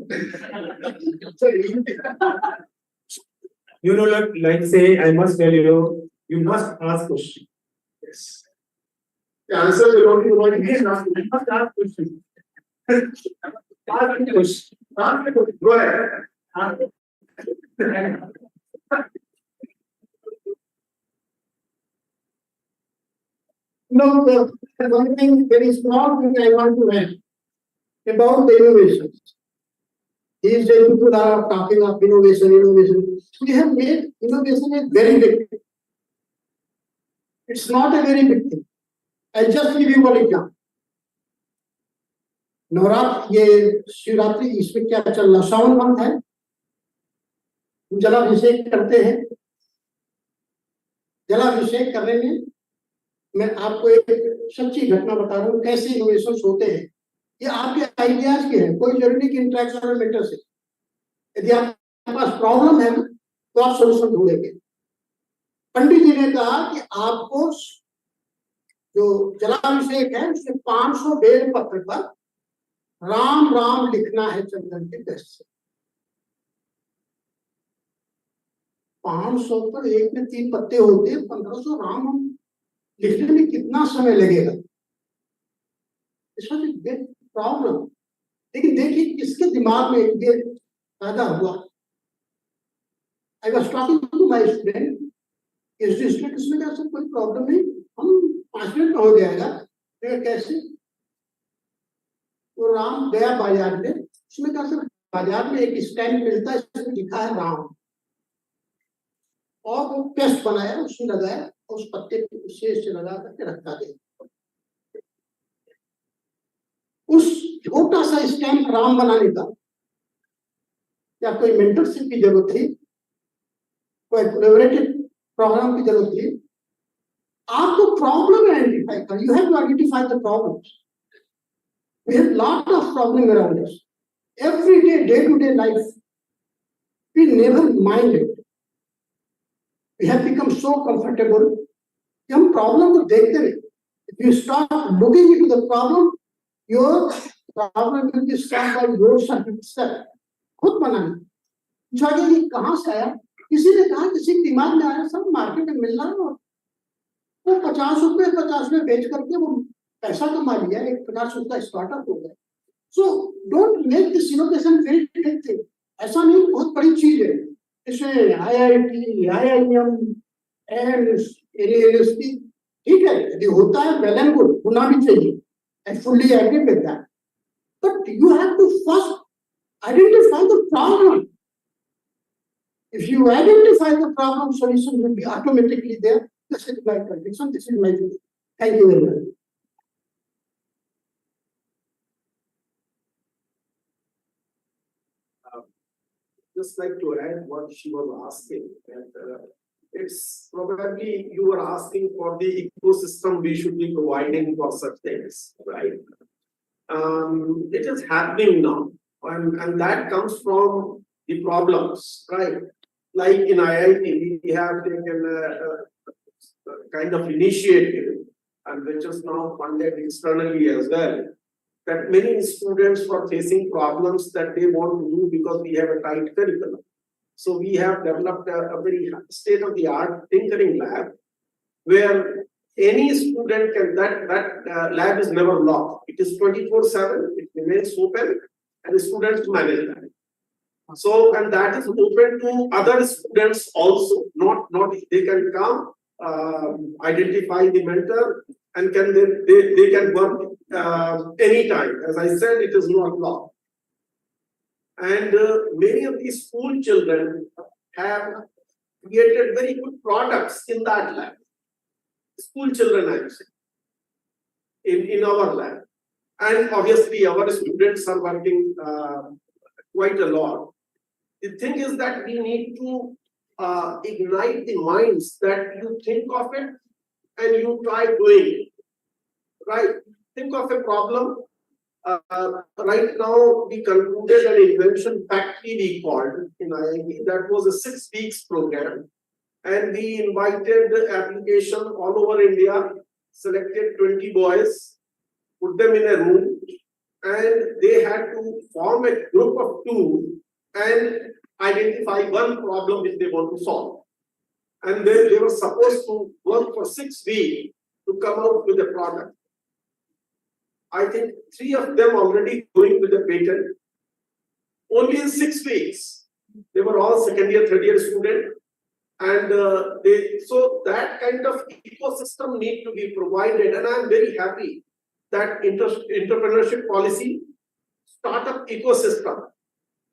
You know, like say, I must tell you, you must ask question. Yes. The answer is only what you must ask question. Ask the question. Ask the question. Go ahead. Ask. No, one thing, very small thing I want to add about the innovations. These days people are talking of innovation. We have made innovation a very big thing. It's not a very big thing. I'll just give you one example. Navratra ये शिवरात्रि इसमें क्या चल रहा, सावन month है, जलाभिषेक करते हैं. जलाभिषेक करने में मैं आपको एक सच्ची घटना बता रहा हूँ कैसे इनोवेशंस होते हैं. ये आपके आइडियाज के हैं, कोई जरूरी नहीं कि इंटरेक्शन मैटर से. यदि आपके पास प्रॉब्लम है तो आप सोल्यूशन ढूंढेंगे. पंडित जी ने कहा कि आपको जो जलाभिषेक है उसके 500 बेल पत्र पर राम राम लिखना है चंदन के दस्त से. 500 पर एक में 3 पत्ते होते हैं, 1500 राम लिखने में कितना समय लगेगा. Big problem. लेकिन देखिए किसके दिमाग में ये पैदा हुआ. I was talking to my student, इसमें क्या सर कोई प्रॉब्लम नहीं, हम 5 मिनट में हो जाएगा. कैसे? वो राम गया बाजार में, उसमें क्या सर बाजार में एक स्टैम्प मिलता है, इसमें लिखा है राम, और वो पेस्ट बनाया, उसमें लगाया, उस पत्ते को शेष से लगा करके रखा गया. उस छोटा सा स्टैम्प राम बनाने का या कोई मेंटरशिप की जरूरत थी, कोई कोलैबोरेटिव प्रोग्राम की जरूरत थी. आपको प्रॉब्लम आइडेंटिफाई कर, you have to identify the problems. We have lot of problem around us. Every day, day-to-day life, we never mind it. We have become so comfortable. हम प्रॉब्लम को देखते नहीं. If you start looking into the problem, your problem will be solved by yourself itself. खुद बनाना. जाके ये कहाँ से आया? किसी ने कहा, किसी के दिमाग में आया, सब मार्केट में मिल रहा है, वो 50 रुपए बेच करके वो पैसा कमा लिया, एक 50 रुपए स्टार्टअप हो गया. So don't make this innovation very big thing. ऐसा नहीं, बहुत बड़ी चीज है. इसमें IIT, IIM एंड यूनिवर्सिटी ठीक है, यदि होता है वेल एंड गुड, होना भी चाहिए. I fully agree with that. But you have to first identify the problem. If you identify the problem, solution will be automatically there. This is my conviction. This is my view. Thank you very much. Just like to add what she was asking, and it's probably you were asking for the ecosystem we should be providing for such things, right? It is happening now, and that comes from the problems, right? Like in IIT, we have taken a kind of initiative, and which is now funded externally as well, that many students were facing problems that they want to do because we have a tight curriculum. So we have developed a very state-of-the-art tinkering lab where any student can, that lab is never locked. It is 24/7, it remains open, and the students manage that. So, and that is open to other students also, not they can come, identify the mentor, and they can work anytime. As I said, it is not locked. And many of these school children have created very good products in that lab. School children, I am saying, in our lab. And obviously our students are working quite a lot. The thing is that we need to ignite the minds that you think of it and you try doing it. Right? Think of a problem. Right now, we concluded an invention factory we called in IIT. That was a 6 weeks program. And we invited the application all over India, selected 20 boys, put them in a room, and they had to form a group of two and identify one problem which they want to solve. And then they were supposed to work for 6 weeks to come out with a product. I think 3 of them already going with the patent. Only in 6 weeks. They were all second year, third year student. And so that kind of ecosystem need to be provided. And I'm very happy that entrepreneurship policy, startup ecosystem,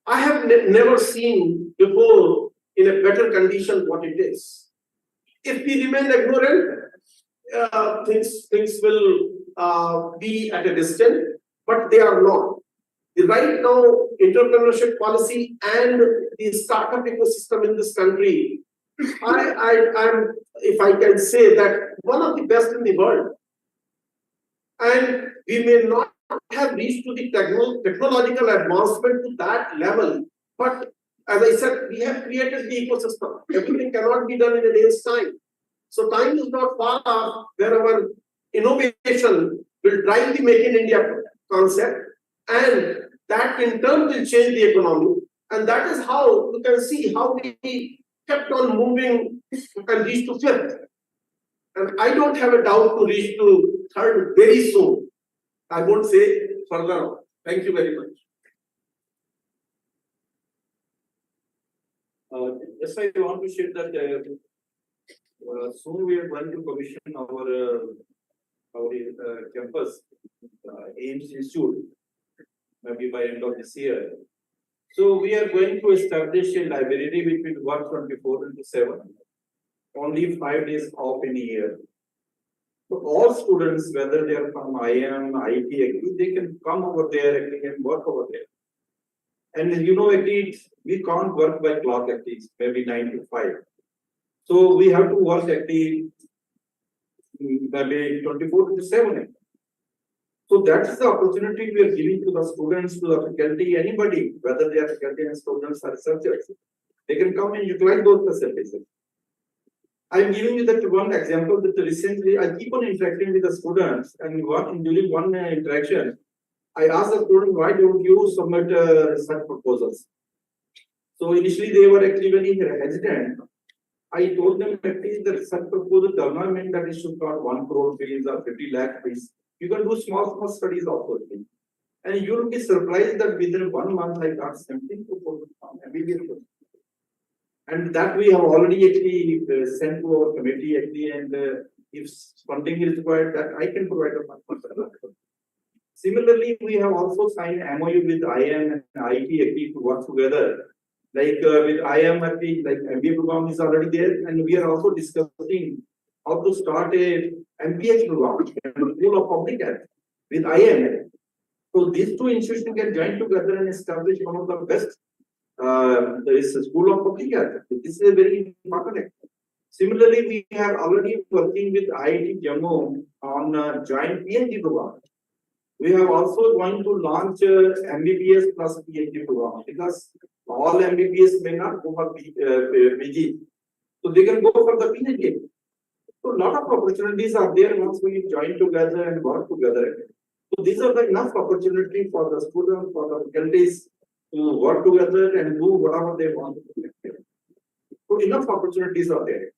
I have never seen before in a better condition what it is. If we remain ignorant, things will be at a distance, but they are not. Right now, entrepreneurship policy and the startup ecosystem in this country, I'm, if I can say that, one of the best in the world. And we may not have reached to the technological advancement to that level, but as I said, we have created the ecosystem. Everything cannot be done in a day's time. So time is not far off where our innovation will drive the Make in India concept, and that in turn will change the economy. And that is how you can see how we kept on moving and reached to 5th. And I don't have a doubt to reach to 3rd very soon. I won't say further on. Thank you very much. Just I want to share that soon we are going to commission our campus, AIMS Institute, maybe by end of this year. So we are going to establish a library which will work 24/7, only 5 days off in a year. So all students, whether they are from IM, IT, they can come over there and work over there. And you know, actually, we can't work by clock at least, maybe 9 to 5. So we have to work actually maybe 24/7. So that's the opportunity we are giving to the students, to the faculty, anybody, whether they are faculty and students or researchers. They can come and utilize those facilities. I'm giving you that one example that recently I keep on interacting with the students, and during one interaction, I asked the student, why don't you submit research proposals? So initially they were actually very hesitant. I told them that the research proposal does not mean that it should cost 1 crore fees or 50 lakh fees. You can do small studies also. And you will be surprised that within 1 month I got something to immediately. And that we have already actually sent to our committee actually, and if funding is required, that I can provide the funding. Similarly, we have also signed MOU with IM and IT actually to work together. Like with IM, actually, like MBA program is already there, and we are also discussing how to start a MPH program, School of Public Health, with IM. So these two institutions can join together and establish one of the best. There is a School of Public Health. This is a very important. Similarly, we are already working with IIT Jammu on a joint PhD program. We have also going to launch MBBS plus PhD program, because all MBBS may not go for PG. So they can go for the PhD. So a lot of opportunities are there once we join together and work together. So these are the enough opportunity for the students, for the faculties to work together and do whatever they want. So enough opportunities are there.